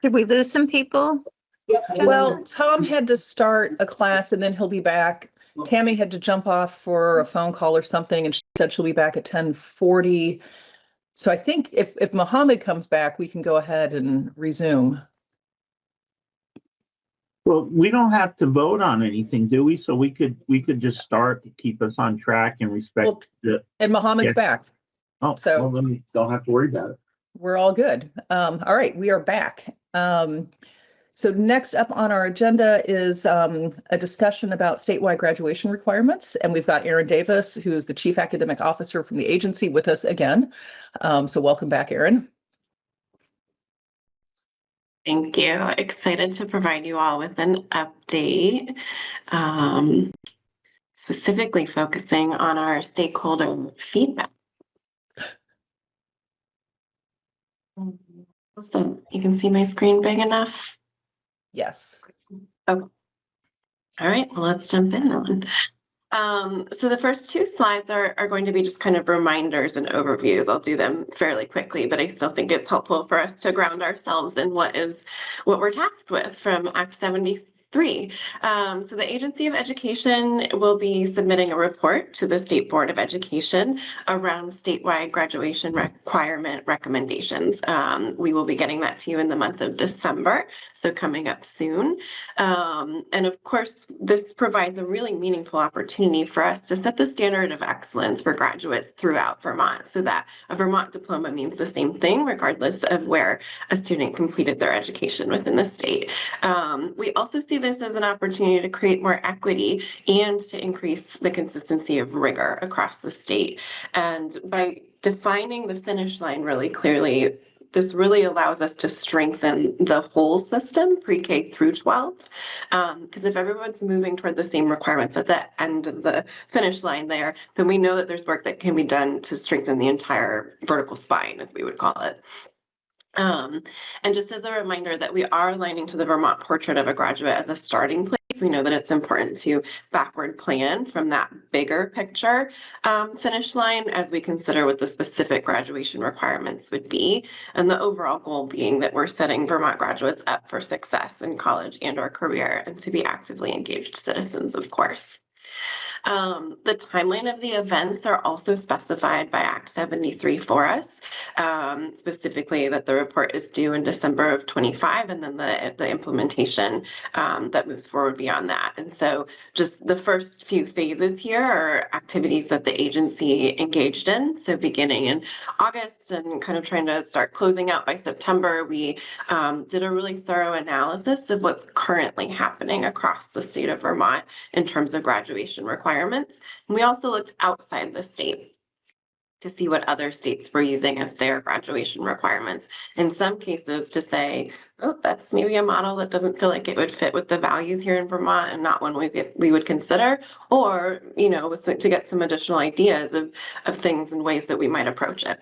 Did we lose some people? Well, Tom had to start a class and then he'll be back. Tammy had to jump off for a phone call or something, and she said she'll be back at 10:40. So I think if Mohammed comes back, we can go ahead and resume. Well, we don't have to vote on anything, do we? So we could just start to keep us on track and respect the. And Mohammed's Yes. back. Oh, so well, then we don't have to worry about it. We're all good. All right, we are back. So next up on our agenda is a discussion about statewide graduation requirements. And we've got Aaron Davis, who is the Chief Academic Officer from the agency, with us again. So welcome back, Aaron. Thank you. Excited to provide you all with an update, specifically focusing on our stakeholder feedback. So you can see my screen big enough? Yes. Okay. All right, well, let's jump in then. So the first two slides are going to be just kind of reminders and overviews. I'll do them fairly quickly, but I still think it's helpful for us to ground ourselves in what we're tasked with from Act 73. So the Agency of Education will be submitting a report to the State Board of Education around statewide graduation requirement recommendations. We will be getting that to you in the month of December, so coming up soon. And of course, this provides a really meaningful opportunity for us to set the standard of excellence for graduates throughout Vermont, so that a Vermont diploma means the same thing regardless of where a student completed their education within the state. We also see this as an opportunity to create more equity and to increase the consistency of rigor across the state. And by defining the finish line really clearly, this really allows us to strengthen the whole system, pre-K through 12. Because if everyone's moving toward the same requirements at the end of the finish line there, then we know that there's work that can be done to strengthen the entire vertical spine, as we would call it. And just as a reminder that we are aligning to the Vermont Portrait of a Graduate as a starting place We know that it's important to backward plan from that bigger picture finish line as we consider what the specific graduation requirements would be, and the overall goal being that we're setting Vermont graduates up for success in college and or career and to be actively engaged citizens, of course. The timeline of the events are also specified by Act 73 for us, specifically that the report is due in December of 25, and then the implementation that moves forward beyond that. And so just the first few phases here are activities that the agency engaged in. So beginning in August and kind of trying to start closing out by September, we did a really thorough analysis of what's currently happening across the state of Vermont in terms of graduation requirements. And we also looked outside the state to see what other states were using as their graduation requirements. In some cases to say, oh, that's maybe a model that doesn't feel like it would fit with the values here in Vermont and not one we would consider, or, you know, to get some additional ideas of things and ways that we might approach it.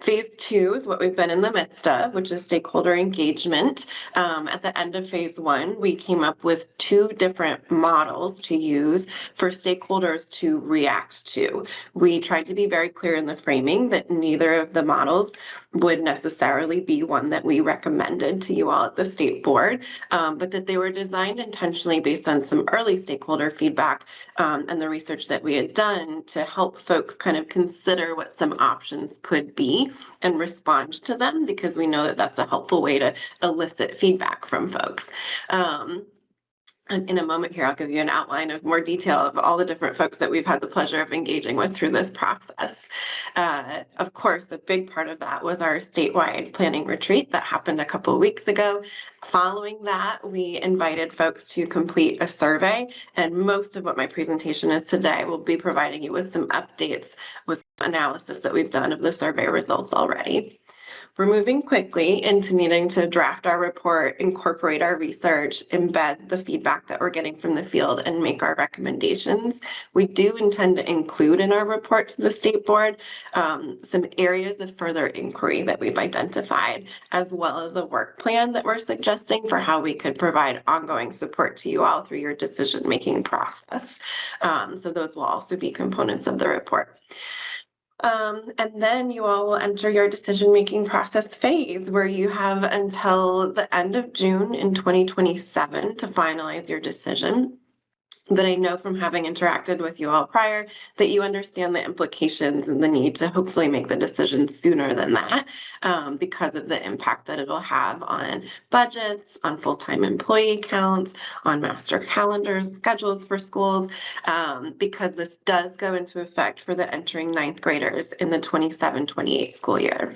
Phase 2 is what we've been in the midst of, which is stakeholder engagement. At the end of phase 1, we came up with 2 different models to use for stakeholders to react to. We tried to be very clear in the framing that neither of the models would necessarily be one that we recommended to you all at the state board, but that they were designed intentionally based on some early stakeholder feedback and the research that we had done to help folks kind of consider what some options could be and respond to them, because we know that that's a helpful way to elicit feedback from folks. And in a moment here, I'll give you an outline of more detail of all the different folks that we've had the pleasure of engaging with through this process. Of course, a big part of that was our statewide planning retreat that happened a couple of weeks ago. Following that, we invited folks to complete a survey, and most of what my presentation is today will be providing you with some updates with analysis that we've done of the survey results already. We're moving quickly into needing to draft our report, incorporate our research, embed the feedback that we're getting from the field, and make our recommendations. We do intend to include in our report to the state board some areas of further inquiry that we've identified, as well as a work plan that we're suggesting for how we could provide ongoing support to you all through your decision-making process. So those will also be components of the report. And then you all will enter your decision-making process phase, where you have until the end of June in 2027 to finalize your decision. But I know from having interacted with you all prior that you understand the implications and the need to hopefully make the decision sooner than that, because of the impact that it'll have on budgets, on full-time employee counts, on master calendars, schedules for schools, because this does go into effect for the entering 9th graders in the 27-28 school year.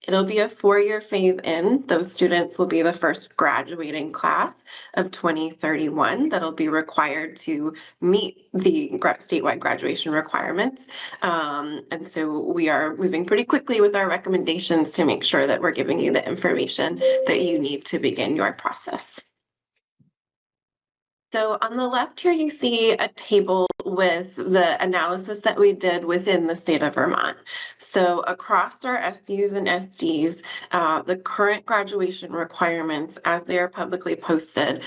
It'll be a 4-year phase in. Those students will be the first graduating class of 2031 that'll be required to meet the statewide graduation requirements. And so we are moving pretty quickly with our recommendations to make sure that we're giving you the information that you need to begin your process. So on the left here, you see a table with the analysis that we did within the state of Vermont. So across our SUs and SDs, the current graduation requirements as they are publicly posted,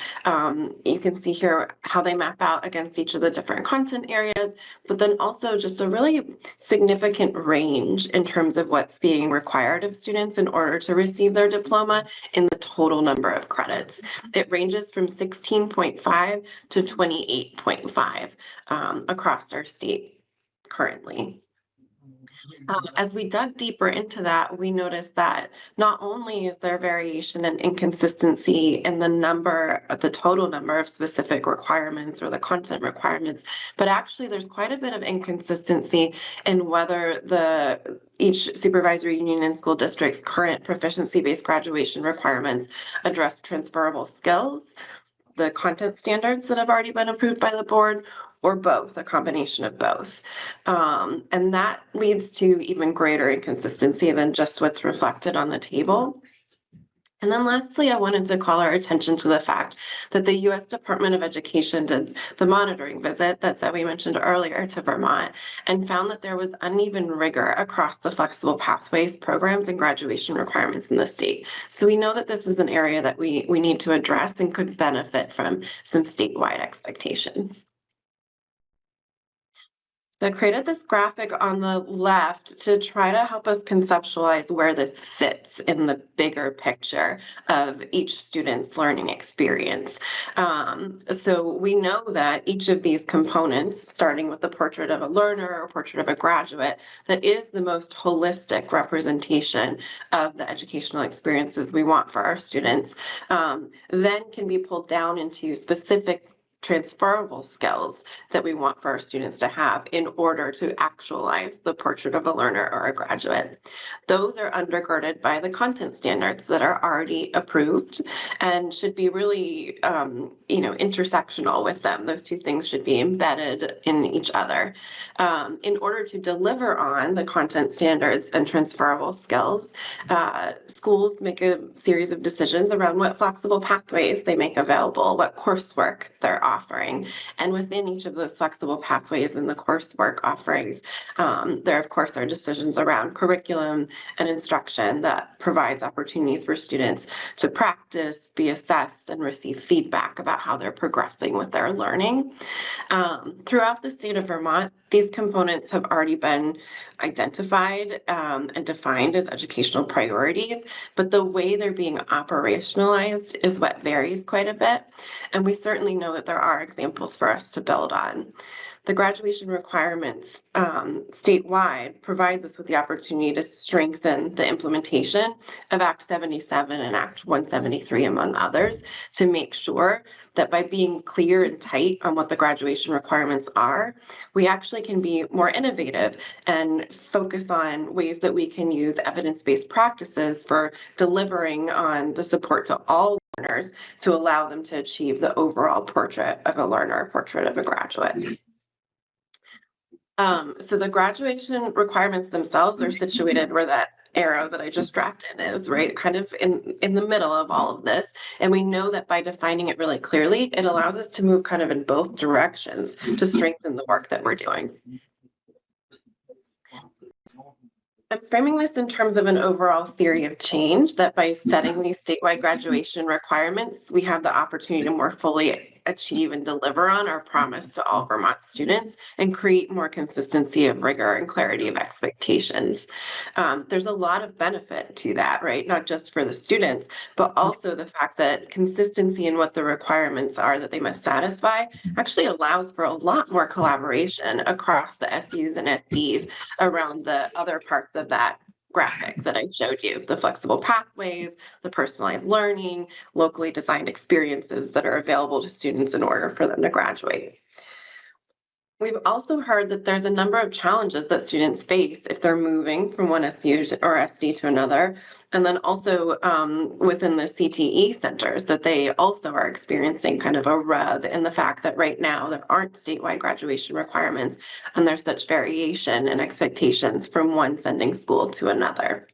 you can see here how they map out against each of the different content areas, but then also just a really significant range in terms of what's being required of students in order to receive their diploma in the total number of credits. It ranges from 16.5 to 28.5 across our state currently. As we dug deeper into that, we noticed that not only is there variation and inconsistency in the total number of specific requirements or the content requirements, but actually there's quite a bit of inconsistency in whether each supervisory union and school district's current proficiency-based graduation requirements address transferable skills, the content standards that have already been approved by the board, or both, a combination of both. And that leads to even greater inconsistency than just what's reflected on the table. And then lastly, I wanted to call our attention to the fact that the U.S. Department of Education did the monitoring visit that Zoe mentioned earlier to Vermont and found that there was uneven rigor across the flexible pathways programs and graduation requirements in the state. So we know that this is an area that we need to address and could benefit from some statewide expectations. So I created this graphic on the left to try to help us conceptualize where this fits in the bigger picture of each student's learning experience. So we know that each of these components, starting with the portrait of a learner or portrait of a graduate, that is the most holistic representation of the educational experiences we want for our students, then can be pulled down into specific transferable skills that we want for our students to have in order to actualize the portrait of a learner or a graduate. Those are undergirded by the content standards that are already approved and should be really, intersectional with them. Those two things should be embedded in each other. In order to deliver on the content standards and transferable skills, schools make a series of decisions around what flexible pathways they make available, what coursework they're offering. And within each of those flexible pathways and the coursework offerings, there, of course, are decisions around curriculum and instruction that provides opportunities for students to practice, be assessed, and receive feedback about how they're progressing with their learning. Throughout the state of Vermont, these components have already been identified and defined as educational priorities, but the way they're being operationalized is what varies quite a bit. And we certainly know that there are examples for us to build on. The graduation requirements statewide provides us with the opportunity to strengthen the implementation of Act 77 and Act 173, among others, to make sure that by being clear and tight on what the graduation requirements are, we actually can be more innovative and focus on ways that we can use evidence-based practices for delivering on the support to all learners to allow them to achieve the overall portrait of a learner, portrait of a graduate. So the graduation requirements themselves are situated where that arrow that I just dropped in is, right? Kind of in the middle of all of this. And we know that by defining it really clearly, it allows us to move kind of in both directions to strengthen the work that we're doing. I'm framing this in terms of an overall theory of change, that by setting these statewide graduation requirements, we have the opportunity to more fully achieve and deliver on our promise to all Vermont students and create more consistency of rigor and clarity of expectations. There's a lot of benefit to that, right? Not just for the students, but also the fact that consistency in what the requirements are that they must satisfy actually allows for a lot more collaboration across the SUs and SDs around the other parts of that graphic that I showed you, the flexible pathways, the personalized learning, locally designed experiences that are available to students in order for them to graduate. We've also heard that there's a number of challenges that students face if they're moving from one SU or SD to another. And then also within the CTE centers, that they also are experiencing kind of a rub in the fact that right now there aren't statewide graduation requirements and there's such variation in expectations from one sending school to another.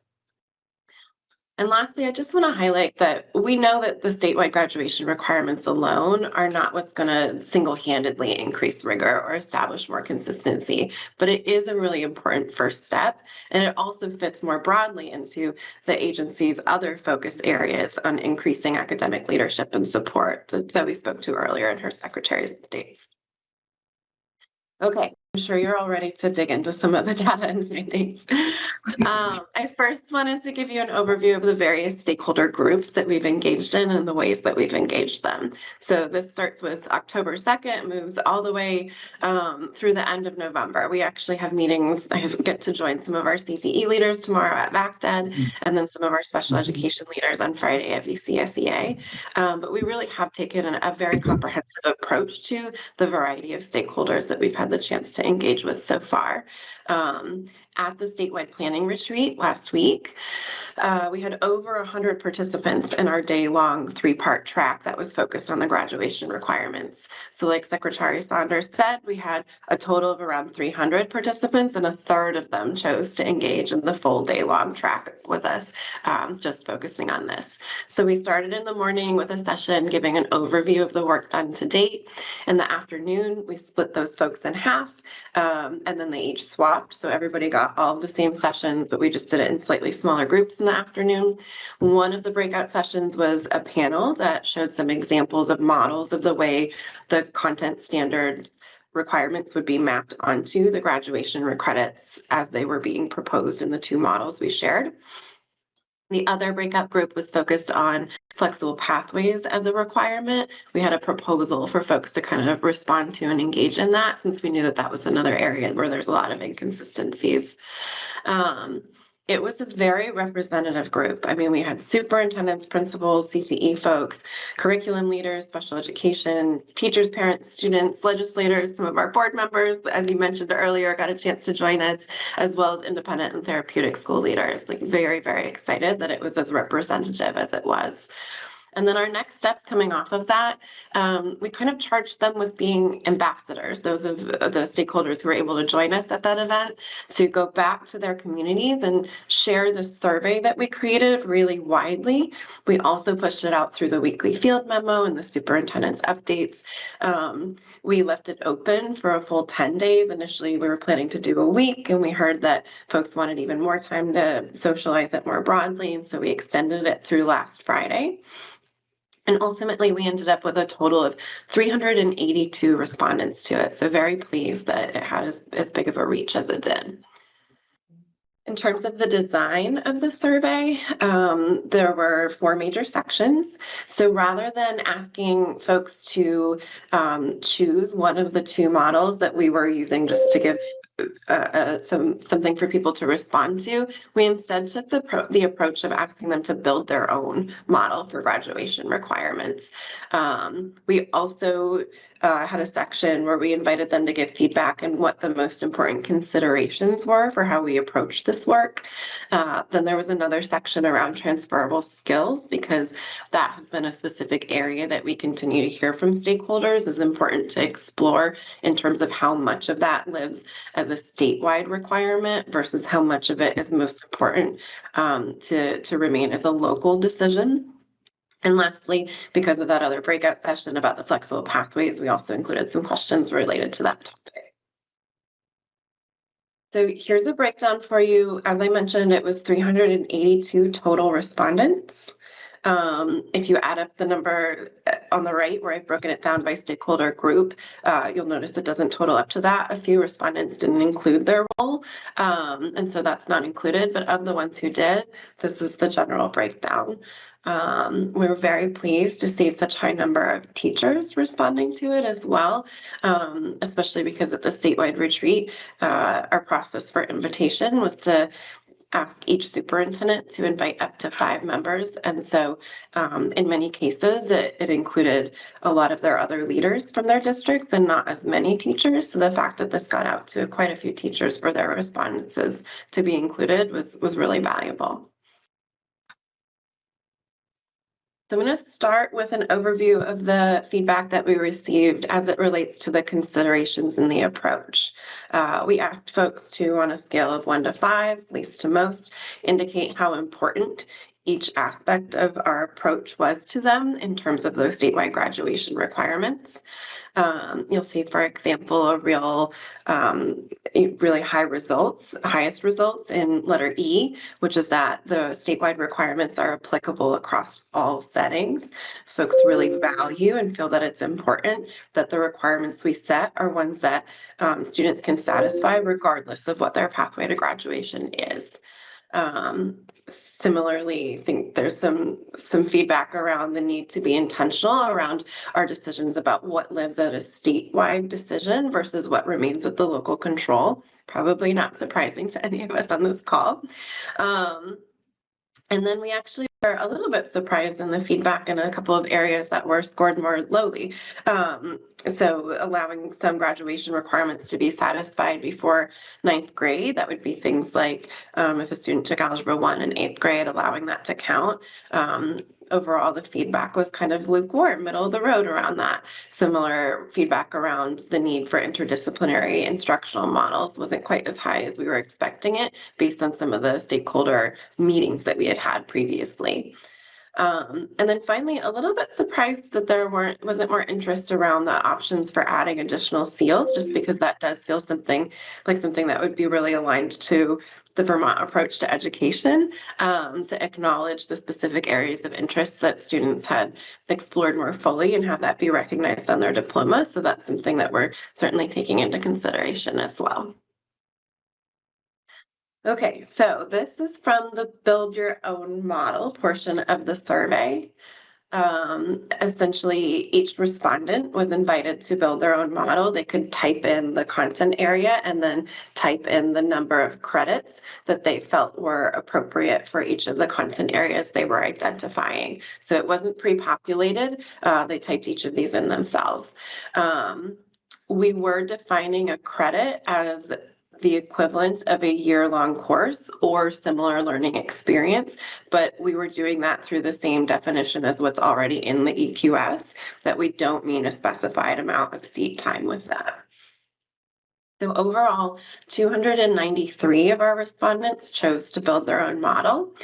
And lastly, I just want to highlight that we know that the statewide graduation requirements alone are not what's going to single-handedly increase rigor or establish more consistency, but it is a really important first step. And it also fits more broadly into the agency's other focus areas on increasing academic leadership and support that Zoe spoke to earlier in her Secretary of State's. Okay, I'm sure you're all ready to dig into some of the data and findings. I first wanted to give you an overview of the various stakeholder groups that we've engaged in and the ways that we've engaged them. So this starts with October 2nd, moves all the way through the end of November. We actually have meetings. I get to join some of our CTE leaders tomorrow at VACTED, and then some of our special education leaders on Friday at VCSEA. But we really have taken a very comprehensive approach to the variety of stakeholders that we've had the chance to engage with so far. at the statewide planning retreat last week. We had over 100 participants in our day-long 3-part track that was focused on the graduation requirements. So like Secretary Saunders said, we had a total of around 300 participants, and a third of them chose to engage in the full day-long track with us, just focusing on this. So we started in the morning with a session giving an overview of the work done to date. In the afternoon, we split those folks in half, and then they each swapped. So everybody got all of the same sessions, but we just did it in slightly smaller groups in the afternoon. One of the breakout sessions was a panel that showed some examples of models of the way the content standard requirements would be mapped onto the graduation credits as they were being proposed in the 2 models we shared. The other breakout group was focused on flexible pathways as a requirement. We had a proposal for folks to kind of respond to and engage in that, since we knew that that was another area where there's a lot of inconsistencies. It was a very representative group. I mean, we had superintendents, principals, CTE folks, curriculum leaders, special education, teachers, parents, students, legislators, some of our board members, as you mentioned earlier, got a chance to join us, as well as independent and therapeutic school leaders. Like, very, very excited that it was as representative as it was. And then our next steps coming off of that, we kind of charged them with being ambassadors, those of the stakeholders who were able to join us at that event, to go back to their communities and share the survey that we created really widely. We also pushed it out through the weekly field memo and the superintendent's updates. We left it open for a full 10 days. Initially, we were planning to do a week, and we heard that folks wanted even more time to socialize it more broadly, and so we extended it through last Friday. And ultimately, we ended up with a total of 382 respondents to it. So very pleased that it had as big of a reach as it did. In terms of the design of the survey, there were 4 major sections. So rather than asking folks to choose one of the 2 models that we were using just to give something for people to respond to, we instead took the approach of asking them to build their own model for graduation requirements. We also had a section where we invited them to give feedback on what the most important considerations were for how we approach this work. Then there was another section around transferable skills, because that has been a specific area that we continue to hear from stakeholders is important to explore in terms of how much of that lives as a statewide requirement versus how much of it is most important to remain as a local decision. And lastly, because of that other breakout session about the flexible pathways, we also included some questions related to that topic. So here's a breakdown for you. As I mentioned, it was 382 total respondents. If you add up the number on the right, where I've broken it down by stakeholder group, you'll notice it doesn't total up to that. A few respondents didn't include their role, and so that's not included. But of the ones who did, this is the general breakdown. We were very pleased to see such high number of teachers responding to it as well, especially because at the statewide retreat, our process for invitation was to ask each superintendent to invite up to 5 members. And so in many cases, it included a lot of their other leaders from their districts and not as many teachers. So the fact that this got out to quite a few teachers for their responses to be included was really valuable. So I'm going to start with an overview of the feedback that we received as it relates to the considerations in the approach. We asked folks to, on a scale of 1 to 5, least to most, indicate how important each aspect of our approach was to them in terms of those statewide graduation requirements. You'll see, for example, a really highest results in letter E, which is that the statewide requirements are applicable across all settings. Folks really value and feel that it's important that the requirements we set are ones that students can satisfy regardless of what their pathway to graduation is. Similarly, I think there's some feedback around the need to be intentional around our decisions about what lives at a statewide decision versus what remains at the local control. Probably not surprising to any of us on this call. And then we actually are a little bit surprised in the feedback in a couple of areas that were scored more lowly. So allowing some graduation requirements to be satisfied before 9th grade, that would be things like if a student took Algebra 1 in 8th grade, allowing that to count. Overall, the feedback was kind of lukewarm, middle of the road around that. Similar feedback around the need for interdisciplinary instructional models wasn't quite as high as we were expecting it based on some of the stakeholder meetings that we had had previously. And then finally, a little bit surprised that there wasn't more interest around the options for adding additional seals, just because that does feel something that would be really aligned to the Vermont approach to education, to acknowledge the specific areas of interest that students had explored more fully and have that be recognized on their diploma. So that's something that we're certainly taking into consideration as well. Okay, so this is from the Build Your Own Model portion of the survey. Essentially, each respondent was invited to build their own model. They could type in the content area and then type in the number of credits that they felt were appropriate for each of the content areas they were identifying. So it wasn't pre-populated. They typed each of these in themselves. We were defining a credit as the equivalent of a year-long course or similar learning experience, but we were doing that through the same definition as what's already in the EQS, that we don't mean a specified amount of seat time with that. So overall, 293 of our respondents chose to build their own model.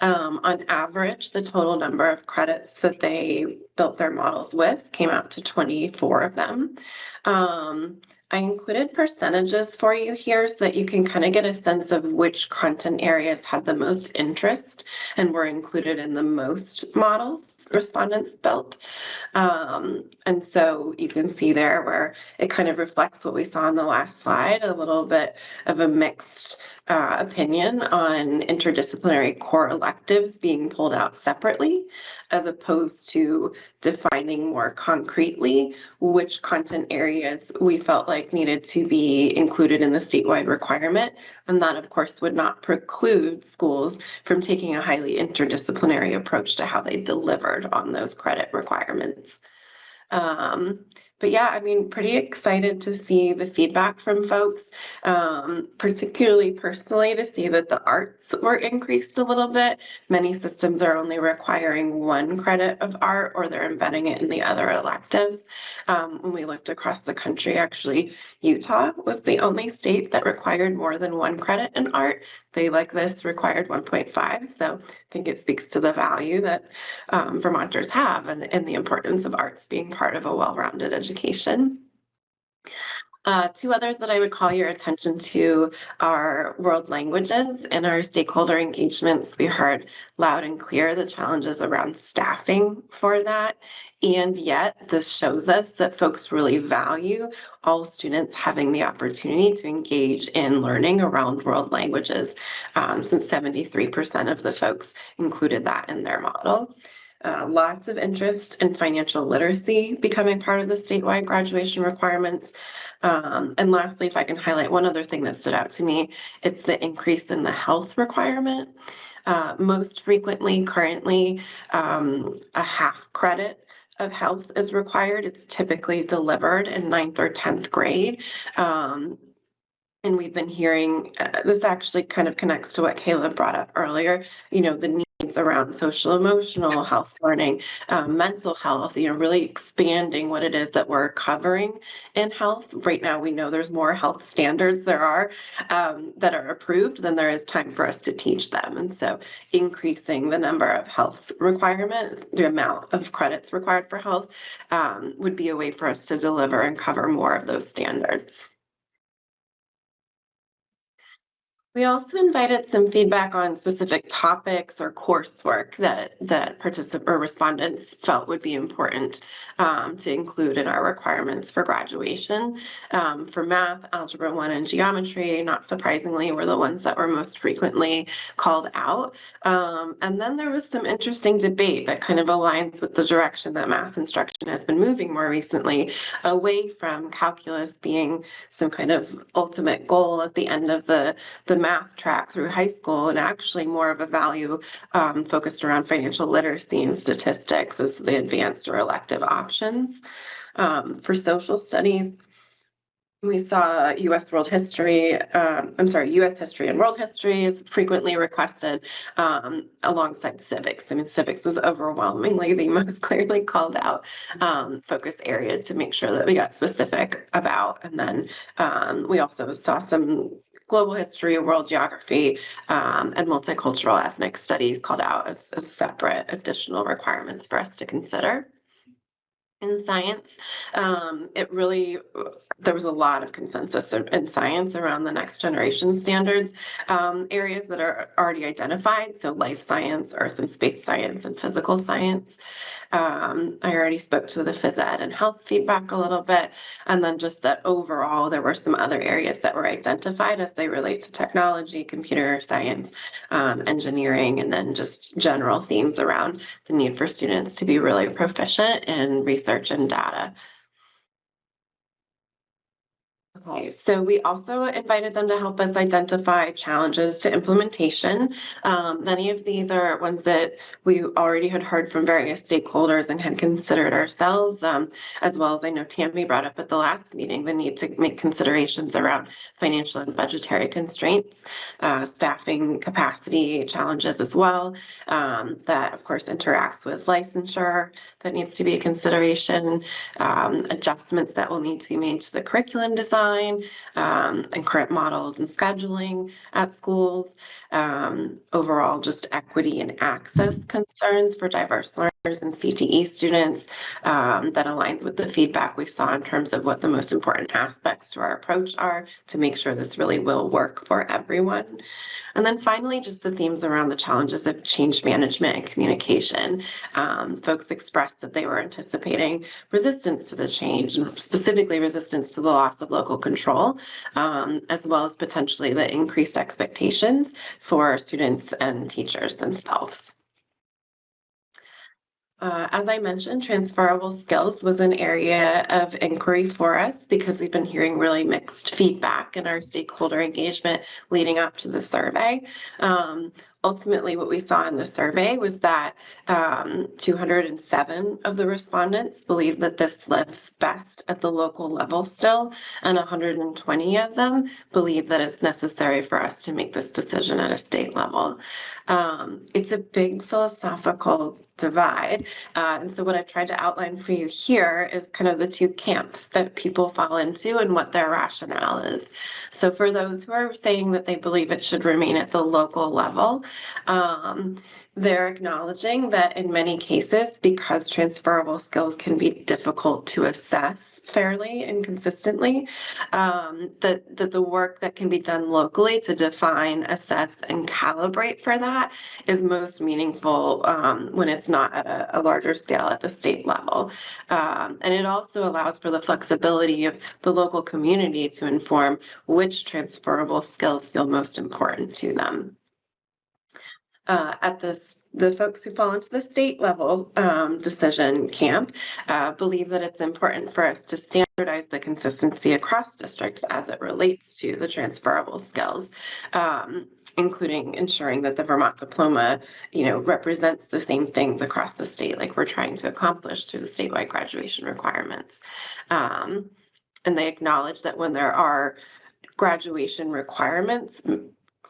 On average, the total number of credits that they built their models with came out to 24 of them. I included percentages for you here so that you can kind of get a sense of which content areas had the most interest and were included in the most models respondents built. And so you can see there where it kind of reflects what we saw on the last slide, a little bit of a mixed opinion on interdisciplinary core electives being pulled out separately, as opposed to defining more concretely which content areas we felt like needed to be included in the statewide requirement. And that, of course, would not preclude schools from taking a highly interdisciplinary approach to how they delivered on those credit requirements. But yeah, I mean, pretty excited to see the feedback from folks, particularly personally to see that the arts were increased a little bit. Many systems are only requiring 1 credit of art, or they're embedding it in the other electives. When we looked across the country, actually, Utah was the only state that required more than 1 credit in art. They, like this, required 1.5. So I think it speaks to the value that Vermonters have and the importance of arts being part of a well-rounded education. 2 others that I would call your attention to are world languages. In our stakeholder engagements, we heard loud and clear the challenges around staffing for that. And yet this shows us that folks really value all students having the opportunity to engage in learning around world languages, since 73% of the folks included that in their model. Lots of interest in financial literacy becoming part of the statewide graduation requirements. And lastly, if I can highlight one other thing that stood out to me, it's the increase in the health requirement. Most frequently, currently, a half credit of health is required. It's typically delivered in 9th or 10th grade. And we've been hearing, this actually kind of connects to what Caleb brought up earlier, you know, the needs around social emotional health learning, mental health, you know, really expanding what it is that we're covering in health. Right now, we know there's more health standards that are approved than there is time for us to teach them. And so increasing the number of health requirements, the amount of credits required for health, would be a way for us to deliver and cover more of those standards. We also invited some feedback on specific topics or coursework that participants or respondents felt would be important to include in our requirements for graduation. For math, Algebra 1, and geometry, not surprisingly, were the ones that were most frequently called out. And then there was some interesting debate that kind of aligns with the direction that math instruction has been moving more recently, away from calculus being some kind of ultimate goal at the end of the math track through high school, and actually more of a value focused around financial literacy and statistics as the advanced or elective options. For social studies, we saw U.S. history and world history is frequently requested alongside civics. I mean, civics was overwhelmingly the most clearly called out focus area to make sure that we got specific about. And then we also saw some global history, world geography, and multicultural ethnic studies called out as separate additional requirements for us to consider. In science, there was a lot of consensus in science around the next generation standards, areas that are already identified. So life science, earth and space science, and physical science. I already spoke to the phys ed and health feedback a little bit. And then just that overall, there were some other areas that were identified as they relate to technology, computer science, engineering, and then just general themes around the need for students to be really proficient in research and data. Okay, so we also invited them to help us identify challenges to implementation. Many of these are ones that we already had heard from various stakeholders and had considered ourselves, as well as I know Tammy brought up at the last meeting, the need to make considerations around financial and budgetary constraints, staffing capacity challenges as well, that of course interacts with licensure that needs to be a consideration, adjustments that will need to be made to the curriculum design, and current models and scheduling at schools, overall just equity and access concerns for diverse learners and CTE students, that aligns with the feedback we saw in terms of what the most important aspects to our approach are to make sure this really will work for everyone. And then finally, just the themes around the challenges of change management and communication. Folks expressed that they were anticipating resistance to the change, and specifically resistance to the loss of local control, as well as potentially the increased expectations for students and teachers themselves. As I mentioned, transferable skills was an area of inquiry for us because we've been hearing really mixed feedback in our stakeholder engagement leading up to the survey. Ultimately, what we saw in the survey was that 207 of the respondents believe that this lives best at the local level still, and 120 of them believe that it's necessary for us to make this decision at a state level. It's a big philosophical divide. And so what I've tried to outline for you here is kind of the two camps that people fall into and what their rationale is. So for those who are saying that they believe it should remain at the local level, they're acknowledging that in many cases, because transferable skills can be difficult to assess fairly and consistently, that the work that can be done locally to define, assess, and calibrate for that is most meaningful when it's not at a larger scale at the state level. And it also allows for the flexibility of the local community to inform which transferable skills feel most important to them. The folks who fall into the state level decision camp believe that it's important for us to standardize the consistency across districts as it relates to the transferable skills, including ensuring that the Vermont diploma, represents the same things across the state, like we're trying to accomplish through the statewide graduation requirements. And they acknowledge that when there are graduation requirements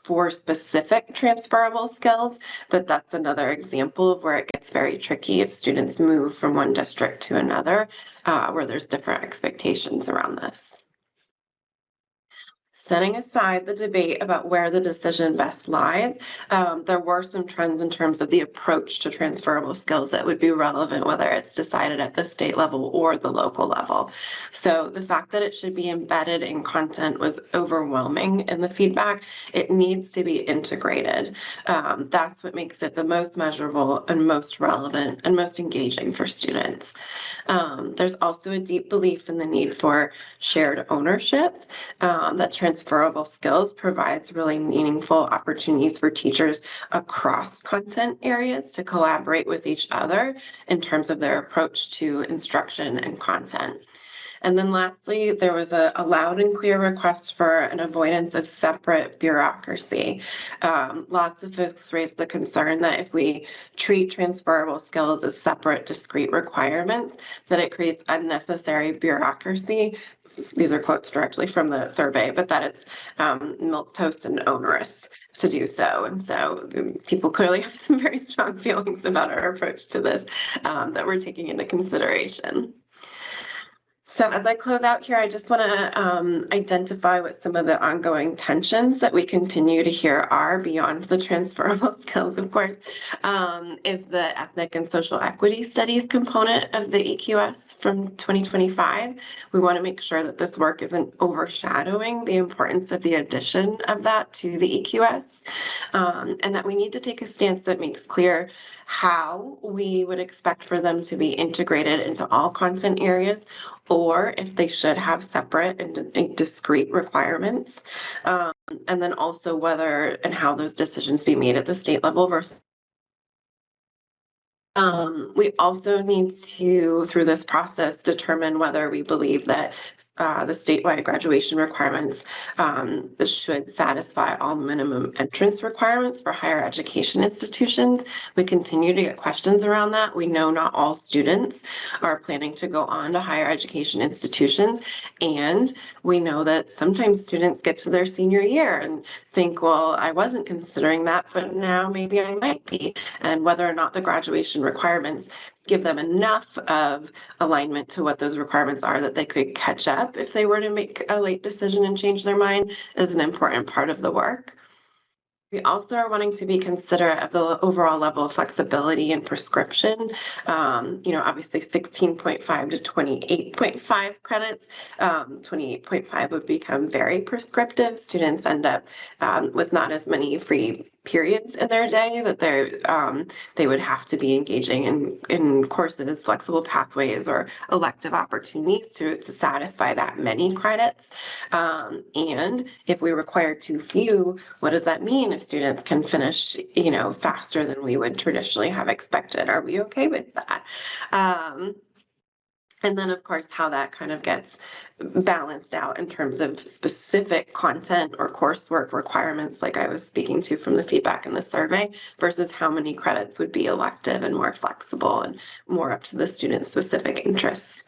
for specific transferable skills, that's another example of where it gets very tricky if students move from one district to another, where there's different expectations around this. Setting aside the debate about where the decision best lies, there were some trends in terms of the approach to transferable skills that would be relevant, whether it's decided at the state level or the local level. So the fact that it should be embedded in content was overwhelming in the feedback. It needs to be integrated. That's what makes it the most measurable and most relevant and most engaging for students. There's also a deep belief in the need for shared ownership, that transferable skills provides really meaningful opportunities for teachers across content areas to collaborate with each other in terms of their approach to instruction and content. And then lastly, there was a loud and clear request for an avoidance of separate bureaucracy. Lots of folks raised the concern that if we treat transferable skills as separate, discrete requirements, that it creates unnecessary bureaucracy. These are quotes directly from the survey, but that it's milquetoast and onerous to do so. And so people clearly have some very strong feelings about our approach to this that we're taking into consideration. So as I close out here, I just want to identify what some of the ongoing tensions that we continue to hear are beyond the transferable skills, of course, is the ethnic and social equity studies component of the EQS from 2025. We want to make sure that this work isn't overshadowing the importance of the addition of that to the EQS, and that we need to take a stance that makes clear how we would expect for them to be integrated into all content areas, or if they should have separate and discrete requirements, and then also whether and how those decisions be made at the state level versus. We also need to, through this process, determine whether we believe that the statewide graduation requirements should satisfy all minimum entrance requirements for higher education institutions. We continue to get questions around that. We know not all students are planning to go on to higher education institutions, and we know that sometimes students get to their senior year and think, well, I wasn't considering that, but now maybe I might be, and whether or not the graduation requirements give them enough of alignment to what those requirements are that they could catch up if they were to make a late decision and change their mind is an important part of the work. We also are wanting to be considerate of the overall level of flexibility in prescription. Obviously 16.5 to 28.5 credits. 28.5 would become very prescriptive. Students end up with not as many free periods in their day that they would have to be engaging in courses, flexible pathways, or elective opportunities to satisfy that many credits. And if we require too few, what does that mean if students can finish, faster than we would traditionally have expected? Are we okay with that? And then, of course, how that kind of gets balanced out in terms of specific content or coursework requirements, like I was speaking to from the feedback in the survey, versus how many credits would be elective and more flexible and more up to the student's specific interests.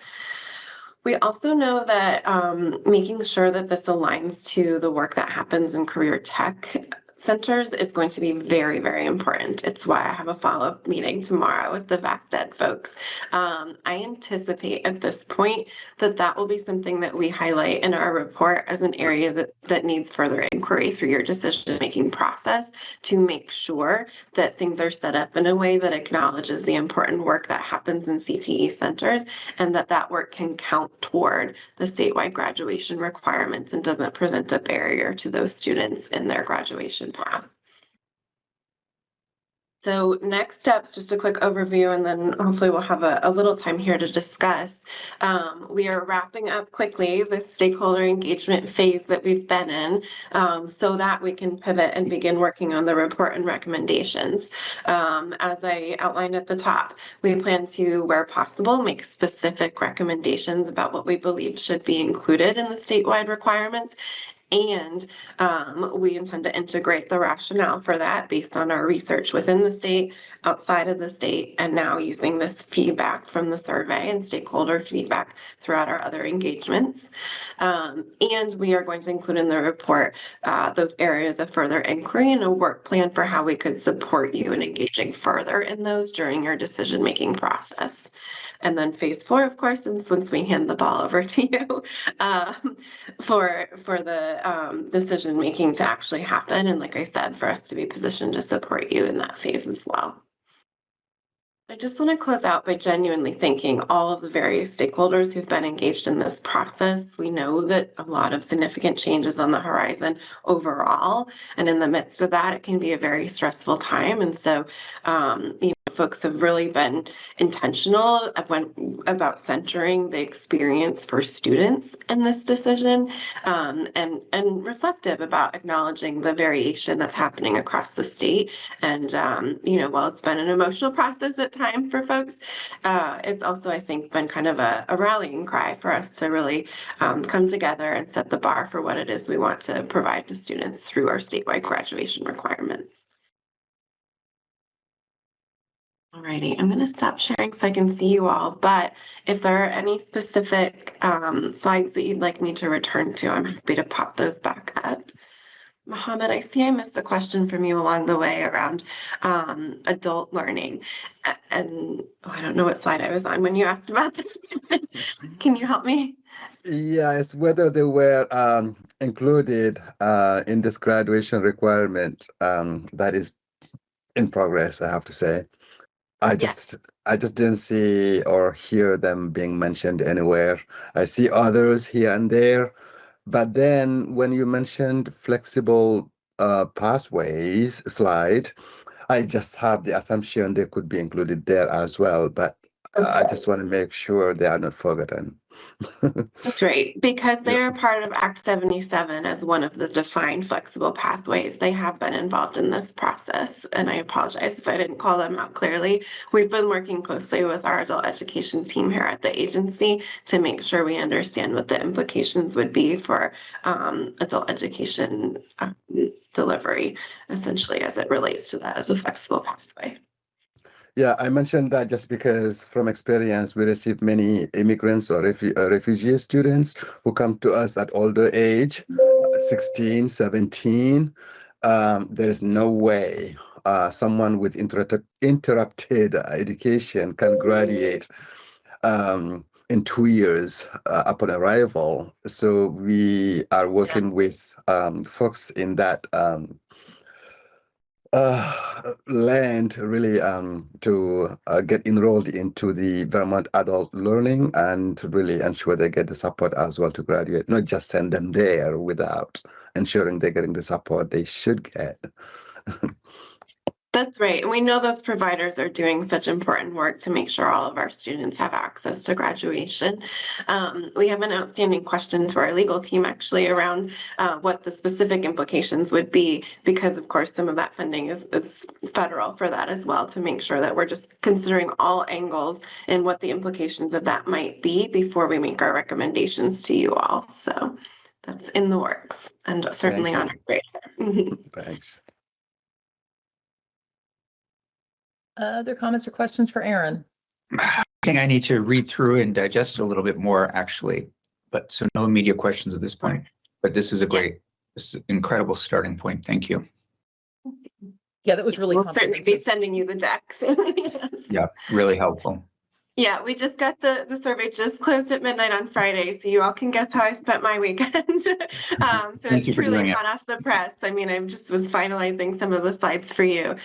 We also know that making sure that this aligns to the work that happens in career tech centers is going to be very, very important. It's why I have a follow-up meeting tomorrow with the VACDED folks. I anticipate at this point that will be something that we highlight in our report as an area that needs further inquiry through your decision-making process to make sure that things are set up in a way that acknowledges the important work that happens in CTE centers and that work can count toward the statewide graduation requirements and doesn't present a barrier to those students in their graduation path. So next steps, just a quick overview, and then hopefully we'll have a little time here to discuss. We are wrapping up quickly the stakeholder engagement phase that we've been in so that we can pivot and begin working on the report and recommendations. As I outlined at the top, we plan to, where possible, make specific recommendations about what we believe should be included in the statewide requirements. And we intend to integrate the rationale for that based on our research within the state, outside of the state, and now using this feedback from the survey and stakeholder feedback throughout our other engagements. And we are going to include in the report those areas of further inquiry and a work plan for how we could support you in engaging further in those during your decision-making process. And then phase 4, of course, is once we hand the ball over to you for the decision making to actually happen. And like I said, for us to be positioned to support you in that phase as well. I just want to close out by genuinely thanking all of the various stakeholders who've been engaged in this process. We know that a lot of significant changes on the horizon overall, and in the midst of that, it can be a very stressful time. And so, folks have really been intentional about centering the experience for students in this decision, and reflective about acknowledging the variation that's happening across the state. And while it's been an emotional process at time for folks. It's also, I think, been kind of a rallying cry for us to really come together and set the bar for what it is we want to provide to students through our statewide graduation requirements. Alrighty, I'm going to stop sharing so I can see you all, but if there are any specific slides that you'd like me to return to, I'm happy to pop those back up. Mohammed, I see I missed a question from you along the way around adult learning. And I don't know what slide I was on when you asked about this. Can you help me? Yeah, it's whether they were included in this graduation requirement that is in progress, I have to say. I just didn't see or hear them being mentioned anywhere. I see others here and there, but then when you mentioned flexible pathways slide, I just have the assumption they could be included there as well, but I just want to make sure they are not forgotten. That's right, because they are part of Act 77 as one of the defined flexible pathways. They have been involved in this process, and I apologize if I didn't call them out clearly. We've been working closely with our adult education team here at the agency to make sure we understand what the implications would be for adult education delivery, essentially, as it relates to that as a flexible pathway. Yeah, I mentioned that just because from experience, we receive many immigrants or refugee students who come to us at older age, 16, 17. There is no way someone with interrupted education can graduate in 2 years upon arrival. So we are working with folks in that land really to get enrolled into the Vermont adult learning and to really ensure they get the support as well to graduate, not just send them there without ensuring they're getting the support they should get. That's right. And we know those providers are doing such important work to make sure all of our students have access to graduation. We have an outstanding question to our legal team actually around what the specific implications would be, because of course some of that funding is federal for that as well, to make sure that we're just considering all angles and what the implications of that might be before we make our recommendations to you all. So that's in the works and certainly on our radar. Thanks. Other comments or questions for Aaron? I think I need to read through and digest it a little bit more, actually. But so no immediate questions at this point. But this is this is an incredible starting point. Thank you. Yeah, that was really We'll certainly be sending you the decks. Yes. Yeah, really helpful. Yeah, we just got the survey just closed at midnight on Friday, so you all can guess how I spent my weekend. So Thank you it's for doing truly it. hot off the press. I mean, I just was finalizing some of the slides for you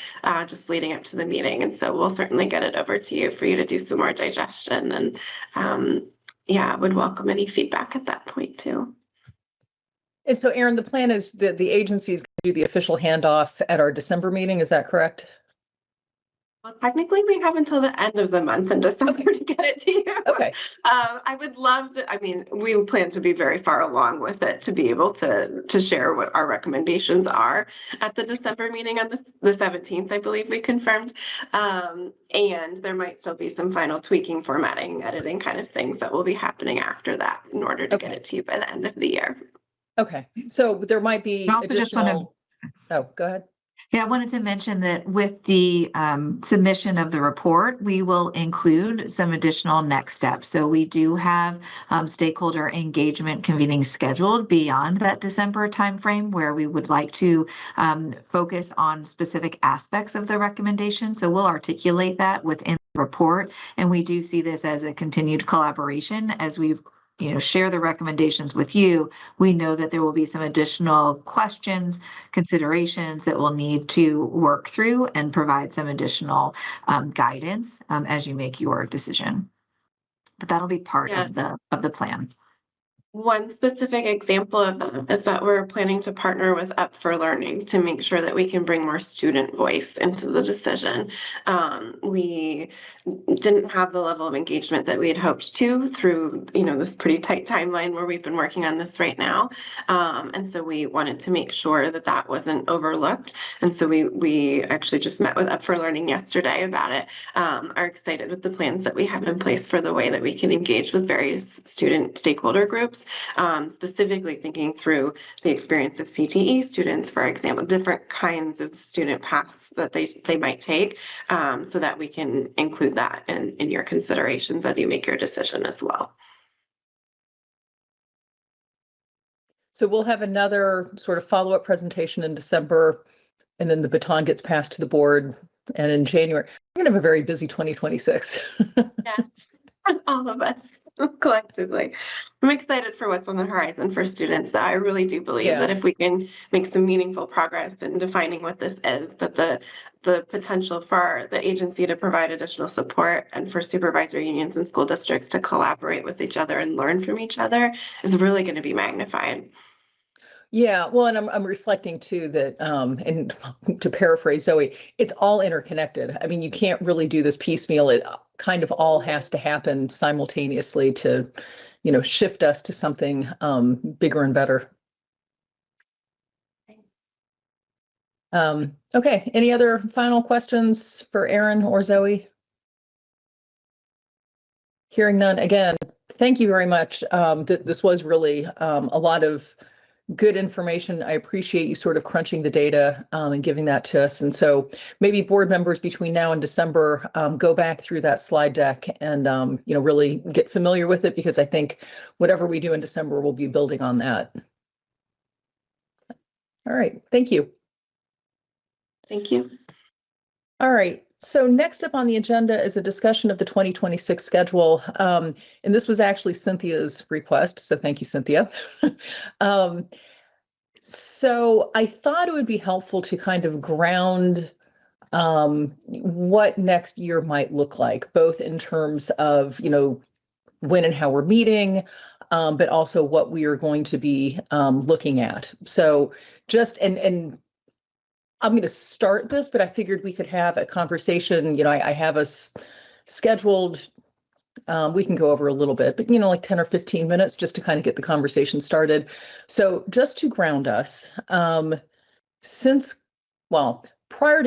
just leading up to the meeting, and so we'll certainly get it over to you for you to do some more digestion. And yeah, I would welcome any feedback at that point too. And so, Aaron, the plan is that the agency is going to do the official handoff at our December meeting. Is that correct? Well, technically, we have until the end of the month in December to get it to you. Okay. I would love to. I mean, we plan to be very far along with it to be able to share what our recommendations are at the December meeting on the 17th, I believe we confirmed. And there might still be some final tweaking, formatting, editing kind of things that will be happening after that in order to get it to you by the end of the year. Okay. So there might be I also just additional. Oh, go ahead. Yeah, I wanted to mention that with the submission of the report, we will include some additional next steps. So we do have stakeholder engagement convening scheduled beyond that December timeframe, where we would like to focus on specific aspects of the recommendation. So we'll articulate that within the report. And we do see this as a continued collaboration as we've share the recommendations with you. We know that there will be some additional questions, considerations that we'll need to work through and provide some additional guidance as you make your decision. But that'll be part of the plan. One specific example of that is that we're planning to partner with Up for Learning to make sure that we can bring more student voice into the decision. We didn't have the level of engagement that we had hoped to through, this pretty tight timeline where we've been working on this right now. And so we wanted to make sure that that wasn't overlooked. And so we actually just met with Up for Learning yesterday about it. Are excited with the plans that we have in place for the way that we can engage with various student stakeholder groups. Specifically thinking through the experience of CTE students, for example, different kinds of student paths that they might take, so that we can include that in your considerations as you make your decision as well. So we'll have another sort of follow-up presentation in December, and then the baton gets passed to the board. And in January, we're going to have a very busy 2026. Yes, all of us collectively. I'm excited for what's on the horizon for students. I really do believe that if we can make some meaningful progress in defining what this is, that the potential for the agency to provide additional support and for supervisory unions and school districts to collaborate with each other and learn from each other is really going to be magnified. Yeah, well, and I'm reflecting too that, and to paraphrase Zoe, it's all interconnected. I mean, you can't really do this piecemeal. It kind of all has to happen simultaneously to, shift us to something bigger and better. Okay, any other final questions for Erin or Zoe? Hearing none, again, thank you very much. This was really a lot of good information. I appreciate you sort of crunching the data and giving that to us. And so maybe board members between now and December, go back through that slide deck and, really get familiar with it, because I think whatever we do in December, we'll be building on that. All right. Thank you. Thank you. All right. So next up on the agenda is a discussion of the 2026 schedule. And this was actually Cynthia's request. So thank you, Cynthia. So I thought it would be helpful to kind of ground what next year might look like, both in terms of, when and how we're meeting, but also what we are going to be looking at. So just, and I'm going to start this, but I figured we could have a conversation. I have us scheduled. We can go over a little bit, but like 10 or 15 minutes just to kind of get the conversation started. So just to ground us, prior to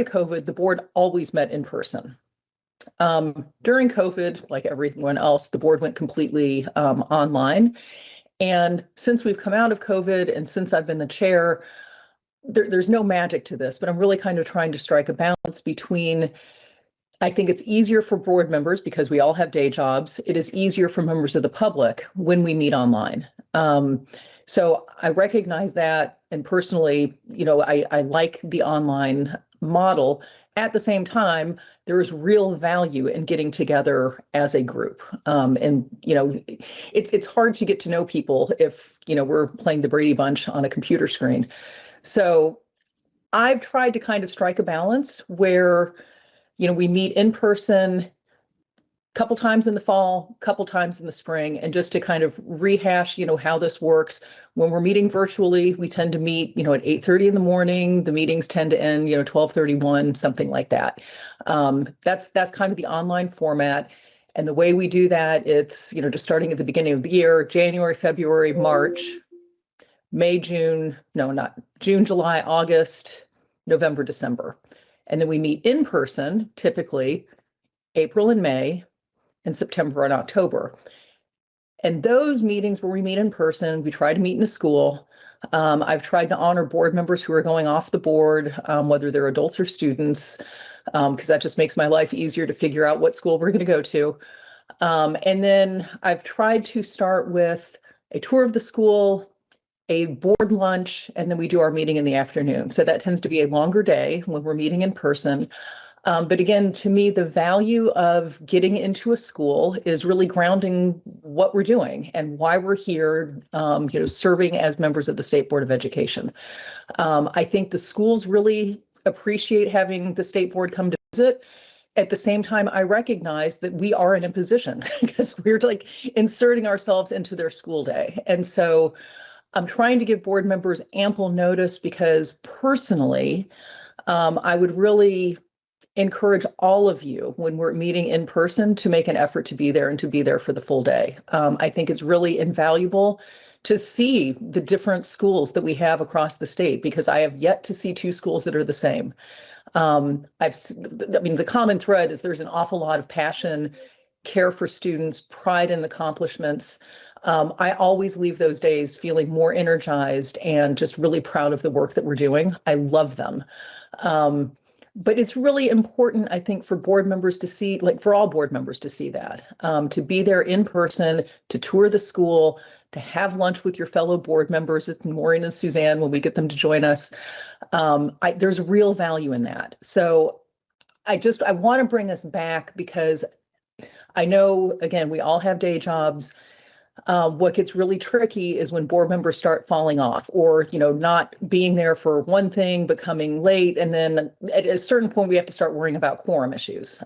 COVID, the board always met in person. During COVID, like everyone else, the board went completely online. And since we've come out of COVID and since I've been the chair, there's no magic to this, but I'm really kind of trying to strike a balance between, I think it's easier for board members because we all have day jobs. It is easier for members of the public when we meet online. So I recognize that, and personally, I like the online model. At the same time, there is real value in getting together as a group. It's hard to get to know people if, we're playing the Brady Bunch on a computer screen. So I've tried to kind of strike a balance where, we meet in person a couple times in the fall, a couple times in the spring, and just to kind of rehash, how this works. When we're meeting virtually, we tend to meet, at 8:30 in the morning. The meetings tend to end, 12:31, something like that. That's kind of the online format. And the way we do that, it's, just starting at the beginning of the year, January, February, March, May, June, not June, July, August, November, December. And then we meet in person, typically April and May, and September and October. And those meetings where we meet in person, we try to meet in a school. I've tried to honor board members who are going off the board, whether they're adults or students, because that just makes my life easier to figure out what school we're going to go to. And then I've tried to start with a tour of the school, a board lunch, and then we do our meeting in the afternoon. So that tends to be a longer day when we're meeting in person. But again, to me, the value of getting into a school is really grounding what we're doing and why we're here, serving as members of the State Board of Education. I think the schools really appreciate having the State Board come to visit at the same time, I recognize that we are in a position because we're like inserting ourselves into their school day. And so I'm trying to give board members ample notice because personally, I would really encourage all of you when we're meeting in person to make an effort to be there and to be there for the full day. I think it's really invaluable to see the different schools that we have across the state because I have yet to see two schools that are the same. I mean, the common thread is there's an awful lot of passion, care for students, pride in accomplishments. I always leave those days feeling more energized and just really proud of the work that we're doing. I love them. But it's really important, I think, for board members to see, like for all board members to see that, to be there in person, to tour the school, to have lunch with your fellow board members, Maureen and Suzanne, when we get them to join us. There's real value in that. So I want to bring us back because I know, again, we all have day jobs. What gets really tricky is when board members start falling off or, not being there for one thing, but coming late. And then at a certain point, we have to start worrying about quorum issues.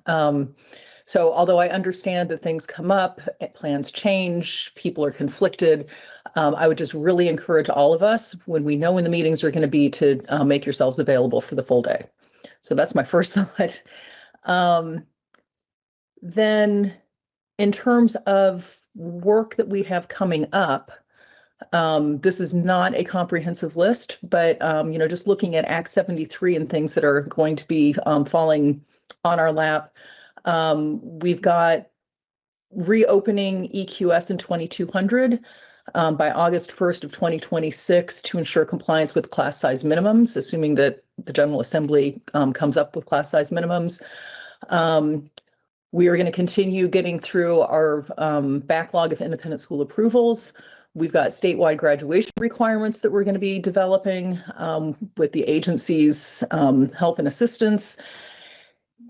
So although I understand that things come up, plans change, people are conflicted, I would just really encourage all of us when we know when the meetings are going to be to make yourselves available for the full day. So that's my first thought. Then in terms of work that we have coming up, this is not a comprehensive list, but just looking at Act 73 and things that are going to be falling on our lap. We've got reopening EQS in 2200 by August 1st of 2026 to ensure compliance with class size minimums, assuming that the General Assembly comes up with class size minimums. We are going to continue getting through our backlog of independent school approvals. We've got statewide graduation requirements that we're going to be developing with the agency's help and assistance.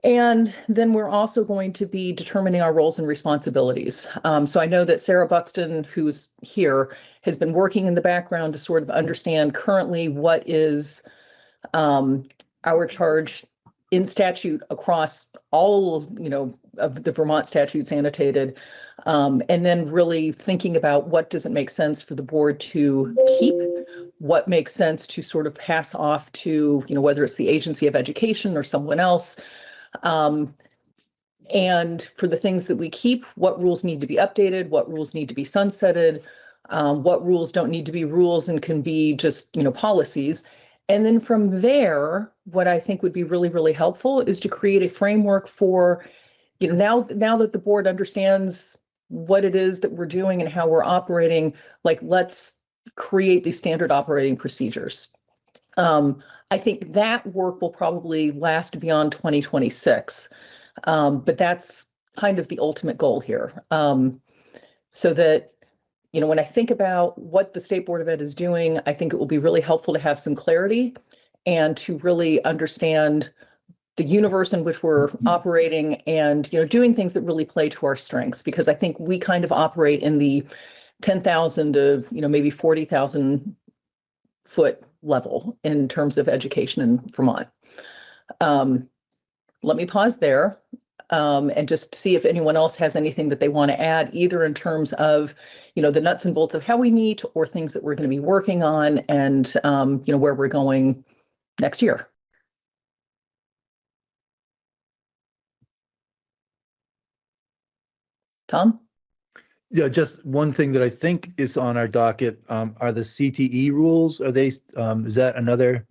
And then we're also going to be determining our roles and responsibilities. So I know that Sarah Buxton, who's here, has been working in the background to sort of understand currently what is our charge in statute across all, of the Vermont statutes annotated, and then really thinking about what doesn't make sense for the board to keep, what makes sense to sort of pass off to, whether it's the Agency of Education or someone else. And for the things that we keep, what rules need to be updated, what rules need to be sunsetted, what rules don't need to be rules and can be just, policies. And then from there, what I think would be really, really helpful is to create a framework for, now that the board understands what it is that we're doing and how we're operating, like let's create these standard operating procedures. I think that work will probably last beyond 2026, but that's kind of the ultimate goal here. So that, when I think about what the State Board of Ed is doing, I think it will be really helpful to have some clarity and to really understand the universe in which we're operating and, doing things that really play to our strengths, because I think we kind of operate in the 10,000 to, maybe 40,000 foot level in terms of education in Vermont. Let me pause there and just see if anyone else has anything that they want to add, either in terms of, the nuts and bolts of how we meet or things that we're going to be working on and, where we're going next year. Tom? Yeah, just one thing that I think is on our docket are the CTE rules. Are they, is that another?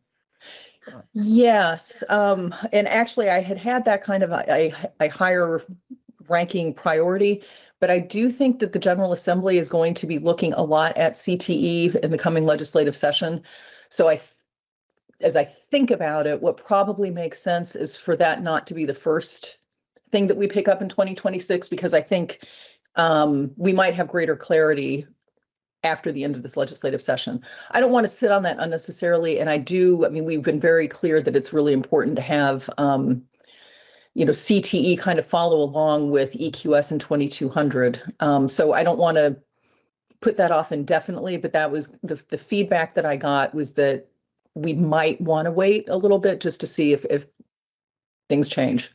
Yes, and actually I had that kind of a higher ranking priority, but I do think that the General Assembly is going to be looking a lot at CTE in the coming legislative session. So as I think about it, what probably makes sense is for that not to be the first thing that we pick up in 2026, because I think we might have greater clarity after the end of this legislative session. I don't want to sit on that unnecessarily. And we've been very clear that it's really important to have, CTE kind of follow along with EQS in 2200. So I don't want to put that off indefinitely, but that was the feedback that I got was that we might want to wait a little bit just to see if things change.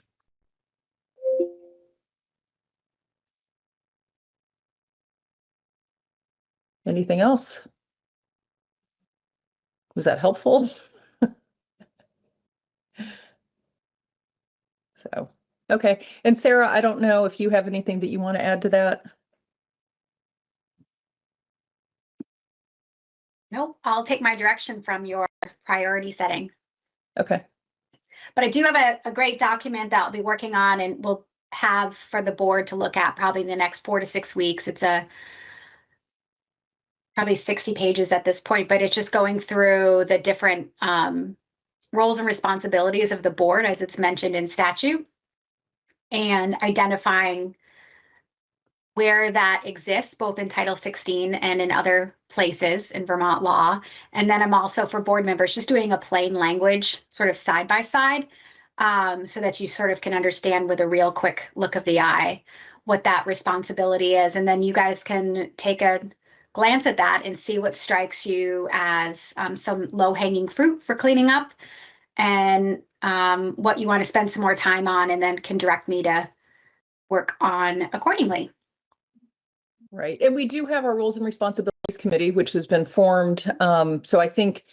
Anything else? Was that helpful? So, okay. And Sarah, I don't know if you have anything that you want to add to that. Nope, I'll take my direction from your priority setting. Okay. But I do have a great document that I'll be working on and we'll have for the board to look at probably in the next 4 to 6 weeks. It's probably 60 pages at this point, but it's just going through the different roles and responsibilities of the board as it's mentioned in statute and identifying where that exists, both in Title 16 and in other places in Vermont law. And then I'm also for board members just doing a plain language sort of side by side so that you sort of can understand with a real quick look of the eye what that responsibility is. And then you guys can take a glance at that and see what strikes you as some low-hanging fruit for cleaning up and what you want to spend some more time on, and then can direct me to work on accordingly. Right. And we do have our Rules and Responsibilities Committee, which has been formed. So I think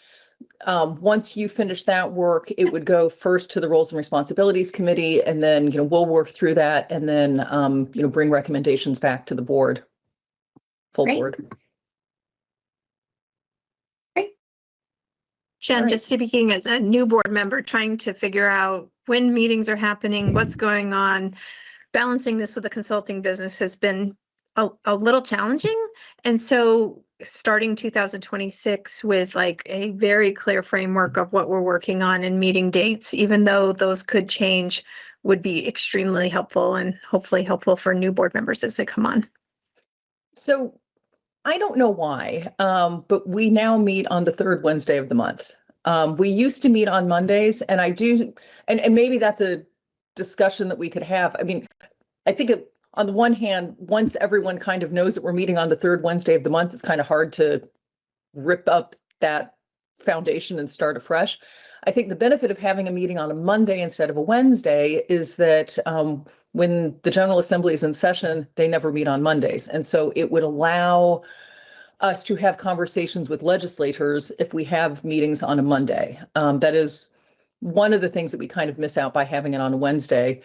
once you finish that work, it would go first to the Rules and Responsibilities Committee, and then, we'll work through that and then, bring recommendations back to the board, full Great. board. Jen, Right. just speaking as a new board member, trying to figure out when meetings are happening, what's going on, balancing this with a consulting business has been a little challenging. And so starting 2026 with like a very clear framework of what we're working on and meeting dates, even though those could change, would be extremely helpful and hopefully helpful for new board members as they come on. So I don't know why, but we now meet on the third Wednesday of the month. We used to meet on Mondays, and and maybe that's a discussion that we could have. I mean, I think on the one hand, once everyone kind of knows that we're meeting on the third Wednesday of the month, it's kind of hard to rip up that foundation and start afresh. I think the benefit of having a meeting on a Monday instead of a Wednesday is that when the General Assembly is in session, they never meet on Mondays. And so it would allow us to have conversations with legislators if we have meetings on a Monday. That is one of the things that we kind of miss out by having it on a Wednesday.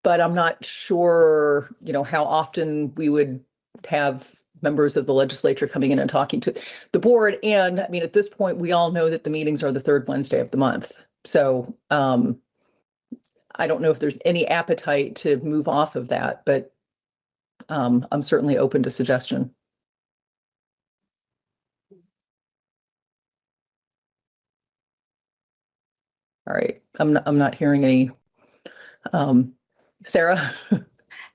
But I'm not sure, how often we would have members of the legislature coming in and talking to the board. And I mean, at this point, we all know that the meetings are the third Wednesday of the month. So I don't know if there's any appetite to move off of that, but I'm certainly open to suggestion. All right, I'm not hearing any. Sarah?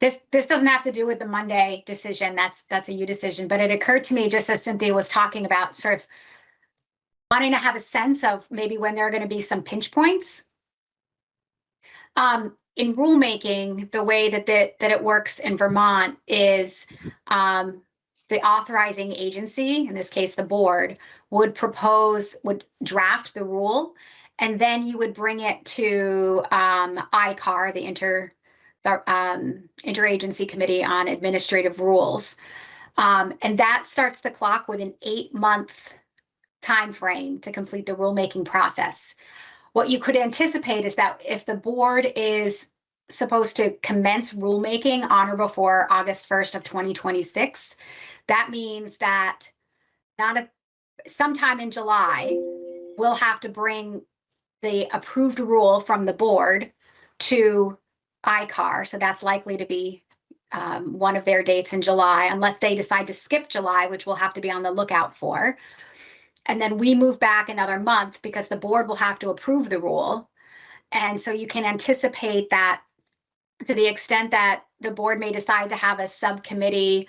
This doesn't have to do with the Monday decision. That's a you decision. But it occurred to me just as Cynthia was talking about sort of wanting to have a sense of maybe when there are going to be some pinch points. In rulemaking, the way that it works in Vermont is the authorizing agency, in this case the board, would draft the rule, and then you would bring it to ICAR, the Interagency Committee on Administrative Rules. And that starts the clock with an 8-month time frame to complete the rulemaking process. What you could anticipate is that if the board is supposed to commence rulemaking on or before August 1st of 2026, that means that sometime in July, we'll have to bring the approved rule from the board to ICAR. So that's likely to be one of their dates in July, unless they decide to skip July, which we'll have to be on the lookout for. And then we move back another month because the board will have to approve the rule. And so you can anticipate that to the extent that the board may decide to have a subcommittee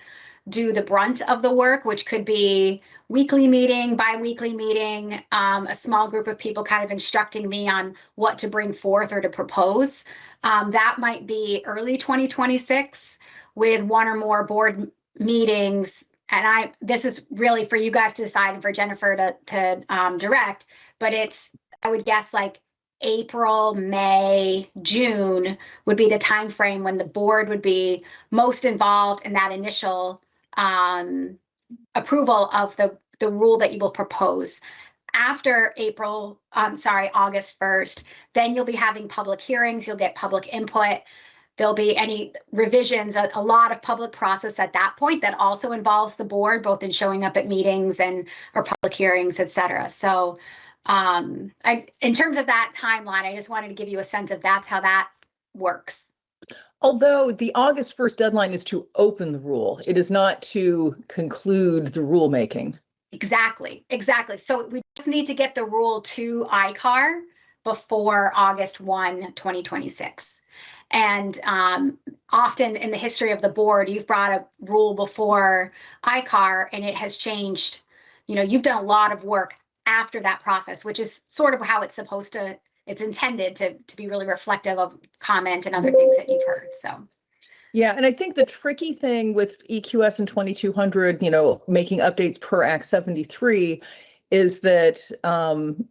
do the brunt of the work, which could be weekly meeting, bi-weekly meeting, a small group of people kind of instructing me on what to bring forth or to propose. That might be early 2026 with one or more board meetings. And this is really for you guys to decide and for Jennifer to direct, but I would guess like April, May, June would be the time frame when the board would be most involved in that initial approval of the rule that you will propose. After August 1st, then you'll be having public hearings, you'll get public input. There'll be any revisions, a lot of public process at that point that also involves the board, both in showing up at meetings or public hearings, et cetera. So in terms of that timeline, I just wanted to give you a sense of that's how that works. Although the August 1st deadline is to open the rule, it is not to conclude the rulemaking. Exactly. So we just need to get the rule to ICAR before August 1, 2026. And often in the history of the board, you've brought a rule before ICAR and it has changed. You've done a lot of work after that process, which is sort of how it's intended to be really reflective of comment and other things that you've heard. So. Yeah, and I think the tricky thing with EQS and 2200, making updates per Act 73 is that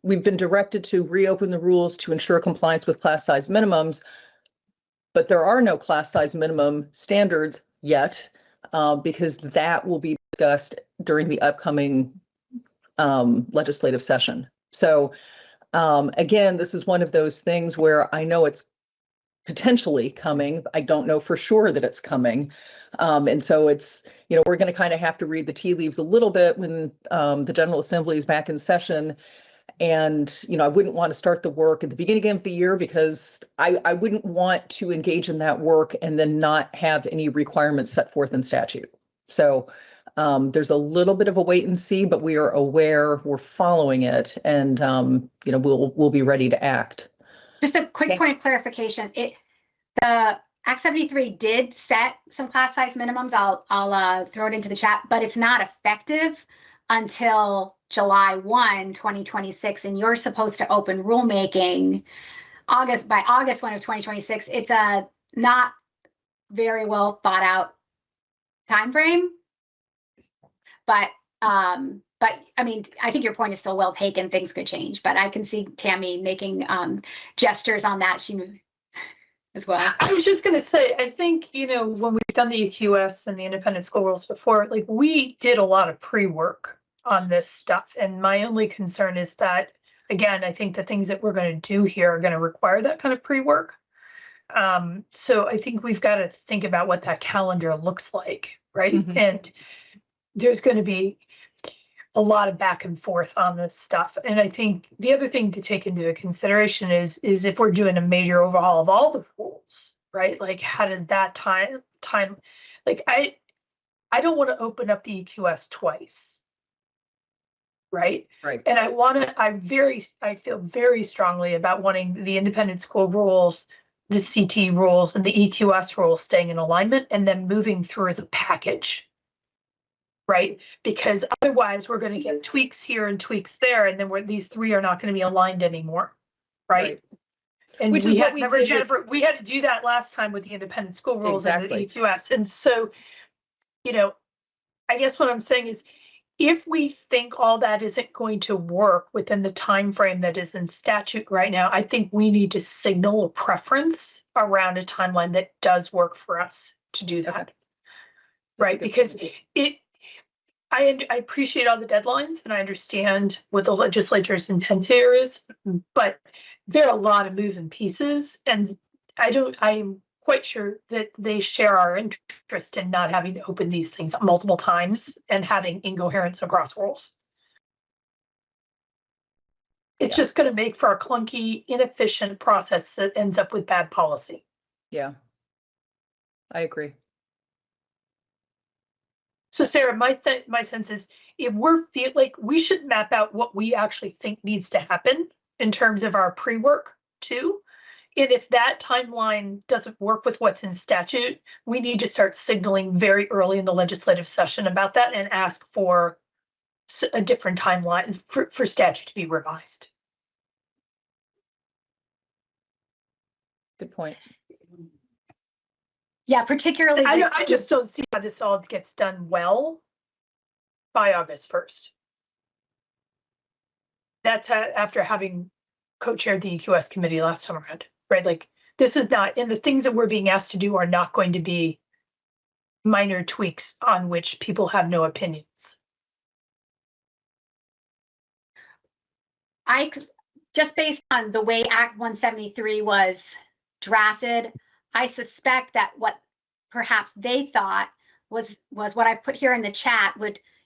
we've been directed to reopen the rules to ensure compliance with class size minimums, but there are no class size minimum standards yet because that will be discussed during the upcoming legislative session. So again, this is one of those things where I know it's potentially coming. I don't know for sure that it's coming. And so it's, we're going to kind of have to read the tea leaves a little bit when the General Assembly is back in session. And, I wouldn't want to start the work at the beginning of the year because I wouldn't want to engage in that work and then not have any requirements set forth in statute. So there's a little bit of a wait and see, but we are aware, we're following it, and, we'll be ready to act. Just a quick point of clarification. The Act 73 did set some class size minimums. I'll throw it into the chat, but it's not effective until July 1, 2026. And you're supposed to open rulemaking by August 1 of 2026. It's a not very well thought out time frame. But I mean, I think your point is still well taken. Things could change, but I can see Tammy making gestures on that. She as well. I was just going to say, I think, when we've done the EQS and the independent school rules before, we did a lot of pre-work on this stuff. And my only concern is that, again, I think the things that we're going to do here are going to require that kind of pre-work. So I think we've got to think about what that calendar looks like, right? Mm-hmm. And there's going to be a lot of back and forth on this stuff. And I think the other thing to take into consideration is if we're doing a major overhaul of all the rules, right? How did that time, I don't want to open up the EQS twice. Right. Right. And I feel very strongly about wanting the independent school rules, the CT rules, and the EQS rules staying in alignment and then moving through as a package. Right, because otherwise we're going to get tweaks here and tweaks there, and then these three are not going to be aligned anymore, right? And which is what we did. Jennifer, we had to do that last time with the independent school rules and the EQS, and so, I guess what I'm saying is, if we think all that isn't going to work within the time frame that is in statute right now, I think we need to signal a preference around a timeline that does work for us to do that, okay. Right? Because I appreciate all the deadlines and I understand what the legislature's intent here is, but there are a lot of moving pieces, and I'm quite sure that they share our interest in not having to open these things multiple times and having incoherence across rules. It's just going to make for a clunky, inefficient process that ends up with bad policy. Yeah, I agree. So Sarah, my sense is if we should map out what we actually think needs to happen in terms of our pre-work too. And if that timeline doesn't work with what's in statute, we need to start signaling very early in the legislative session about that and ask for a different timeline for statute to be revised. Good point. Yeah, particularly. I just don't see how this all gets done well by August 1st. That's after having co-chaired the EQS committee last time around, right? This is not, and the things that we're being asked to do are not going to be minor tweaks on which people have no opinions. Just based on the way Act 173 was drafted, I suspect that what perhaps they thought was what I've put here in the chat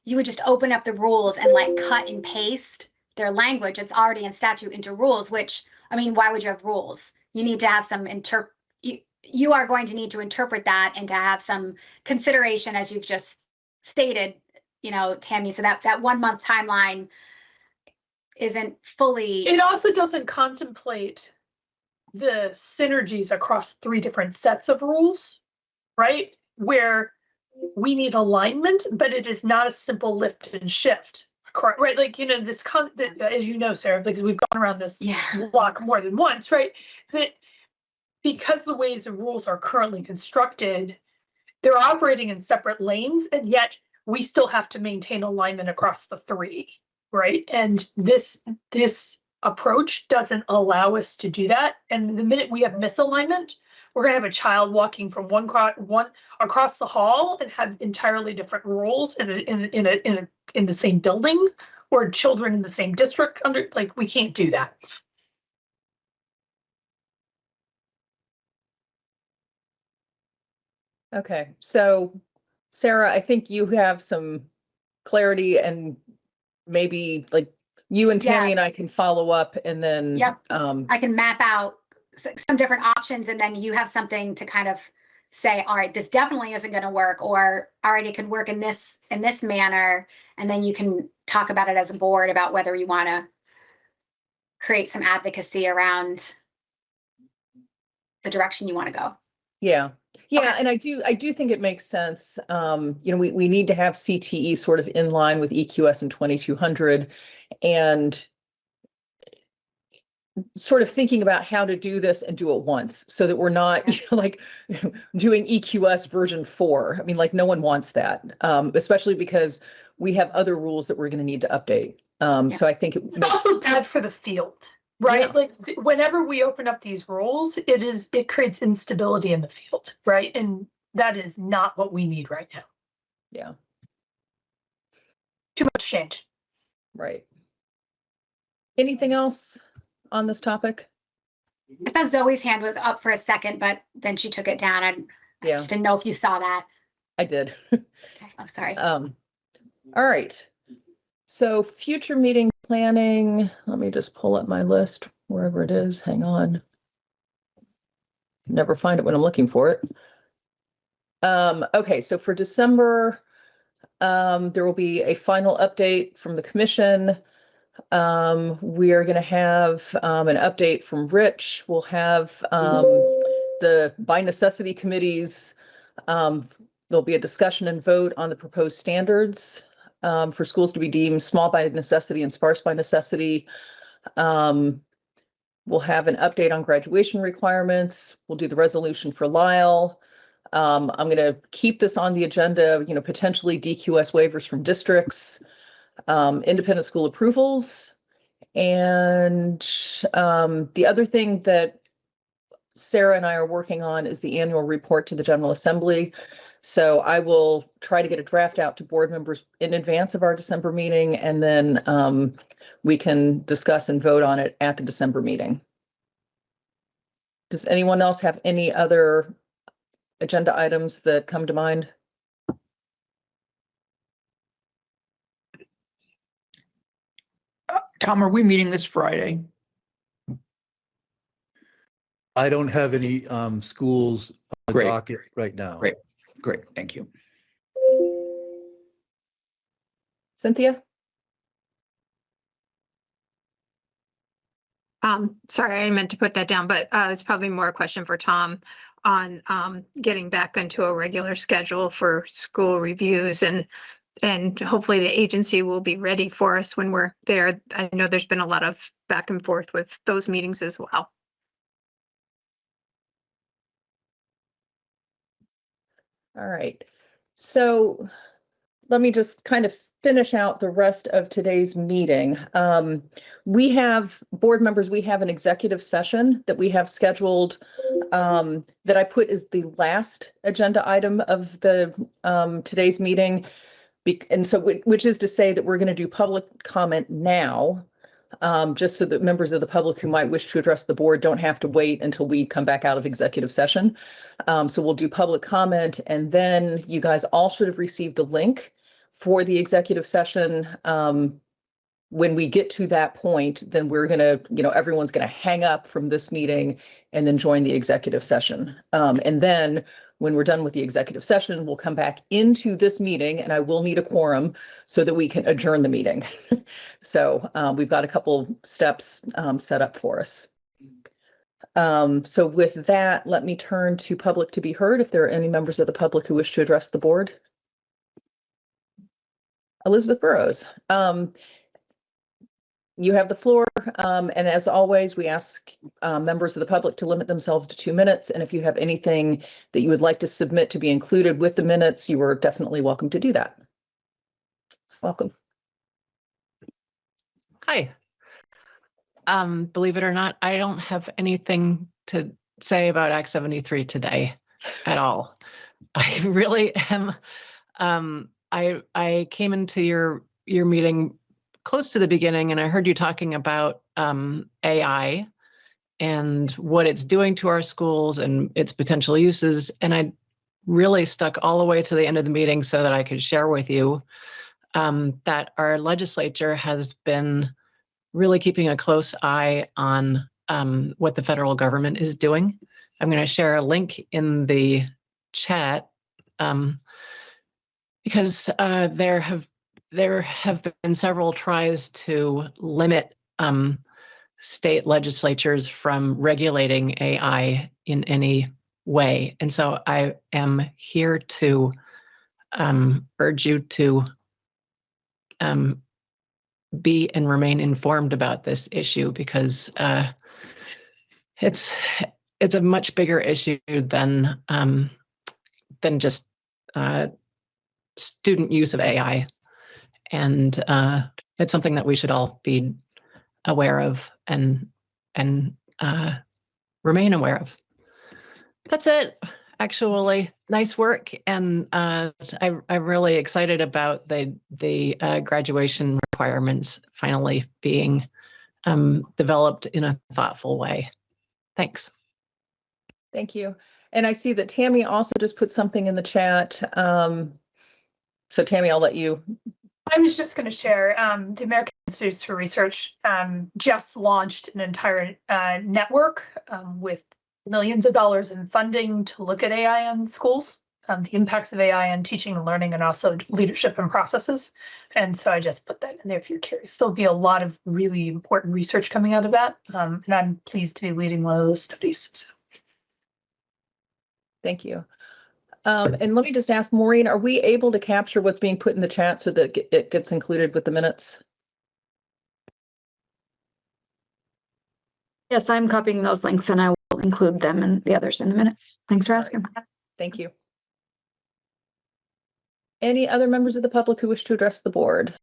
you would just open up the rules and like cut and paste their language. It's already in statute into rules, which, I mean, why would you have rules? You need to have some you are going to need to interpret that and to have some consideration, as you've just stated, Tammy. So that 1 month timeline isn't fully. It also doesn't contemplate the synergies across 3 different sets of rules, right? Where we need alignment, but it is not a simple lift and shift, right? Like, as you know, Sarah, because we've gone around this block more than once, right? That because the ways the rules are currently constructed, they're operating in separate lanes, and yet we still have to maintain alignment across the 3, right? And this approach doesn't allow us to do that. And the minute we have misalignment, we're going to have a child walking from one across the hall and have entirely different rules in the same building, or children in the same district we can't do that. Okay, so Sarah, I think you have some clarity, and maybe like you and Tammy and I can follow up, and then I can map out some different options, and then you have something to kind of say, all right, this definitely isn't going to work, or all right, it could work in this manner, and then you can talk about it as a board about whether you want to create some advocacy around the direction you want to go. Yeah. And I do think it makes sense. We need to have CTE sort of in line with EQS and 2200, and sort of thinking about how to do this and do it once, so that we're not doing EQS version 4. I mean, like, no one wants that, especially because we have other rules that we're going to need to update. So I think it's also bad for the field, right? Yeah. Like, whenever we open up these rules, it creates instability in the field, right? And that is not what we need right now. Yeah. Too much change. Right. Anything else on this topic? I saw Zoe's hand was up for a second, but then she took it down. I just didn't know if you saw that. I did. Okay. Oh, sorry. All right. So future meeting planning, let me just pull up my list wherever it is. Hang on. Never find it when I'm looking for it. Okay, so for December, there will be a final update from the commission. We are going to have an update from Rich. We'll have the by necessity committees. There'll be a discussion and vote on the proposed standards for schools to be deemed small by necessity and sparse by necessity. We'll have an update on graduation requirements. We'll do the resolution for Lyle. I'm going to keep this on the agenda, potentially DQS waivers from districts, independent school approvals. And the other thing that Sarah and I are working on is the annual report to the General Assembly. So I will try to get a draft out to board members in advance of our December meeting, and then we can discuss and vote on it at the December meeting. Does anyone else have any other agenda items that come to mind? Tom, are we meeting this Friday? I don't have any schools on the docket right now. Great, thank you. Cynthia? Sorry, I meant to put that down, but it's probably more a question for Tom on getting back into a regular schedule for school reviews, and hopefully the agency will be ready for us when we're there. I know there's been a lot of back and forth with those meetings as well. All right. So let me just kind of finish out the rest of today's meeting. We have, board members, we have an executive session that we have scheduled that I put as the last agenda item of the today's meeting. And so, which is to say that we're going to do public comment now, just so that members of the public who might wish to address the board don't have to wait until we come back out of executive session. So we'll do public comment, and then you guys all should have received a link for the executive session. When we get to that point, then we're going to, everyone's going to hang up from this meeting and then join the executive session. And then when we're done with the executive session, we'll come back into this meeting, and I will need a quorum so that we can adjourn the meeting. So we've got a couple steps set up for us. So with that, let me turn to public to be heard. If there are any members of the public who wish to address the board. Elizabeth Burrows, you have the floor. And as always, we ask members of the public to limit themselves to 2 minutes. And if you have anything that you would like to submit to be included with the minutes, you are definitely welcome to do that. Welcome. Hi. Believe it or not, I don't have anything to say about Act 73 today at all. I really am. I came into your meeting close to the beginning, and I heard you talking about AI and what it's doing to our schools and its potential uses. And I really stuck all the way to the end of the meeting so that I could share with you that our legislature has been really keeping a close eye on what the federal government is doing. I'm going to share a link in the chat because there have been several tries to limit state legislatures from regulating AI in any way. And so I am here to urge you to be and remain informed about this issue, because it's a much bigger issue than just student use of AI. And it's something that we should all be aware of and remain aware of. That's it. Actually, nice work, and I'm really excited about the graduation requirements finally being developed in a thoughtful way. Thanks. Thank you. And I see that Tammy also just put something in the chat. So Tammy, I'll let you. I was just going to share, the American Institutes for Research just launched an entire network with millions of dollars in funding to look at AI in schools, the impacts of AI on teaching and learning, and also leadership and processes. And so I just put that in there if you're curious. There'll be a lot of really important research coming out of that. And I'm pleased to be leading one of those studies. So. Thank you. And let me just ask Maureen, are we able to capture what's being put in the chat so that it gets included with the minutes? Yes, I'm copying those links and I will include them and the others in the minutes. Thanks for asking. Thank you. Any other members of the public who wish to address the board?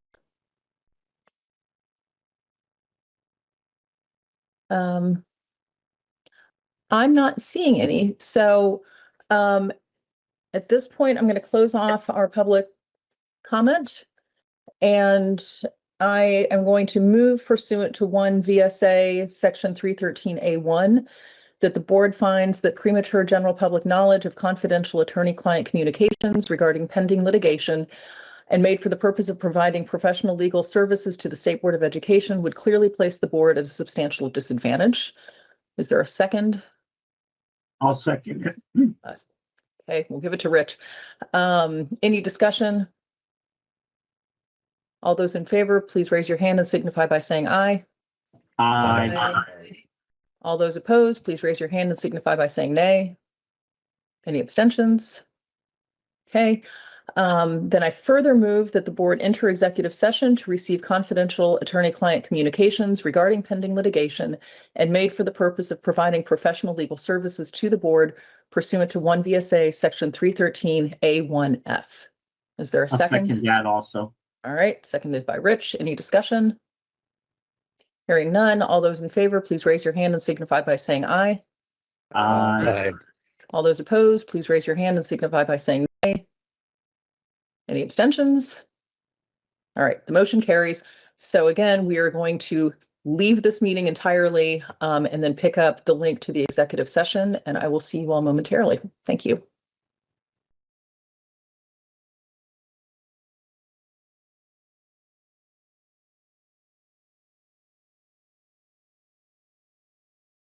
I'm not seeing any. So at this point, I'm going to close off our public comment, and I am going to move pursuant to 1 VSA section 313A1 that the board finds that premature general public knowledge of confidential attorney-client communications regarding pending litigation and made for the purpose of providing professional legal services to the State Board of Education would clearly place the board at a substantial disadvantage. Is there a second? I'll second it. Okay, we'll give it to Rich. Any discussion? All those in favor, please raise your hand and signify by saying aye. Aye. All those opposed, please raise your hand and signify by saying nay. Any abstentions? Okay. Then I further move that the board enter executive session to receive confidential attorney-client communications regarding pending litigation and made for the purpose of providing professional legal services to the board pursuant to 1 VSA section 313A1F. Is there a I'll second? second that also. All right, seconded by Rich. Any discussion? Hearing none. All those in favor, please raise your hand and signify by saying aye. Aye. All those opposed, please raise your hand and signify by saying nay. Any abstentions? All right, the motion carries. So again, we are going to leave this meeting entirely and then pick up the link to the executive session, and I will see you all momentarily. Thank you.